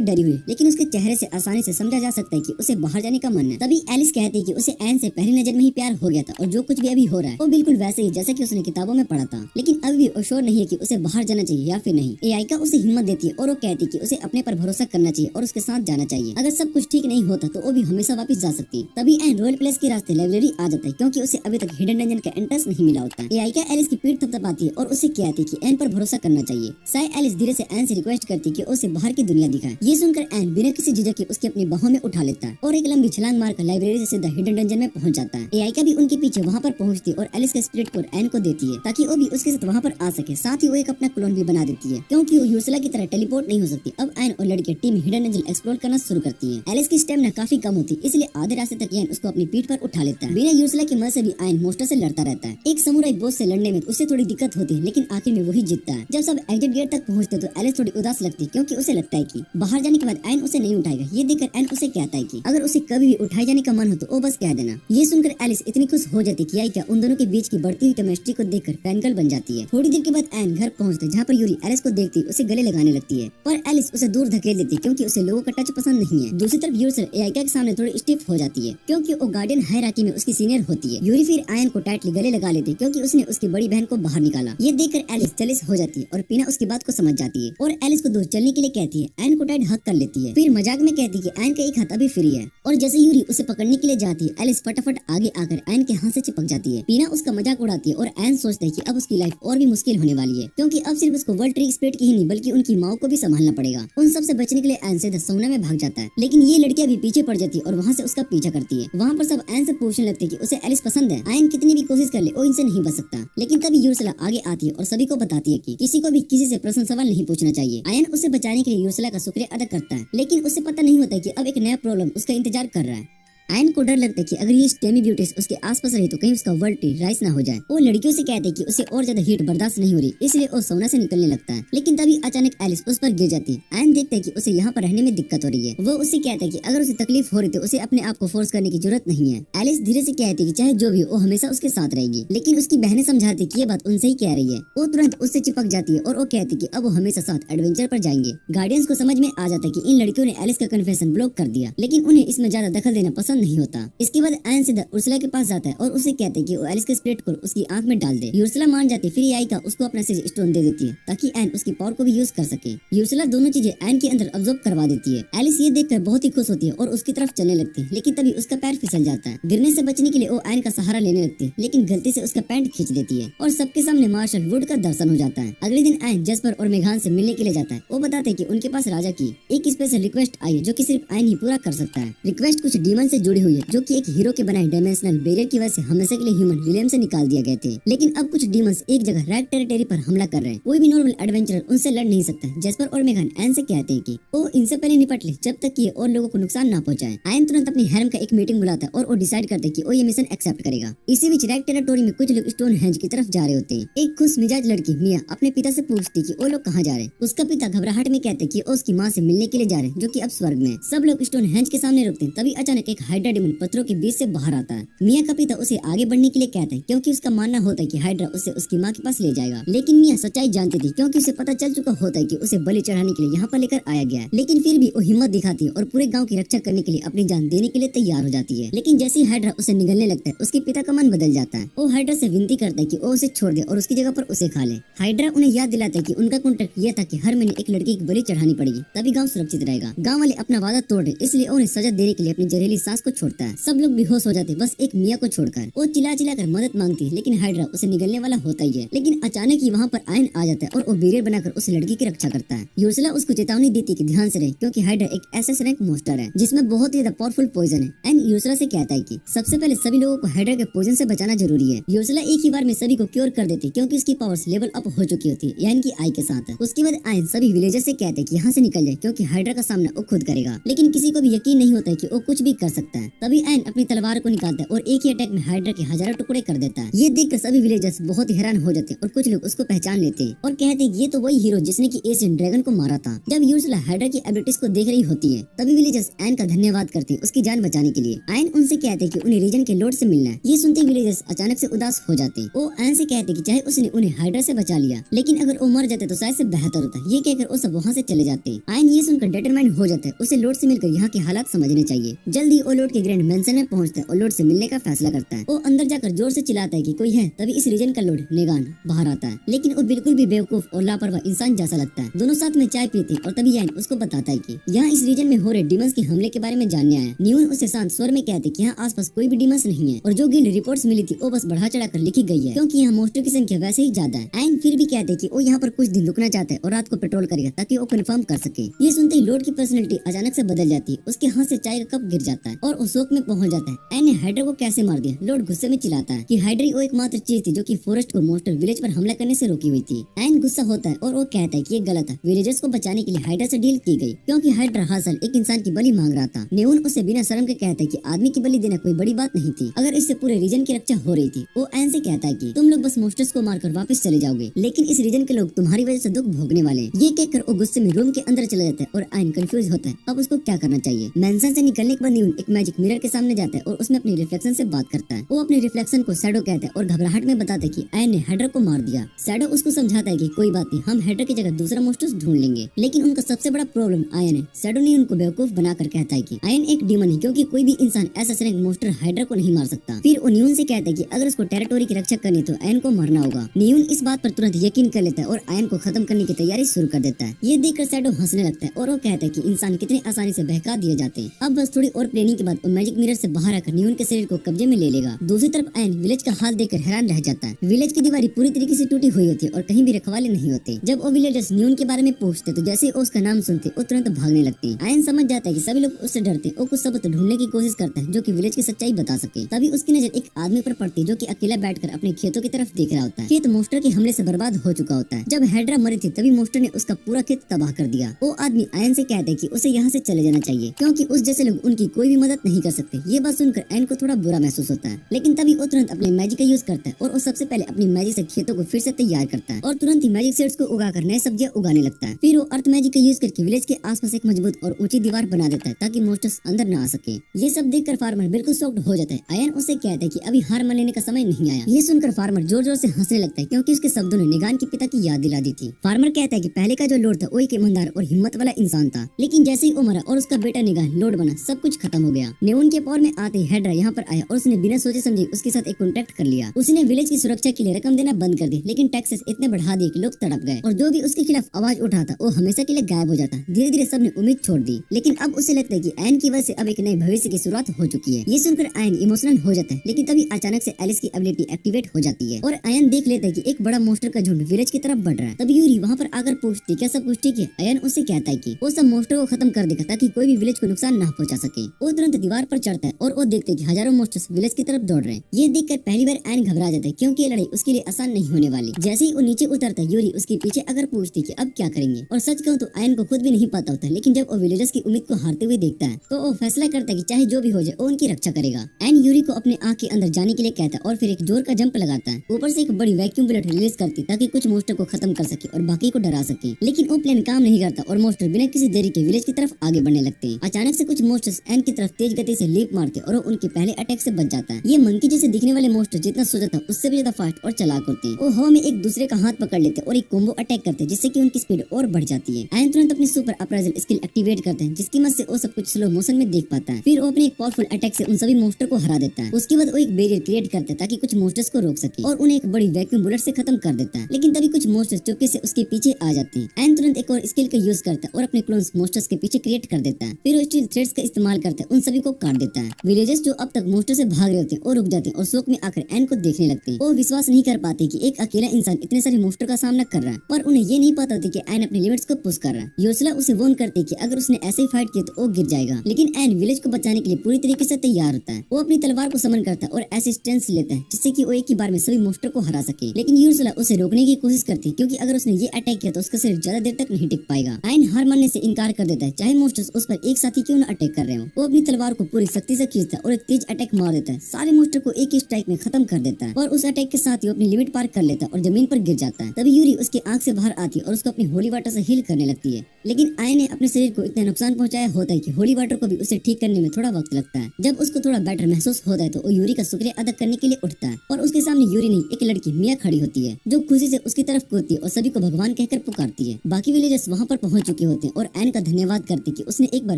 डरी हुई, लेकिन उसके चेहरे से आसानी से समझा जा सकता है कि उसे बाहर जाने का मन है। तभी एलिस कहती है कि उसे एन से पहली नजर में ही प्यार हो गया था और जो कुछ भी अभी हो रहा है वो बिल्कुल वैसे ही जैसा कि उसने किताबों में पढ़ा था। लेकिन अभी भी वो श्योर नहीं है कि उसे बाहर जाना चाहिए या फिर नहीं। एआई का उसे हिम्मत देती है और वो कहती है कि उसे अपने पर भरोसा करना चाहिए और उसके साथ जाना चाहिए। अगर सब कुछ ठीक नहीं होता तो वो भी हमेशा वापस जा सकती। तभी एन रॉयल प्लेस के रास्ते लाइब्रेरी आ जाता है क्योंकि उसे अभी तक हिडन डंजन का एंट्रेंस नहीं मिला होता। एआई का एलिस की पीठ थपथपाती है और उसे कहती है कि एन पर भरोसा करना चाहिए। साय एलिस धीरे से एन से रिक्वेस्ट करती है कि उसे बाहर की दुनिया दिखाए। ये सुनकर एन बिना किसी झिझक के उसके अपनी बाहों में उठा लेता है और एक लंबी छलांग मारकर लाइब्रेरी से सीधा हिडन डंजन में पहुंच जाता है। एआई का भी उनके पीछे वहां पर पहुंचती और एलिस का स्पिरिट कोर एन को देती है ताकि वो भी उसके साथ वहां पर आ सके। साथ ही वो एक अपना क्लोन भी बना देती है क्योंकि वो यूर्सला की तरह टेलीपोर्ट नहीं हो सकती। अब एन और लड़के टीम हिडन डंजन एक्सप्लोर करना शुरू करती है। एलिस की स्टेमिना काफी कम होती है, इसलिए आधे रास्ते तक एन उसको अपनी पीठ पर उठा लेता है। बिना यूर्सला की मदद से भी एन मोस्टर से लड़ता रहता है। एक समुराई बॉस से लड़ने में उसे थोड़ी दिक्कत होती है, लेकिन आखिर में वही जीतता है। जब सब एग्जिट गेट तक पहुंचते तो एलिस थोड़ी उदास लगती है क्योंकि उसे लगता है कि बाहर जाने के बाद एन उसे नहीं उठाएगा। ये देखकर एन उसे कहता है कि अगर उसे कभी भी उठाए जाने का मन हो तो वो बस कह देना। ये सुनकर एलिस इतनी खुश हो जाती है कि क्या उन दोनों के बीच की बढ़ती हुई केमिस्ट्री को देखकर फैनगर्ल बन जाती है। थोड़ी देर के बाद एन घर पहुंचते जहाँ पर यूरी एलिस को देखती उसे गले लगाने लगती है, पर एलिस उसे दूर धकेल देती है क्योंकि उसे लोगों का टच पसंद नहीं है। दूसरी तरफ यूरी एआई के सामने थोड़ी स्टिफ हो जाती है क्योंकि वो गार्डियन हायरार्की में उसकी सीनियर होती है। यूरी फिर आयन को टाइटली गले लगा लेती है क्योंकि उसने उसकी बड़ी बहन को बाहर निकाला। ये देखकर एलिस जलिस हो जाती है और पीना उसकी बात को समझ जाती है और एलिस को दूर चलने के लिए कहती है। एन को टाइट हक कर लेती है, फिर मजाक में कहती है कि एन का एक हाथ अभी फ्री है और जैसे यूरी उसे पकड़ने के लिए जाती है एलिस फटाफट आगे आकर एन के हाथ से चिपक जाती है। पीना उसका मजाक उड़ाती है और एन सोचता है कि अब उसकी लाइफ और भी मुश्किल होने वाली है क्योंकि अब सिर्फ उसको वर्ल्ड ट्री स्पिरिट की ही नहीं बल्कि उनकी माँ को भी संभालना पड़ेगा। उन सब से बचने के लिए एन सीधा सोना में भाग जाता है, लेकिन ये लड़कियां भी पीछे पड़ जाती है और वहाँ से उसका पीछा करती है। वहाँ पर सब एन से पूछने लगते हैं कि उसे एलिस पसंद है। एन कितनी भी कोशिश कर ले वो इनसे नहीं बच सकता, लेकिन तभी यूर्सला आगे आती है और सभी को बताती है कि किसी को भी किसी से पर्सनल सवाल नहीं पूछना चाहिए। आयन उसे बचाने के लिए यूर्सला का शुक्रिया अदा करता है, लेकिन उसे पता नहीं होता कि अब एक नया प्रॉब्लम उसका इंतजार कर रहा है। आयन को डर लगता है कि अगर ये स्टेमी ब्यूटीज उसके आसपास रही तो कहीं उसका वर्ल्ड ट्री राइस ना हो जाए। वो लड़कियों से कहते हैं कि उसे और ज्यादा हीट बर्दाश्त नहीं हो रही, इसलिए वो सोना से निकलने लगता है। लेकिन तभी अचानक एलिस उस पर गिर जाती है। आयन देखता है कि उसे यहाँ पर रहने में दिक्कत हो रही है। वो उससे कहता है कि अगर उसे तकलीफ हो रही तो उसे अपने आप को फोर्स करने की जरूरत नहीं है। एलिस धीरे से कहती है कि चाहे जो भी वो हमेशा उसके साथ रहेगी, लेकिन उसकी बहनें समझाती कि ये बात उनसे ही कह रही है। वो तुरंत उससे चिपक जाती है और वो कहती है कि अब वो हमेशा साथ एडवेंचर पर जाएंगे। गार्डियंस को समझ में आ जाता है कि इन लड़कियों ने एलिस का कन्फेशन ब्लॉक कर दिया, लेकिन उन्हें इसमें ज्यादा दखल देना पसंद नहीं होता। इसके बाद आयन सीधा उर्सला के पास जाता है और उसे कहते हैं कि वो एलिस के स्पिरिट को उसकी आंख में डाल दे। यूर्सला मान जाती है, फिर एआई का उसको अपना सिज स्टोन दे देती है ताकि एन उसकी पावर को भी यूज कर सके। यूर्सला दोनों चीजें एन के अंदर अब्जॉर्ब करवा देती है। एलिस ये देखकर बहुत ही खुश होती है और उसकी तरफ चलने लगती है, लेकिन तभी उसका पैर फिसल जाता है। गिरने से बचने के लिए वो एन का सहारा लेने लगती है, लेकिन गलती से उसका पैंट खींच देती है और सबके सामने मार्शल वुड का दर्शन हो जाता है। अगले दिन एन जस्पर और मेघान से मिलने के लिए जाता है। वो बताते हैं कि उनके पास राजा की एक स्पेशल रिक्वेस्ट आई है जो कि सिर्फ एन ही पूरा कर सकता है। रिक्वेस्ट कुछ डीमन से जुड़ी हुई है जो कि एक हीरो के बनाए डायमेंशनल बैरियर की वजह से हमेशा के लिए ह्यूमन विलियम से निकाल दिया गए थे, लेकिन अब कुछ डीमंस एक जगह रैग टेरिटरी पर हमला कर रहे हैं। कोई भी नॉर्मल एडवेंचरर उनसे लड़ नहीं सकता। जस्पर और मेघान एन से कहते हैं कि वो इनसे पहले निपट ले जब तक कि ये और लोगों को नुकसान ना पहुंचाए। आयन तुरंत अपनी हैरम का एक मीटिंग बुलाता है और वो डिसाइड करते हैं कि वो ये मिशन एक्सेप्ट करेगा। इसी बीच रैग टेरिटरी में कुछ लोग स्टोन हेंज की तरफ जा रहे होते हैं। एक खुश मिजाज लड़की मिया अपने पिता से पूछती कि वो लोग कहाँ जा रहे हैं। उसका पिता घबराहट में कहते कि वो उसकी माँ से मिलने के लिए जा रहे हैं जो कि अब स्वर्ग में। सब लोग स्टोन हेंज के सामने रुकते हैं। तभी अचानक एक हाइड्रा डीमन पत्थरों के बीच से बाहर आता है। मिया का पिता उसे आगे बढ़ने के लिए कहता है क्योंकि उसका मानना होता है कि हाइड्रा उसे उसकी माँ के पास ले जाएगा, लेकिन मिया सच्चाई जानती थी क्योंकि उसे पता चल चुका होता है कि उसे बलि चढ़ाने के लिए यहाँ पर लेकर आया गया है। लेकिन फिर भी वो हिम्मत दिखाती है और पूरे गांव की रक्षा करने के लिए अपनी जान देने के लिए तैयार हो जाती है। लेकिन जैसे ही हाइड्रा उसे निगलने लगता है उसके पिता का मन बदल जाता है। वो हाइड्रा से विनती करता है कि वो उसे छोड़ दे और उसकी जगह पर उसे खा ले। हाइड्रा उन्हें याद दिलाता है कि उनका कॉन्ट्रैक्ट यह था कि हर महीने एक लड़की की बलि चढ़ानी पड़ेगी, तभी गाँव सुरक्षित रहेगा। गाँव वाले अपना वादा तोड़ रहे, इसलिए उन्हें सजा देने के लिए अपनी जहरीली सांस को सबको छोड़ता है। सब लोग बेहोश हो जाते बस एक मिया को छोड़कर। वो चिल्ला चिल्ला कर मदद मांगती है लेकिन हाइड्रा उसे निगलने वाला होता ही है। लेकिन अचानक ही वहाँ पर आयन आ जाता है और वो बैरियर बनाकर उस लड़की की रक्षा करता है। यूर्सला उसको चेतावनी देती कि ध्यान से रहे क्योंकि हाइड्रा एक एसएस रैंक मॉन्स्टर है जिसमें बहुत ही ज्यादा पावरफुल पॉइजन है। एंड यूर्सला से कहता है कि सबसे पहले सभी लोगों को हाइड्रा के पॉइजन से बचाना जरूरी है। यूर्सला एक ही बार में सभी को क्योर कर देती क्योंकि उसकी पावर्स लेवल अप हो चुकी होती है यानी कि आई के साथ। उसके बाद आयन सभी विलेजर्स से कहते हैं कि यहाँ से निकल जाए क्योंकि हाइड्रा का सामना वो खुद करेगा। लेकिन किसी को भी यकीन नहीं होता है कि वो कुछ भी कर सकता है। तभी आयन अपनी तलवार को निकालता है और एक ही अटैक में हाइड्रा के हजारों टुकड़े कर देता है। ये देखकर सभी विलेजर्स बहुत ही हैरान हो जाते हैं और कुछ लोग उसको पहचान लेते हैं और कहते हैं कि ये तो वही हीरो जिसने की एशियन ड्रैगन को मारा था। जब यूर्सला हाइड्रा की एबिलिटीज को देख रही होती है तभी विलेजर्स आयन का धन्यवाद करते हैं उसकी जान बचाने के लिए। आयन उनसे कहते हैं कि उन्हें रीजन के लॉर्ड से मिलना है। ये सुनते विलेजर्स अचानक से उदास हो जाते हैं। वो आयन से कहते हैं कि चाहे उसने उन्हें हाइड्रा से बचा लिया लेकिन अगर वो मर जाते तो शायद से बेहतर होता। ये कहकर वो सब वहाँ से चले जाते हैं। आयन ये सुनकर डिटरमाइंड हो जाता है उसे लॉर्ड से मिलकर यहाँ के हालात समझने चाहिए। जल्दी वो लॉर्ड के ग्रैंड मेंशन में पहुंचता है और लॉर्ड से मिलने का फैसला करता है। वो अंदर जाकर जोर से चिल्लाता है कि कोई है। तभी इस रीजन का लॉर्ड नेगान बाहर आता है लेकिन वो बिल्कुल भी बेवकूफ और लापरवाह इंसान जैसा लगता है। दोनों साथ में चाय पीते और तभी आयन उसको बताता है कि यहाँ इस रीजन में हो रहे डिमंस के हमले के बारे में जानने आया। न्यून उसे शांत स्वर में कहते कि यहाँ आसपास कोई भी डिमंस नहीं है और जो गिल्ड रिपोर्ट्स मिली थी वो बस बढ़ा चढ़ा कर लिखी गई है क्योंकि यहाँ मोस्टर की संख्या वैसे ही ज्यादा है। आयन फिर भी कहते कि वो यहाँ पर कुछ दिन रुकना चाहता है और रात को पेट्रोल करेगा ताकि वो कंफर्म कर सके। ये सुनते ही लॉर्ड की पर्सनैलिटी अचानक से बदल जाती है। उसके हाथ से चाय का कप गिर जाता है और वो शोक में पहुंच जाता है। आयन ने हाइड्रा को कैसे मार दिया। लॉर्ड गुस्से में चिल्लाता है कि हाइड्रा वो एकमात्र चीज थी जो कि फॉरेस्ट को मोस्टर विलेज पर हमला करने से रोकी हुई थी। आयन गुस्सा होता है और वो कहता है कि ये गलत है। विलेजर्स को बचाने के लिए हाइड्रा से डील की गई क्योंकि हाइड्रा हर साल एक इंसान की बलि मांग रहा था। नेउन उसे बिना शर्म के कहता है कि आदमी की बलि देना कोई बड़ी बात नहीं थी अगर इससे पूरे रीजन की रक्षा हो रही थी। वो आयन से कहता है कि तुम लोग बस मोस्टर्स को मारकर वापस चले जाओगे लेकिन इस रीजन के लोग तुम्हारी वजह से दुख भोगने वाले हैं। ये कहकर वो गुस्से में रूम के अंदर चला जाता है और आयन कंफ्यूज होता है अब उसको क्या करना चाहिए। मेंशन से निकलने के बाद न्यून एक मैजिक मिरर के सामने जाता है और उसमें अपनी रिफ्लेक्शन से बात करता है। वो अपने रिफ्लेक्शन को शैडो कहता है और घबराहट में बताता है कि आयन ने हाइड्रा को मार दिया। शैडो उसको समझाता है कि कोई बात नहीं, हम हाइड्रा की जगह दूसरा मोस्टर्स ढूंढ लेंगे। लेकिन उनका सबसे बड़ा प्रॉब्लम आयन है। शैडो ने उनको बेवकूफ बनाकर कहता है कि आयन एक डीमन है क्योंकि कोई भी इंसान ऐसा रैंक मोस्टर हाइड्रा को नहीं मार सकता। फिर वो न्यून से कहता है कि अगर उसको टेरिटोरी की रक्षा करनी तो आयन को मरना होगा। न्यून इस बात पर तुरंत यकीन कर लेता है और आयन को खत्म करने की तैयारी शुरू कर देता है। ये देखकर शैडो हंसने लगता है और वो कहता है कि इंसान कितने आसानी से बहका दिए जाते हैं। अब बस थोड़ी और प्लानिंग के बाद वो मैजिक मिरर से बाहर आकर न्यून के शरीर को कब्जे में ले लेगा। दूसरी तरफ आयन विलेज का हाल देखकर हैरान रह जाता है। विलेज की दीवारें पूरी तरीके से टूटी हुई होती है और कहीं भी रखवाले नहीं होते। जब वो विलेजर्स न्यून के बारे में पूछते तो जैसे वो उसका नाम सुनते वो तुरंत भागने लगते हैं। आयन समझ जाता है कि सभी लोग उससे डरते। वो कुछ सबूत ढूंढने की कोशिश करता है जो कि विलेज की सच्चाई बता सके। तभी उसकी नजर एक आदमी पर पड़ती है जो कि अकेला बैठकर अपने खेतों की तरफ देख रहा होता है। खेत मोस्टर के हमले से बर्बाद हो चुका होता है। जब हाइड्रा मरी थी तभी मोस्टर ने उसका पूरा खेत तबाह कर दिया। वो आदमी आयन से कहता है कि उसे यहाँ से चले जाना चाहिए क्योंकि उस जैसे लोग उनकी कोई भी मदद नहीं कर सकते। ये बात सुनकर आयन को थोड़ा बुरा महसूस होता है लेकिन तभी वो तुरंत अपने मैजिक का यूज करता है और वो सबसे पहले अपनी मैजिक से खेतों को फिर से तैयार करता है और तुरंत ही मैजिक सीड्स को उगाकर नए सब्जियां उगाने लगता है। फिर वो अर्थ मैजिक का यूज करके विलेज के आसपास एक मजबूत और ऊंची दीवार बना देता है ताकि मोस्टर्स अंदर न आ सके। ये सब देखकर फार्मर बिल्कुल शॉक्ड हो जाता है। आयन उसे कहता है कि अभी हार मान लेने का समय नहीं आया। ये सुनकर फार्मर जोर जोर से हंसने लगता है क्योंकि उसके शब्दों ने निगान के पिता की याद दिला दी थी। फार्मर कहता है कि पहले का जो लॉर्ड था वो एक ईमानदार और हिम्मत वाला इंसान था लेकिन जैसे ही वो मरा और उसका बेटा निगान लॉर्ड बना सब कुछ खत्म हो गया। नेउन के पावर में आते ही हाइड्रा यहाँ पर आया और उसने बिना सोचे समझे उसके साथ एक कॉन्ट्रैक्ट कर लिया। उसने विलेज की सुरक्षा के लिए रकम देना बंद कर दी लेकिन टैक्सेस इतने बढ़ा दिए कि लोग तड़प गए और जो भी उसके खिलाफ आवाज उठा था वो हमेशा के लिए गायब हो जाता। धीरे धीरे सबने उम्मीद छोड़ दी लेकिन अब उसे लगता है कि आयन की वजह से अब एक नए भविष्य की शुरुआत हो चुकी है। ये सुनकर आयन इमोशनल हो जाता है लेकिन तभी अचानक से एलिस की एबिलिटी एक्टिवेट हो जाती है और आयन देख लेता है कि एक बड़ा मोस्टर का झुंड विलेज की तरफ बढ़ रहा है। तभी यूरी वहाँ पर आकर पूछती क्या सब कुछ ठीक है। आयन उससे कहता है कि वो सब मोस्टर को खत्म कर देगा ताकि कोई भी विलेज को नुकसान न पहुंचा सके। वो तुरंत दीवार पर चढ़ता है और वो देखते कि हजारों मोस्टर्स विलेज की तरफ दौड़ रहे हैं। ये देखकर पहली बार आयन घबरा जाता है क्योंकि ये लड़ाई उसके लिए आसान नहीं होने वाली। जैसे ही वो नीचे उतरता है यूरी उसके पीछे अगर पूछती कि अब क्या करेंगे और सच कहूँ तो आयन को खुद भी नहीं पता होता लेकिन जब वो विलेजर्स की उम्मीद को हारते हुए देखता है तो वो फैसला करता है कि चाहे जो भी हो जाए वो उनकी रक्षा करेगा। आयन यूरी को अपने आँख के अंदर जाने के लिए कहता है और फिर एक जोर का जंप लगाता है। ऊपर से एक बड़ी वैक्यूम बुलेट रिलीज करती ताकि कुछ मोस्टर को खत्म कर सके और बाकी को डरा सके लेकिन वो प्लान काम नहीं करता और मोस्टर बिना किसी देरी के विलेज की तरफ आगे बढ़ने लगते हैं। अचानक से कुछ मोस्टर्स आयन की तरफ तेज गति से लीप मारते और वो उनके पहले अटैक से बच जाता है। ये मंकी जैसे दिखने वाले मोस्टर जितना सोचा था उससे भी ज्यादा फास्ट और चालाक होते हैं। वो हवा में एक दूसरे का हाथ पकड़ लेते और एक कोम्बो अटैक करते हैं जिससे कि उनकी स्पीड और बढ़ जाती है। आयन तुरंत अपनी सुपर अप्राइजल स्किल एक्टिवेट करते हैं जिसकी मदद से वो सब कुछ स्लो मोशन में देख पाता है। फिर वो अपने एक पावरफुल अटैक से उन सभी मोस्टर को हरा देता है। उसके बाद वो एक बैरियर क्रिएट करता है ताकि कुछ मोस्टर्स को रोक सके और उन्हें एक बड़ी वैक्यूम बुलेट से खत्म कर देता है। लेकिन तभी कुछ मोस्टर्स चुपके से उसके पीछे आ जाते हैं। आयन तुरंत एक और स्किल का यूज करता है और अपने क्लोन्स मोस्टर्स के पीछे क्रिएट कर देता है। फिर वो स्टील थ्रेड्स का इस्तेमाल करता है उन सभी को काट देता है। विलेजर्स जो अब तक मोस्टर से भाग रहे होते हैं और रुक जाते हैं और शौक में आकर एन को देखने लगते हैं। वो विश्वास नहीं कर पाते कि एक अकेला इंसान इतने सारे मोस्टर का सामना कर रहा है, पर उन्हें ये नहीं पता था कि एन अपने लिमिट्स को पुश कर रहा है। योर्सला उसे वार्न करती है कि अगर उसने ऐसे ही फाइट किया तो वो गिर जाएगा, लेकिन एन विलेज को बचाने के लिए पूरी तरीके से तैयार होता है। वो अपनी तलवार को समन करता है और ऐसे स्टेंस लेता है जिससे कि वो एक ही बार में सभी मोस्टर को हरा सके। लेकिन योर्सला उसे रोकने की कोशिश करती है, क्योंकि अगर उसने ये अटैक किया तो उसका शरीर ज्यादा देर तक नहीं टिक पाएगा। एन हार मानने से इनकार कर देता है, चाहे मोस्टर्स उस पर एक साथ ही क्यों न अटैक कर रहे हो। वो अपनी तलवार को पूरी सख्ती से खींचता है और एक तेज अटैक मार देता है। सारे मोस्टर को एक ही स्ट्राइक में खत्म कर देता है और उस अटैक के साथ ही अपनी लिमिट पार कर लेता है और जमीन पर गिर जाता है। तभी यूरी उसकी आंख से बाहर आती है और उसको अपनी होली वाटर से हील करने लगती है। लेकिन आय ने अपने शरीर को इतना नुकसान पहुंचाया होता है कि होली वाटर को भी उसे ठीक करने में थोड़ा वक्त लगता है। जब उसको थोड़ा बेटर महसूस होता है तो वो यूरी का शुक्रिया अदा करने के लिए उठता है और उसके सामने यूरी नहीं एक लड़की मिया खड़ी होती है, जो खुशी से उसकी तरफ कूदती है और सभी को भगवान कहकर पुकारती है। बाकी विलेजर्स वहाँ पर पहुंच चुके होते हैं और एन का धन्यवाद करते कि उसने एक बार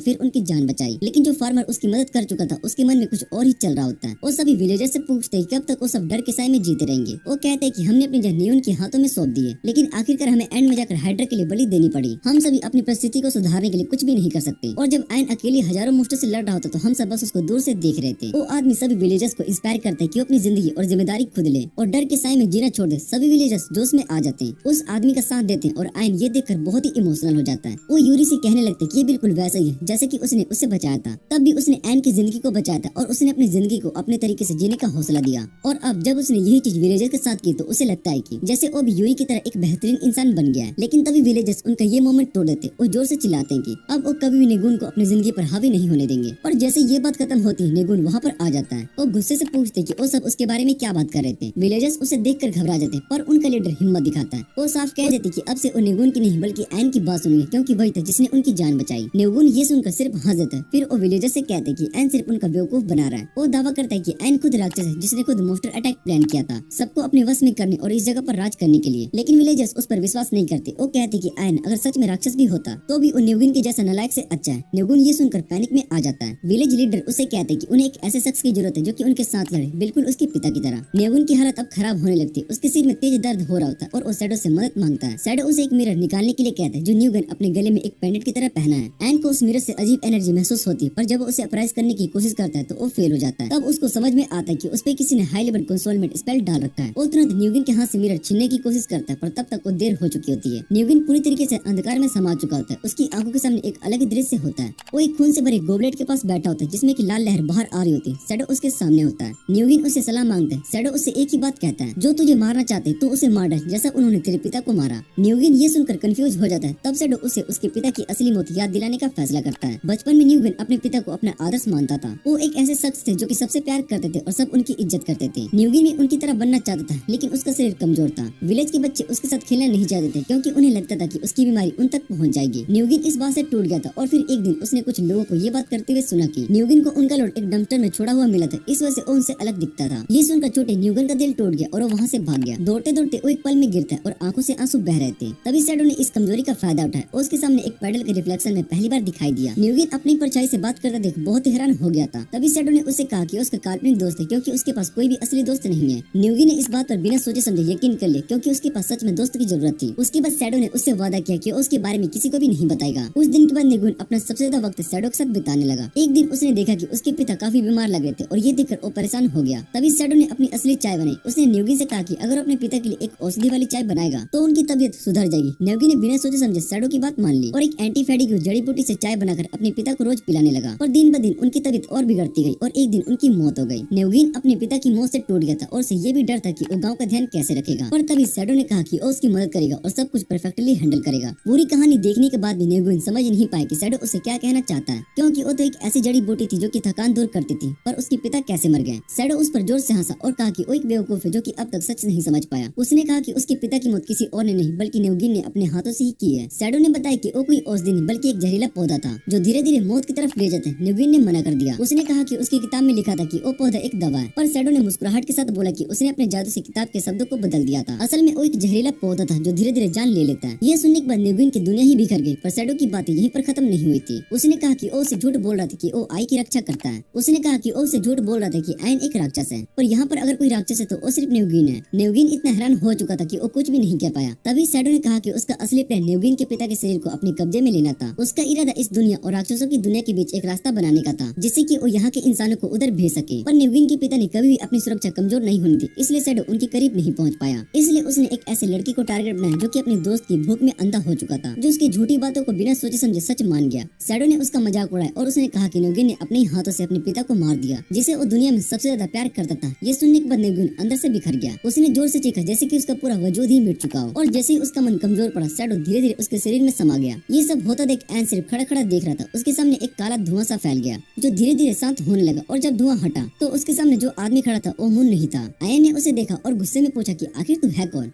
फिर उनकी जान बचाई। लेकिन जो फार्मर उसकी मदद कर चुका था उसके मन में कुछ और ही चल रहा होता है। वो सभी विलेजर्स से पूछते हैं कब तक वो सब डर के साए में जीते रहेंगे। वो कहते हैं कि हमने अपनी जान नियोन के हाथों में सौंप दी है, लेकिन आखिरकार हमें एंड में जाकर हाइड्रा के लिए बलि देनी पड़ी। हम सभी अपनी परिस्थिति को सुधारने के लिए कुछ भी नहीं कर सकते। और जब एंड अकेली हजारों मोस्टर से लड़ रहा होता तो हम सब बस उसको दूर से देख रहे थे। वो आदमी सभी विलेजर्स को इंस्पायर करते हैं कि वो अपनी जिंदगी और जिम्मेदारी खुद ले और डर के साए में जीना छोड़ दे। सभी विलेजर्स जोश में आ जाते हैं, उस आदमी का साथ देते हैं और आयन ये देखकर बहुत ही इमोशनल हो जाता है। वो यूरी से कहने लगते हैं कि ये बिल्कुल वैसा ही है जैसे कि उसने उससे बचाया था। तब भी उसने एन की जिंदगी को बचाया था और उसने अपनी जिंदगी को अपने तरीके से जीने का हौसला दिया। और अब जब उसने यही चीज विलेजर्स के साथ की तो उसे लगता है कि जैसे वो भी यूरी की तरह एक बेहतरीन इंसान बन गया है। लेकिन तभी विलेजर्स उनका ये मोमेंट तोड़ देते और जोर से चिल्लाते हैं कि अब वो कभी भी नेगुन को अपनी जिंदगी पर हावी नहीं होने देंगे। और जैसे ये बात खत्म होती है नेगुन वहाँ पर आ जाता है। वो गुस्से से पूछते कि वो सब उसके बारे में क्या बात कर रहे थे। विलेजर्स उसे देखकर घबरा जाते हैं, पर उनका लीडर हिम्मत दिखाता है। वो साफ कह देते कि अब से वो नेगुन की नहीं बल्कि एन की बात सुनेंगे, क्योंकि वही था जिसने उनकी जान बचाई। नेगुन ये सुनकर सिर्फ हंस देता है। फिर वो विलेजर्स से कहते कि एन सिर्फ उनका बेवकूफ बना रहा है। वो दावा करता है कि एन खुद राक्षस है जिसने खुद मोस्टर अटैक प्लान किया था, सबको अपने वश में करने और इस जगह पर राज करने के लिए। लेकिन विलेजर्स उस पर विश्वास नहीं करते। वो कहते कि एन अगर सच में राक्षस भी होता तो भी वो नेगुन के जैसा नालायक से अच्छा है। नेगुन ये सुनकर पैनिक में आ जाता है। विलेज लीडर उसे कहते कि उन्हें एक ऐसे शख्स की जरूरत है जो कि उनके साथ लड़े, बिल्कुल उसके पिता की तरह। नेगुन की हालत अब खराब होने लगती है। उसके सिर में तेज दर्द हो रहा होता है और वो शैडो से मदद मांगता है। शैडो उसे एक मिरर निकालने के लिए कहता है जो न्यूगन अपने गले में एक पेंडेंट की तरह पहना है। एन को उस मिरर से अजीब एनर्जी महसूस होती है, पर जब वो उसे अपराइज करने की कोशिश करता है तो वो फेल हो जाता है। तब उसको समझ में आता है कि उस पे किसी ने हाई लेवल कंसोलमेंट स्पेल डाल रखा है। वो तुरंत न्यूगन के हाथ से मिरर छीनने की कोशिश करता है, पर तब तक वो देर हो चुकी होती है। न्यूगन पूरी तरीके से अंधकार में समा चुका होता है। उसकी आंखों के सामने एक अलग दृश्य होता है। वो एक खून से भरे गोबलेट के पास बैठा होता है जिसमें की लाल लहर बाहर आ रही होती है। शैडो उसके सामने होता है। न्यूगन उसे सलाह मांगता है। शैडो उससे एक ही बात कहता है, जो तुझे मारना चाहते तो उसे मार डाल जैसा उन्होंने तेरे पिता को मारा। न्यूगन ये सुनकर कंफ्यूज हो जाता है। तब शैडो उसे उसके पिता की असली मौत याद दिलाने का फैसला करता है। बचपन में न्यूगन अपने पिता को अपना आदर्श मानता था। वो एक ऐसे शख्स थे जो कि सबसे प्यार करते थे और सब उनकी इज्जत करते थे। न्यूगन भी उनकी तरह बनना चाहता था, लेकिन उसका शरीर कमजोर था। विलेज के बच्चे उसके साथ खेलना नहीं चाहते थे क्योंकि उन्हें लगता था कि उसकी बीमारी उन तक पहुंच जाएगी। न्यूगन इस बात से टूट गया था और फिर एक दिन उसने कुछ लोगों को ये बात करते हुए सुना कि न्यूगन को उनका लोड एक डंपस्टर में छोड़ा हुआ मिला था, इस वजह से वो उनसे अलग दिखता था। ये सुनकर छोटे न्यूगन का दिल टूट गया और वो वहाँ से भाग गया। दौड़ते दौड़ते वो एक पल में गिरता है और आंखों से आंसू बह रहे थे। तभी शैडो ने इस कमजोरी का फायदा उठाया और उसके सामने एक पैडल के रिफ्लेक्शन में पहली बार दिखाई दिया। न्यूगन अपनी परछाई से बात करता देख बहुत ही हैरान हो गया था। तभी शैडो ने उसे कहा कि उसका काल्पनिक दोस्त है क्योंकि उसके पास कोई भी असली दोस्त नहीं है। न्यूगन ने इस बात पर बिना सोचे समझे यकीन कर लिया क्योंकि उसके पास सच में दोस्त की जरूरत थी। उसके बाद शैडो ने उससे वादा किया कि उसके बारे में किसी को भी नहीं बताएगा। उस दिन के बाद न्यूगन अपना सबसे ज्यादा वक्त शैडो के साथ बिताने लगा। एक दिन उसने देखा कि उसके पिता काफी बीमार लग रहे थे और ये देखकर वो परेशान हो गया। तभी शैडो ने अपनी असली चाय बनाई। उसने न्यूगन से कहा कि अगर अपने पिता के लिए एक औषधि वाली चाय बनाएगा तो उनकी तबीयत सुधर जाएगी। न्यूगन ने बिना सोचे समझे शैडो की बात मान ली और एक एंटीफैटिक जड़ी बूटी से चाय बनाकर अपने पिता को रोज पिलाने लगा। और दिन ब दिन उनकी तबीयत और बिगड़ती गई और एक दिन उनकी मौत हो गई। न्यूगन अपने पिता की मौत से टूट गया था और उसे ये भी डर था कि वो गांव का ध्यान कैसे रखेगा। और तभी शैडो ने कहा कि वो उसकी मदद करेगा और सब कुछ परफेक्टली हैंडल करेगा। पूरी कहानी देखने के बाद भी न्यूगन समझ नहीं पाया कि शैडो उसे क्या कहना चाहता है, क्योंकि वो तो एक ऐसी जड़ी बूटी थी जो कि थकान दूर करती थी, पर उसके पिता कैसे मर गए। शैडो उस पर जोर से हंसा और कहा कि वो एक बेवकूफ है जो कि अब तक सच नहीं समझ पाया। उसने कहा कि उसके पिता की मौत किसी और ने नहीं बल्कि न्यूगन ने अपने हाथों से ही की है। शैडो ने बताया कि वो कोई औषधि नहीं बल्कि एक जहरीला पौधा था जो धीरे धीरे मौत की तरफ ले जाता है। न्यूगन ने मना कर दिया। उसने कहा कि उसकी किताब में लिखा था कि वो पौधा एक दवा है, पर शैडो ने मुस्कुराहट के साथ बोला कि उसने अपने जादू से किताब के शब्दों को बदल दिया था। असल में वो एक जहरीला पौधा था जो धीरे धीरे जान ले लेता है। ये सुनने के बाद न्यूगन की दुनिया ही बिखर गई, पर शैडो की बातें यहीं पर खत्म नहीं हुई थी। उसने कहा कि वो उसे झूठ बोल रहा था कि वो आई की रक्षा करता है। उसने कहा कि वो उसे झूठ बोल रहा था कि आयन एक राक्षस है, पर यहाँ पर अगर कोई राक्षस है तो वो सिर्फ न्यूगन है। न्यूगन इतना हैरान हो चुका था कि वो कुछ भी नहीं कह पाया। तभी शैडो ने कहा कि उसका असली प्लान न्यूगन के पिता के शरीर को अपने कब्जे में लेना था। उसका इरादा इस दुनिया और राक्षसों की दुनिया के बीच एक रास्ता बनाने का था, जिससे कि वो यहाँ के इंसानों को उधर भेज सके। पर निविन के पिता ने कभी भी अपनी सुरक्षा कमजोर नहीं होने दी, इसलिए शैडो उनके करीब नहीं पहुँच पाया। इसलिए उसने एक ऐसे लड़की को टारगेट बनाया जो कि अपने दोस्त की भूख में अंधा हो चुका था, जो उसकी झूठी बातों को बिना सोचे समझे सच मान गया। शैडो ने उसका मजाक उड़ाया और उसने कहा कि निविन ने अपने ही हाथों से अपने पिता को मार दिया, जिसे वो दुनिया में सबसे ज्यादा प्यार करता था। ये सुनने के बाद निविन अंदर से बिखर गया। उसने जोर से चीखा जैसे कि उसका पूरा वजूद ही मिट चुका हो, और जैसे ही उसका मन कमजोर पड़ा, शैडो धीरे धीरे उसके शरीर में समा गया। ये सब होता देख एन सिर्फ खड़ा खड़ा देख रहा था। उसके सामने एक काला धुआं सा फैल गया, जो धीरे धीरे शांत होने लगा, और जब धुआं हटा तो उसके सामने जो आदमी खड़ा था वो मून नहीं था। आयन ने उसे देखा और गुस्से में पूछा कि आखिर तू है कौन।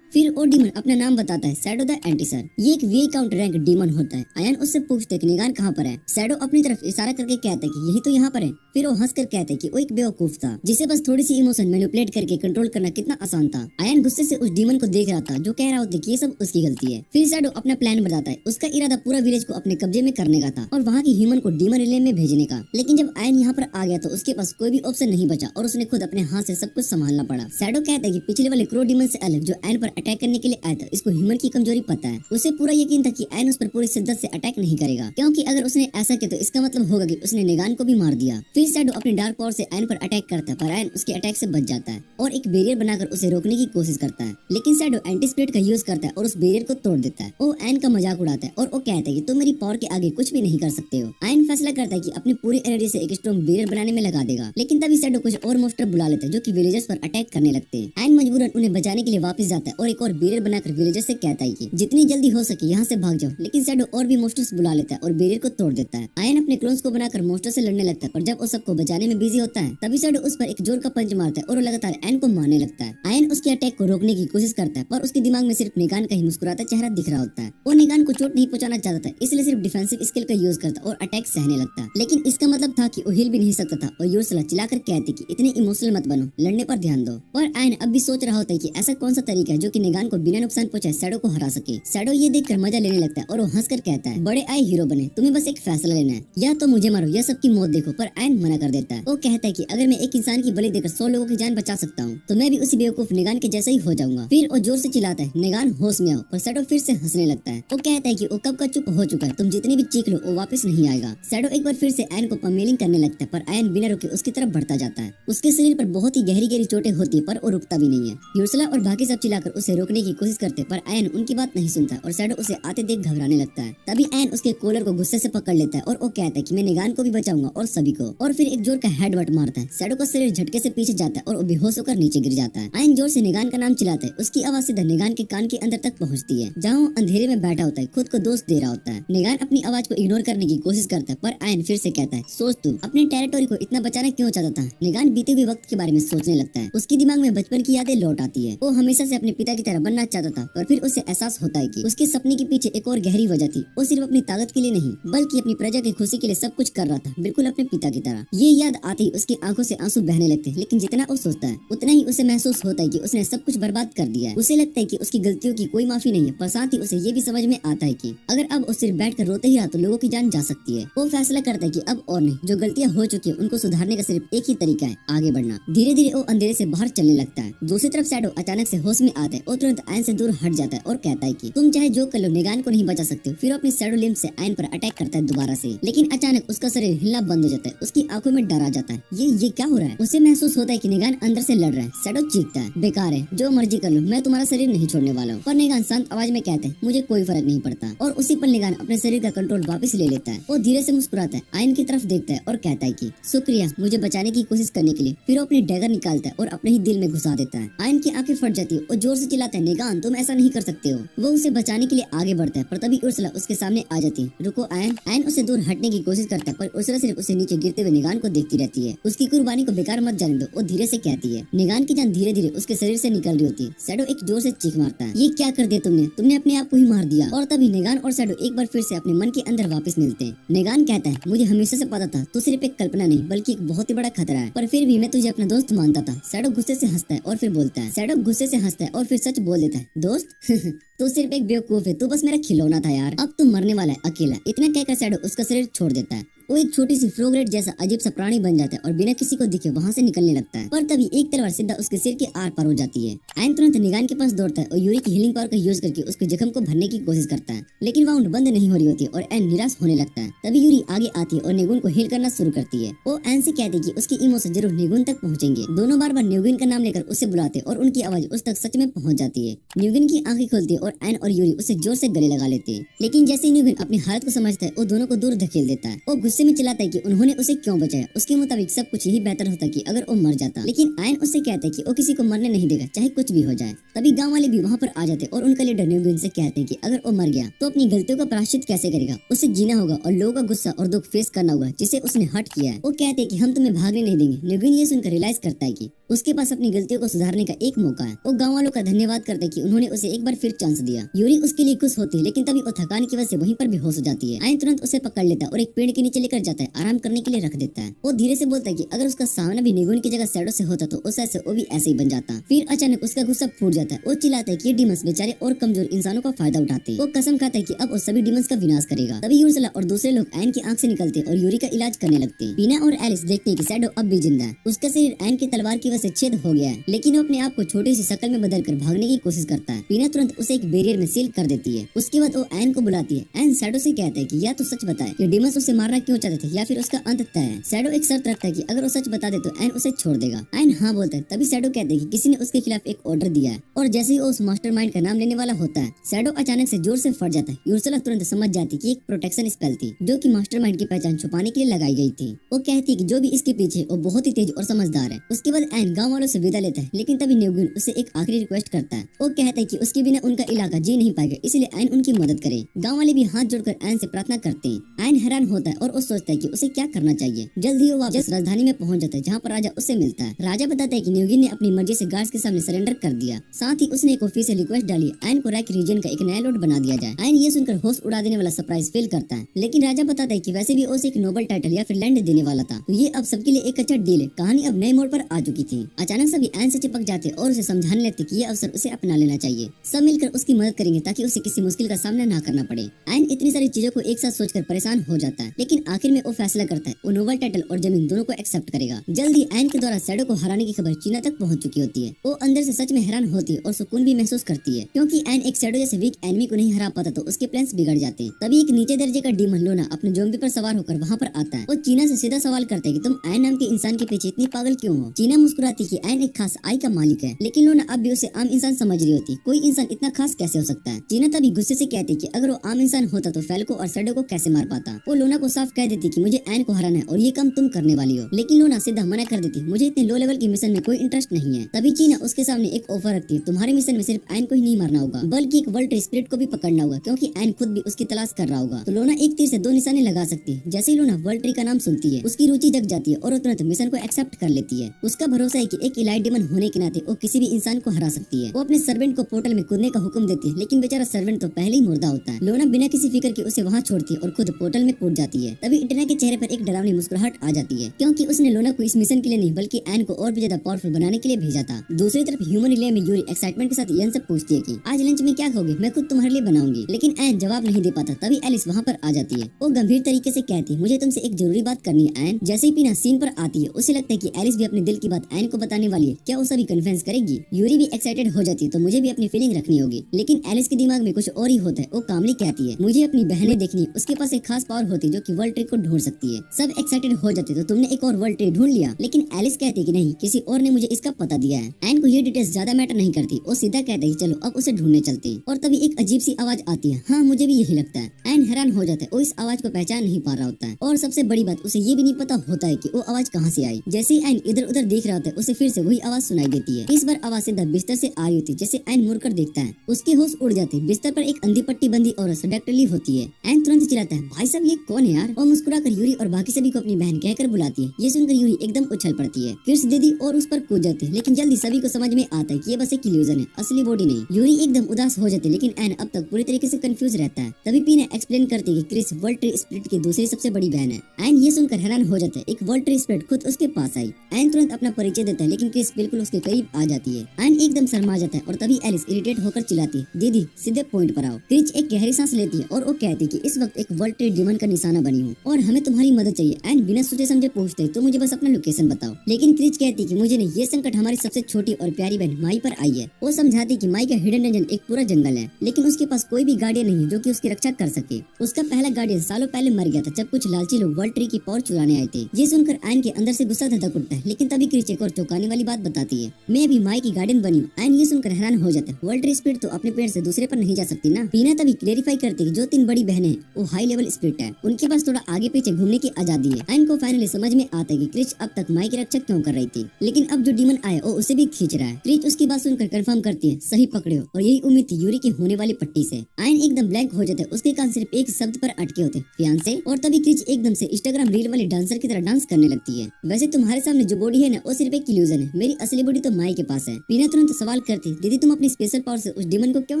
फिर वो डीमन अपना नाम बताता है, शैडो द एंटीसर। ये एक वी काउंट रैंक डीमन होता है। आयन उससे पूछते कि निगान कहाँ पर है। शैडो अपनी तरफ इशारा करके कहता है कि यही तो यहाँ पर है। फिर वो हंसकर कहते हैं कि वो एक बेवकूफ था, जिसे बस थोड़ी सी इमोशन मैनिपुलेट करके कंट्रोल करना कितना आसान था। आयन गुस्से से उस डीमन को देख रहा था, जो कह रहा होता कि ये सब उसकी गलती है। फिर शैडो अपना प्लान बताता है। उसका इरादा पूरा विलेज को अपने कब्जे में करने का था और वहाँ की ह्यूमन को डीमन रिले में भेजने का। लेकिन जब आयन यहाँ पर आ गया तो उसके पास कोई भी ऑप्शन नहीं बचा और उसने खुद अपने हाथ से सब कुछ संभालना पड़ा। शैडो कहता है कि पिछले वाले क्रो डीमन से अलग जो आयन पर अटैक करने के लिए आया था, इसको ह्यूमन की कमजोरी पता है। उसे पूरा यकीन था कि आयन उस पर पूरी शिद्दत से अटैक नहीं करेगा, क्योंकि अगर उसने ऐसा किया तो इसका मतलब होगा कि उसने निगान को भी मार दिया। फिर शैडो अपनी डार्क पावर से आयन पर अटैक करता है, पर आयन उसके अटैक से बच जाता है और एक बैरियर बनाकर उसे रोकने की कोशिश करता है। लेकिन शैडो एंटी स्पिरिट का यूज करता है और उस बैरियर को तोड़ देता है। वो आयन का मजाक उड़ाता है और वो कहता है कि तुम मेरी पावर के आगे कुछ भी नहीं कर सकते हो। आयन फैसला करता है कि अपनी पूरी एनर्जी से एक स्ट्रॉन्ग बैरियर बनाने में लगा देगा। लेकिन तभी शैडो कुछ और मॉन्स्टर बुला लेता है जो कि विलेजर्स पर अटैक करने लगते हैं। आयन मजबूरन उन्हें बचाने के लिए वापस जाता है और एक और बैरियर बनाकर विलेजर्स से कहता है कि जितनी जल्दी हो सके यहाँ से भाग जाओ। लेकिन शैडो और भी मॉन्स्टर्स बुला लेता है और बैरियर को तोड़ देता है। आयन अपने क्लोन्स को बनाकर मॉन्स्टर से लड़ने लगता है, पर जब वो सबको बचाने में बिजी होता है तभी शैडो उस पर एक जोर का पंच मारता है और वो लगातार आयन को मारने लगता है। आयन उसके अटैक को रोकने की कोशिश करता है, पर उसके दिमाग में सिर्फ निगान का ही मुस्कुराता चेहरा दिख रहा होता है। वो निगान को चोट नहीं पहुंचाना चाहता था, इसलिए सिर्फ डिफेंसिव स्किल का यूज करता और अटैक सहने लगता है। लेकिन इसका मतलब था कि वो हिल भी नहीं सकता था और योरसला चिल्लाकर कहती कि इतने इमोशनल मत बनो, लड़ने पर ध्यान दो। और आयन अब भी सोच रहा होता है कि ऐसा कौन सा तरीका है जो कि निगान को बिना नुकसान पहुंचाए शैडो को हरा सके। शैडो ये देखकर मजा लेने लगता है और वो हंसकर कहता है, बड़े आए हीरो बने, तुम्हें बस एक फैसला लेना है, या तो मुझे मारो या सबकी मौत देखो। पर आयन मना कर देता है। वो कहता है कि अगर मैं एक इंसान की बलि देकर 100 लोगों की जान बचा सकता हूँ तो मैं भी उसी बेवकूफ निगान के जैसा ही हो जाऊंगा। फिर वो जोर से चिल्लाता है, निगान होश में आओ। पर शैडो फिर से हंसने लगता है। वो कहता है कि वो कब का चुप हो चुका है, तुम जितनी भी चीख लो वो वापस नहीं आएगा। शैडो एक बार फिर से आयन को पमेलिंग करने लगता है, पर आयन बिना रुके उसकी तरफ बढ़ता जाता है। उसके शरीर पर बहुत ही गहरी गहरी चोटें होती है, पर वो रुकता भी नहीं है। योरसला और बाकी सब चिल्लाकर उसे रोकने की कोशिश करते, पर आयन उनकी बात नहीं सुनता और शैडो उसे आते देख घबराने लगता है। तभी आयन उसके कॉलर को गुस्से से पकड़ लेता है और वो कहता है कि मैं निगान को भी बचाऊंगा और सभी को। और फिर एक जोर का हेडबट मारता है। शैडो का शरीर झटके से पीछे जाता है और वो बेहोश होकर नीचे गिर जाता है। आयन जोर से निगान का नाम चिल्लाता है। उसकी आवाज सीधा निगान के कान के अंदर तक पहुंचती है, जहाँ वो अंधेरे में बैठा होता है, खुद को दोस्त दे रहा होता है। निगान अपनी आवाज को इग्नोर करने की कोशिश करता है, पर आयन फिर से कहता है, सोच तू अपने टेरिटोरी को इतना बचाना क्यों चाहता था। निगान बीते हुए वक्त के बारे में सोचने लगता है। उसके दिमाग में बचपन की यादें लौट आती है। वो हमेशा से अपने पिता की तरह बनना चाहता था, पर फिर उसे एहसास होता है कि उसके सपने के पीछे एक और गहरी वजह थी। वो सिर्फ अपनी ताकत के लिए नहीं बल्कि अपनी प्रजा की खुशी के लिए सब कुछ कर रहा था, बिल्कुल अपने पिता की तरह। ये याद आते ही उसकी आंखों से आंसू बहने लगते हैं। लेकिन जितना वो सोचता है उतना ही उसे महसूस होता है कि उसने सब कुछ बर्बाद कर दिया है। उसे लगता है कि उसकी गलतियों की कोई माफी नहीं है, पर साथ ही उसे ये भी समझ में आता है कि अगर अब वो सिर्फ बैठ कर रोते ही रहा तो लोगों की जान जा सकती है। वो फैसला करता है कि अब और नहीं, जो गलतियां हो चुकी है उनको सुधारने का सिर्फ एक ही तरीका है, आगे बढ़ना। धीरे धीरे वो अंधेरे से बाहर चलने लगता है। दूसरी तरफ शैडो अचानक से होश में आता है और तुरंत आयन से दूर हट जाता है और कहता है कि तुम चाहे जो कर लो, निगान को नहीं बचा सकते। फिर अपनी शैडो लिम्ब से आयन पर अटैक करता है दोबारा से। लेकिन अचानक उसका शरीर हिलना बंद हो जाता है। उसकी आंखों में डर आ जाता है। ये क्या हो रहा है। उसे महसूस होता है कि निगान अंदर से लड़ रहा है। शैडो चीखता है, बेकार है, जो मर्जी कर लो, मैं तुम्हारा शरीर नहीं छोड़ने वाला हूँ। पर निगान शांत आवाज में कहते हैं, मुझे कोई फर्क नहीं पड़ता। और उसी पर निगान अपने शरीर का कंट्रोल वापस ले लेता है। वो धीरे से मुस्कुराता है, आयन की तरफ देखता है और कहता है कि शुक्रिया मुझे बचाने की कोशिश करने के लिए। फिर वो अपनी डैगर निकालता है और अपने ही दिल में घुसा देता है। आयन की आंखें फट जाती है और जोर से चिल्लाता है, निगान तुम ऐसा नहीं कर सकते हो। वो उसे बचाने के लिए आगे बढ़ता है, पर तभी उर्सला उसके सामने आ जाती है। रुको आयन। आयन उसे दूर हटने की कोशिश करता है, पर उर्सला सिर्फ उसे नीचे गिरते हुए निगान को देखती रहती है। उसकी कुर्बानी को बेकार मत जाने दो, वो धीरे से कहती है। निगान की जान धीरे धीरे उसके शरीर से निकल रही होती है। शैडो एक जोर से चीख मारता है, ये क्या कर दिया तुमने अपने आप को ही मार दिया। और तभी निगान और शैडो एक बार फिर से अपने मन के अंदर वापस मिलते हैं। निगान कहता है, मुझे हमेशा से पता था तू सिर्फ एक कल्पना नहीं बल्कि एक बहुत ही बड़ा खतरा है, पर फिर भी मैं तुझे अपना दोस्त मानता था। शैडो गुस्से से हंसता है और फिर बोलता है, शैडो गुस्से से हंसता है और फिर सच बोल देता है, दोस्त तू सिर्फ एक बेवकूफ है, तू बस मेरा खिलौना था यार, अब तू मरने वाला है अकेला। इतना कहकर शैडो उसका शरीर छोड़ देता है। वो एक छोटी सी फ्रोगरेट जैसा अजीब सा प्राणी बन जाता है और बिना किसी को दिखे वहाँ से निकलने लगता है। पर तभी एक तलवार सीधा उसके सिर के आर पार हो जाती है। एन तुरंत निगान के पास दौड़ता है और यूरी की हीलिंग पावर का यूज करके उसके जख्म को भरने की कोशिश करता है, लेकिन वाउंड बंद नहीं हो रही होती और एन निराश होने लगता है। तभी यूरी आगे आती है और नेगुन को हील करना शुरू करती है। वो एन से कहती है कि उसकी इमोशन जरूर नेगुन तक पहुंचेंगे। दोनों बार बार नेगुन का नाम लेकर उसे बुलाते और उनकी आवाज उस तक सच में पहुंच जाती है। नेगुन की आंखें खुलती है और एन और यूरी उसे जोर से गले लगा लेते हैं, लेकिन जैसे ही नेगुन अपनी हालत को समझता है वो दोनों को दूर धकेल देता है। वो गुस्से में चिल्लाता है कि उन्होंने उसे क्यों बचाया। उसके मुताबिक सब कुछ यही बेहतर होता कि अगर वो मर जाता, लेकिन एन उससे कहता है कि वो किसी को मरने नहीं देगा चाहे कुछ भी हो जाए। तभी गांव वाले भी वहाँ पर आ जाते और उनका लीडर नेगुन से कहते हैं कि अगर वो मर गया तो अपनी गलतियों का प्रायश्चित कैसे करेगा। उसे जीना होगा और लोगों का गुस्सा और दुख फेस करना होगा जिसे उसने हर्ट किया है। वो कहते हैं कि हम तुम्हें भागने नहीं देंगे। नेगुन ये सुनकर रियलाइज करता है कि उसके पास अपनी गलतियों को सुधारने का एक मौका है। वो गांव वालों का धन्यवाद करता है कि उन्होंने उसे एक बार फिर चांस दिया। यूरी उसके लिए खुश होती है, लेकिन तभी वो थकान की वजह से वहीं पर बेहोश हो जाती है। आयन तुरंत उसे पकड़ लेता है और एक पेड़ के नीचे लेकर जाता है, आराम करने के लिए रख देता है। वो धीरे से बोलता है कि अगर उसका सामना भी नेगुन की जगह शैडो से होता तो उस ऐसे वो भी ऐसे ही बन जाता। फिर अचानक उसका गुस्सा फूट जाता है। वो चिल्लाता है कि ये डीमंस बेचारे और कमजोर इंसानों का फायदा उठाते हैं। वो कसम खाता है कि अब वो सभी डीमंस का विनाश करेगा। तभी यूर्सला और दूसरे लोग आयन की आंख से निकलते और यूरी का इलाज करने लगते हैं। पीना और एलिस देखते हैं कि शैडो अब भी जिंदा है। उसका शरीर आयन की तलवार की वजह से छेद हो गया है, लेकिन वो अपने आप को छोटी सी शक्ल में बदलकर भागने की कोशिश करता है। पीना तुरंत उसे एक बैरियर में सील कर देती है। उसके बाद वो आयन को बुलाती है। आयन शैडो से कहता है कि या तो सच बताए कि डीमंस उसे मारना क्यों चाहते थे या फिर उसका अंत तय है। शैडो एक शर्त रखता है कि अगर वो सच बता दे तो आयन उसे छोड़ देगा। आयन हाँ बोलता है। तभी शैडो कहते हैं कि किसी ने उसके खिलाफ एक ऑर्डर दिया है और जैसे ही वो उस मास्टरमाइंड का नाम लेने वाला होता है, शैडो अचानक से जोर से फट जाता है। यूर्सला तुरंत समझ जाती कि एक प्रोटेक्शन स्पेल थी जो कि मास्टरमाइंड की पहचान छुपाने के लिए लगाई गई थी। वो कहती है कि जो भी इसके पीछे वो बहुत ही तेज और समझदार है। उसके बाद आयन गांव वालों से विदा लेता है, लेकिन तभी नेगुन उसे एक आखिरी रिक्वेस्ट करता है। वो कहता है कि उसके बिना उनका इलाका जी नहीं पाएगा, इसलिए आयन उनकी मदद करे। गांव वाले भी हाथ जोड़कर आयन से प्रार्थना करते हैं। आयन हैरान होता है और वो सोचता है कि उसे क्या करना चाहिए। जल्द ही वो वापस राजधानी में पहुंच जाता है जहाँ पर राजा उससे मिलता है। राजा बताता है कि नेगुन ने अपनी मर्जी से गार्ड्स के सामने सरेंडर कर दिया। साथ ही उसने एक ऑफिशियल रिक्वेस्ट डाली, आयन को रैक रीजन का एक नया लॉर्ड बना दिया जाए। आयन ये सुनकर होश उड़ा देने वाला सरप्राइज फील करता है, लेकिन राजा बताता है कि वैसे भी उसे एक नोबल टाइटल या फिर लैंड देने वाला था, तो ये अब सबके लिए एक अच्छा डील है। कहानी अब नए मोड़ पर आ चुकी थी। अचानक सभी आयन से चिपक जाते और उसे समझाने लगते कि ये अवसर उसे अपना लेना चाहिए। सब मिलकर उसकी मदद करेंगे ताकि उसे किसी मुश्किल का सामना ना करना पड़े। आयन इतनी सारी चीजों को एक साथ सोचकर परेशान हो जाता है, लेकिन आखिर में वो फैसला करता है वो नोबल टाइटल और जमीन दोनों को एक्सेप्ट करेगा। जल्दी आयन के द्वारा शैडो को हराने की खबर चीना तक पहुंच चुकी होती है। वो अंदर से सच में हैरान होती है और सुकून भी महसूस करती है, क्योंकि आयन एक शैडो जैसे वीक एनिमी को नहीं हरा पाता तो उसके प्लान्स बिगड़ जाते हैं। तभी एक नीचे दर्जे का डीमन लोना अपने ज़ॉम्बी पर सवार होकर वहाँ पर आता है। वो चीना से सीधा सवाल करता है कि तुम आयन नाम के इंसान के पीछे इतनी पागल क्यों हो। चीना मुस्कुराती कि आयन एक खास आई का मालिक है, लेकिन लोना अब भी उसे आम इंसान समझ रही होती। कोई इंसान इतना खास कैसे हो सकता है। चीना तभी गुस्से से कहती कि अगर वो आम इंसान होता तो फैल्को और शैडो को कैसे मार पाता। वो लोना को साफ कह देती कि मुझे आयन को हराना है और ये काम तुम करने वाली हो, लेकिन लोना सीधा मना कर देती, मुझे इतने लो लेवल की मिशन में कोई इंटरेस्ट नहीं है। तभी चीना उसके सामने एक ऑफर रखती है, तुम्हारे मिशन में सिर्फ आयन को ही नहीं मारना होगा बल्कि एक वर्ल्ड स्पिरिट को भी पकड़ना होगा, क्योंकि आयन खुद भी उसकी तलाश कर रहा होगा। तो लोना एक तीर से दो निशाने लगा सकती है। जैसे ही लोना वर्ल्ड ट्री का नाम सुनती है उसकी रुचि जग जाती है और वो तुरंत मिशन को एक्सेप्ट कर लेती है। उसका भरोसा है कि एक इलाइट डीमन होने के नाते वो किसी भी इंसान को हरा सकती है। वो अपने सर्वेंट को पोर्टल में कूदने का हुक्म देती है, लेकिन बेचारा सर्वेंट तो पहले ही मुर्दा होता है। लोना बिना किसी फिक्र के उसे वहाँ छोड़ती है और खुद पोर्टल में कूद जाती है। तभी इटना के चेहरे पर एक डरावनी मुस्कुराहट आ जाती है, क्योंकि उसने लोना को इस मिशन के लिए नहीं बल्कि आयन को और भी ज्यादा पावरफुल बनाने के लिए भेजा था। दूसरी तरफ ह्यूमन रिले में यूरी एक्साइटमेंट के साथ यन से पूछती है कि आज लंच में क्या खाओगे, मैं खुद तुम्हारे लिए बनाऊंगी, लेकिन आयन जवाब नहीं दे पाता। तभी एलिस वहाँ पर आ जाती है। वो गंभीर तरीके से कहती है, मुझे तुमसे एक जरूरी बात करनी है आयन। जैसे ही पीना सीन पर आती है उसे लगता है कि एलिस भी अपने दिल की बात आयन को बताने वाली है। क्या वो सभी कन्फ्रेंस करेगी। यूरी भी एक्साइटेड हो जाती है, तो मुझे भी अपनी फीलिंग रखनी होगी, लेकिन एलिस के दिमाग में कुछ और ही होता है। वो कामली कहती है, मुझे अपनी बहनें देखनी, उसके पास एक खास पावर होती है जो कि वर्ल्ड ट्री को ढूंढ सकती है। सब एक्साइटेड हो जाते, तो तुमने एक और वर्ल्ड ट्री ढूंढ लिया, लेकिन एलिस कहती है कि नहीं, किसी और ने मुझे इसका पता दिया है। आयन को ये डिटेल्स ज्यादा मैटर नहीं करती। वो सीधा कहता है चलो अब उसे ढूंढने चलते हैं। और तभी एक अजीब सी आवाज आती है। हाँ, मुझे भी यही लगता है। आयन हैरान हो जाता है, वो इस आवाज को पहचान नहीं पा रहा होता है, और सबसे बड़ी बात उसे ये भी नहीं पता होता है कि वो आवाज कहाँ से आई। जैसे ही आयन इधर उधर देख रहा होता है उसे फिर से वही आवाज सुनाई देती है। इस बार आवाज सीधा बिस्तर से आ रही होती है। जैसे आयन मुड़कर देखता है उसके होश उड़ जाते हैं। बिस्तर पर एक अंधी पट्टी बंदी औरत सेडेक्टिवली होती है। आयन तुरंत चिल्लाता है, भाई साहब ये कौन है यार। और मुस्कुराकर यूरी और बाकी सभी को अपनी बहन कहकर बुलाती है। ये सुनकर यूरी एकदम उछल पड़ती है, किर्स दे दी और उस पर कूद जाती है, लेकिन जल्दी सभी को समझ में आता है कि ये बस एक इल्यूजन है, असली बॉडी नहीं। यूरी एकदम उदास हो जाती है, लेकिन आयन अब तक पूरी तरीके से कंफ्यूज रहता है। तभी पीना एक्सप्लेन करती है कि क्रिस वर्ल्ड ट्री स्पिरिट की दूसरी सबसे बड़ी बहन है। आयन ये सुनकर हैरान हो जाता है, एक वर्ल्ड ट्री स्पिरिट खुद उसके पास आई। आयन तुरंत अपना परिचय नीचे देता है, लेकिन क्रिस बिल्कुल उसके करीब आ जाती है। एन एकदम शर्मा जाता है और तभी एलिस इरिटेट होकर चिल्लाती है, दीदी सीधे पॉइंट पर आओ। क्रिच एक गहरी सांस लेती है और वो कहती है कि इस वक्त एक वर्ल्ड ट्रेड डिमन का निशाना बनी हूँ और हमें तुम्हारी मदद चाहिए। एन बिना सोचे समझे पूछते है, तो मुझे बस अपना लोकेशन बताओ। लेकिन क्रिच कहती है कि मुझे नहीं, ये संकट हमारी सबसे छोटी और प्यारी बहन माई पर आई है। वो समझाती कि माई का हिडन डंजन एक पूरा जंगल है, लेकिन उसके पास कोई भी गार्डियन नहीं जो कि उसकी रक्षा कर सके। उसका पहला गार्डियन सालों पहले मर गया था जब कुछ लालची लोग वर्ल्ड ट्री की पावर चुराने आए थे। ये सुनकर एन के अंदर से गुस्सा धधक उठता है, लेकिन तभी क्रिच एक और चौंकाने वाली बात बताती है, मैं अभी माई की गार्डियन बनी हूँ। एन ये सुनकर हैरान हो जाता है, वर्ल्ड ट्री स्पिरिट तो अपने पेड़ से दूसरे पर नहीं जा सकती ना। पीना तभी क्लेरिफाई करती है कि जो 3 बड़ी बहनें हैं वो हाई लेवल स्पिरिट है, उनके पास थोड़ा आगे पीछे घूमने की आजादी है। एन को फाइनली समझ में आता है कि क्रिच अब तक माई की रक्षा क्यों कर रही थी, लेकिन अब जो डीमन आया वो उसे भी खींच रहा है। क्रिच उसकी बात सुनकर कंफर्म करती है, सही पकड़े हो, और यही उम्मीद थी यूरी की होने वाली पट्टी से। आयन एकदम ब्लैंक हो जाता है, उसके कान सिर्फ एक शब्द पर अटके होते, फियांसे। और तभी क्रिच एकदम से इंस्टाग्राम रील वाले डांसर की तरह डांस करने लगती है। वैसे तुम्हारे सामने जो बॉडी है ना वो सिर्फ एक इल्यूजन है, मेरी असली बॉडी तो माई के पास है। पीना तुरंत सवाल करती, दीदी तुम अपनी स्पेशल पावर से उस डीमन को क्यों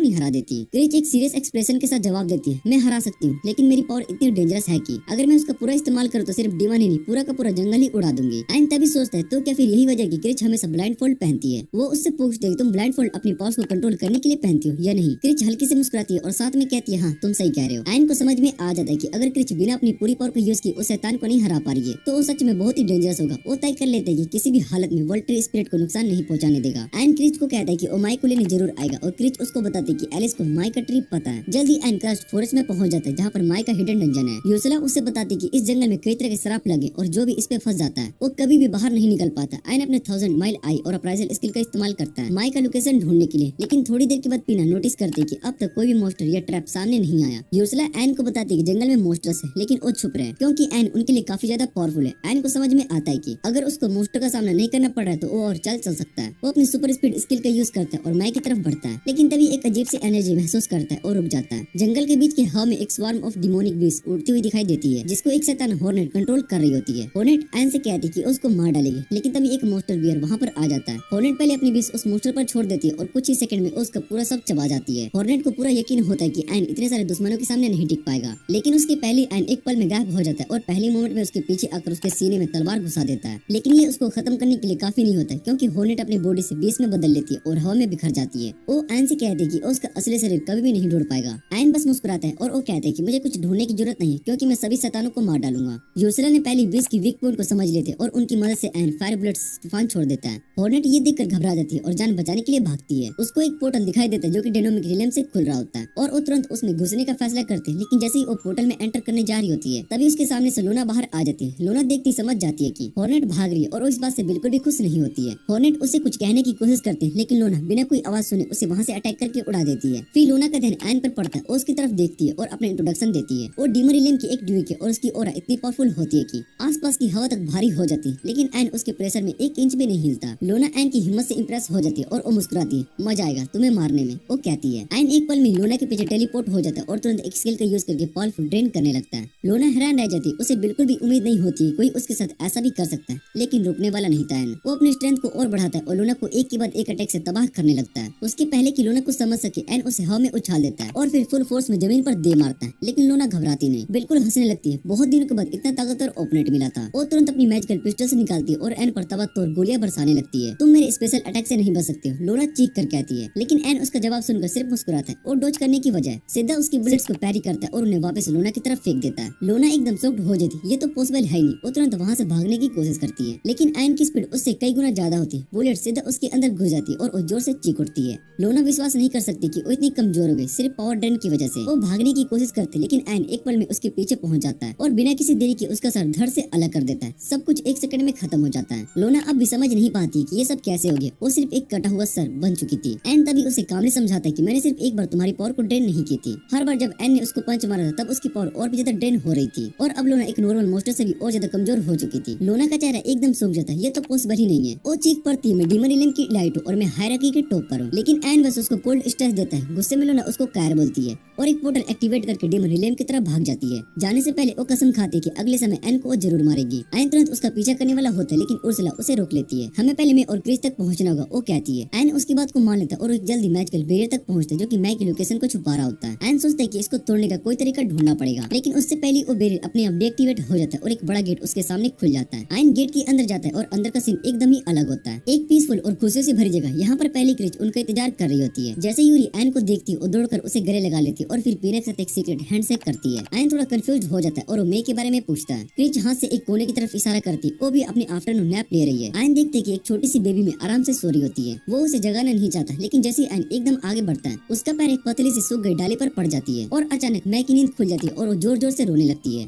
नहीं हरा देती। क्रिच एक सीरियस एक्सप्रेशन के साथ जवाब देती है, मैं हरा सकती हूँ, लेकिन मेरी पावर इतनी डेंजरस है कि अगर मैं उसका पूरा इस्तेमाल करूँ तो सिर्फ डीमन ही नहीं पूरा का पूरा जंगल ही उड़ा दूंगी। आयन तभी सोचता है, तो क्या फिर यही वजह की क्रिच हमेशा ब्लाइंड फोल्ड पहनती है। वो उससे पूछते है, तुम ब्लाइंड फोल्ड अपनी पावर्स को कंट्रोल करने के लिए पहनती हो या नहीं। क्रिच हल्की से मुस्कुराती है और साथ में कहती है, हाँ तुम सही कह रहे हो। आयन को समझ में आ जाता है कि अगर क्रिच बिना अपनी पूरी पावर को यूज की उस शैतान को नहीं हरा पा रही है तो वो सच में बहुत ही डेंजरस होगा। वो तय कर लेते हैं कि किसी भी हालत में वर्ल्ड ट्री स्पिरिट को नुकसान नहीं पहुंचाने देगा। आयन क्रिच को कहता है कि वो माई को लेने जरूर आएगा और क्रिच उसको बताती है कि एलिस को माई का ट्रिप पता है। जल्दी आयन क्रस्ट फॉरेस्ट में पहुंच जाता है जहाँ पर माई का हिडन डंजन है। यूसला उससे बताती कि इस जंगल में कई तरह के श्राप लगे और जो भी इस पे फंस जाता है वो कभी भी बाहर नहीं निकल पाता। आयन अपने 1000 माइल आई और अप्राइजल स्किल का इस्तेमाल करता है माई का लोकेशन ढूंढने के लिए, लेकिन थोड़ी देर के बाद पीना नोटिस करती है कि अब तक कोई भी मॉन्स्टर या ट्रैप सामने नहीं आया। यूसला एन को बताती है कि जंगल में मॉन्स्टर्स है, लेकिन वो छुप रहे हैं क्योंकि एन उनके लिए काफी ज्यादा पावरफुल है। एन को समझ में आता है कि अगर उसको मॉन्स्टर का सामना नहीं करना पड़ रहा है तो वो और चल सकता है। वो अपनी सुपर स्पीड स्किल का यूज करता है और माई की तरफ बढ़ता है, लेकिन तभी एक अजीब सी एनर्जी महसूस करता है और रुक जाता है। जंगल के बीच के हवा में एक स्वार्म ऑफ डिमोनिक बीस उड़ती हुई दिखाई देती है, जिसको एक शैतान हॉर्नेट कंट्रोल कर रही होती है। हॉर्नेट एन से कहती है कि उसको मार डालेगी, लेकिन तभी एक मॉन्स्टर बियर वहाँ पर आ जाता है। हॉर्नेट पहले अपनी बीस उस मॉन्स्टर पर छोड़ देती है और कुछ ही सेकंड में उसका पूरा सब चबा जाती है। हॉर्नेट को पूरा यकीन होता है कि एन इतने सारे दुश्मनों के सामने नहीं टिक पाएगा, लेकिन उसके पहले एन एक पल में गायब हो जाता है और पहली मोमेंट में उसके पीछे आकर उसके सीने में तलवार घुसा देता है। लेकिन ये उसको खत्म करने के लिए काफी नहीं होता है, क्योंकि हॉर्नेट अपनी बॉडी से बीस में बदल लेती है और हवा में बिखर जाती है। वो एन से कहती है कि उसका असली शरीर कभी भी नहीं ढूंढ पाएगा। एन बस मुस्कुराता है और वो कहते हैं कि मुझे कुछ ढूंढने की जरूरत नहीं, क्योंकि मैं सभी शैतानों को मार डालूंगा। यूसला ने पहली बीस की वीक पॉइंट को समझ लेते और उनकी मदद से एन फायर बुलेट्स तूफान छोड़ देता है। हॉर्नेट ये देखकर घबरा जाती है और जान बचाने के लिए भागती है। उसको एक पोर्टल दिखाई देता है जो कि डेनोमिक रिलम से खुल रहा होता है और वो तुरंत उसमें घुसने का फैसला करते हैं, लेकिन जैसे ही वो पोर्टल में एंटर करने जा रही होती है तभी उसके सामने से लोना बाहर आ जाती है। लोना देखती समझ जाती है कि हॉर्नेट भाग रही है और वो इस बात से बिल्कुल भी खुश नहीं होती है। हॉर्नेट उसे कुछ कहने की कोशिश करते हैं, लेकिन लोना बिना कोई आवाज सुने उसे वहाँ से अटैक करके उड़ा देती है। फिर लोना का ध्यान एन पर पड़ता है, उसकी तरफ देखती है और अपने इंट्रोडक्शन देती है। वो डीमन रिलम की एक ड्यूक है और उसकी ऑरा इतनी पावरफुल होती है कि आसपास की हवा तक भारी हो जाती है, लेकिन एन उसके प्रेशर में 1 इंच भी नहीं हिलता। लोना एन की हिम्मत से इंप्रेस हो जाती है और वो मुस्कुराती है, मजा आएगा तुम्हें मारने में, वो कहती है। एन एक पल में लोना के पीछे टेलीपोर्ट हो जाता है और तुरंत एक स्किल का यूज करके पावरफुल ड्रेन करने लगता है। लोना हैरान रह जाती है, उसे बिल्कुल भी उम्मीद नहीं होती कोई उसके साथ ऐसा भी कर सकता है, लेकिन रुकने वाला नहीं था एन। वो अपनी स्ट्रेंथ को और बढ़ाता है और लोना को एक के बाद एक अटैक से तबाह करने लगता है। उसके पहले कि लोना कुछ समझ सके एन उसे हवा में उछाल देता है और फिर फुल फोर्स में जमीन पर दे मारता है, लेकिन लोना घबराती नहीं, बिल्कुल हंसने लगती है। बहुत दिनों के बाद इतना ताकतवर ओपोनेंट मिला था। वो तुरंत अपनी मैजिकल पिस्टल से निकालती है और एन पर तबातोड़ गोलियां बरसाने लगती है। तुम मेरे स्पेशल अटैक से नहीं बच सकते हो, लोना चीख कर कहती है, लेकिन एन उसका जवाब सुनकर सिर्फ मुस्कुराता है और डॉज करने की बजाय सीधा उसकी बुलेट्स को पैरी करता है और उन्हें वापस लोना की तरफ फेंक देता है। लोना एकदम शॉक्ड हो जाती है, ये तो पॉसिबल है ही नहीं। वो तुरंत वहाँ से भागने की कोशिश करती है, लेकिन एन की स्पीड उससे कई गुना ज्यादा होती है। बुलेट सीधा उसके अंदर घुस जाती है और वो जोर से चीख उठती है। लोना विश्वास नहीं कर सकती कि वो इतनी कमजोर हो गई सिर्फ पावर ड्रेन की वजह से। वो भागने की कोशिश करती, लेकिन एन एक पल में उसके पीछे पहुंच जाता है और बिना किसी देरी के उसका सर धड़ से अलग कर देता है। सब कुछ 1 सेकंड में खत्म हो जाता है। लोना अब भी समझ नहीं पाती कि ये सब कैसे हो गया। वो सिर्फ एक कटा हुआ सर बन चुकी थी। एन तभी उसे कामली समझाता है कि मैंने सिर्फ एक बार तुम्हारी पावर को ड्रेन नहीं की थी। हर बार जब एन ने उसको पंच मारा था तब उसकी पावर और भी ज्यादा ड्रेन हो रही थी और अब लोना एक नॉर्मल मॉन्स्टर से भी और ज्यादा कमजोर हो चुकी थी। लोना का चेहरा एकदम सूख जाता है, ये तो पॉसिबल ही नहीं है। वो चीख पड़ती है, मैं डीमन रिलम की लाइट हूँ और मैं हायरार्की के टॉप पर हूँ, लेकिन एन बस उसको कोल्ड स्ट्रेस देता है। गुस्से में लोना उसको कायर बोलती है, और एक पोर्टल एक्टिवेट करके डेमन रिलेम की तरफ भाग जाती है। जाने से पहले वो कसम खाती है कि अगले समय एन को जरूर मारेगी। एन तुरंत उसका पीछा करने वाला होता है, लेकिन उर्सुला उसे रोक लेती है। हमें पहले मैं और क्रिस तक पहुंचना होगा, वो कहती है। एन उसकी बात को मान लेता है और एक जल्दी मैजिकल बैरियर तक पहुंचता है जो कि मैग की लोकेशन को छुपा रहा होता है। एन सोचता है कि इसको तोड़ने का कोई तरीका ढूंढना पड़ेगा, लेकिन उससे पहले वो बैरियर अपने आप डीएक्टिवेट हो जाता है और एक बड़ा गेट उसके सामने खुल जाता है। एन गेट के अंदर जाता है और अंदर का सीन एकदम ही अलग होता है। एक पीसफुल और खुशियों से भरी जगह। यहाँ पर पहली क्रिच उनका इंतजार कर रही होती है। जैसे यूरी एन को देखती है, वो दौड़कर उसे गले लगा लेती है और फिर पीने के साथ एक सीक्रेट हैंडशेक करती है। एन थोड़ा कंफ्यूज हो जाता है और वो मे के बारे में पूछता है। क्रिच हाथ से एक कोने की तरफ इशारा करती है। वो भी अपनी आफ्टरनून नैप ले रही है। एन देखते है कि एक छोटी सी बेबी में आराम से सो रही होती है। वो उसे जगाना नहीं चाहता, लेकिन जैसे ही एन एकदम आगे बढ़ता है, उसका पैर एक पतली सी सूख गई डाली पर पड़ जाती है और अचानक मै की नींद खुल जाती है और वो जोर जोर से रोने लगती है।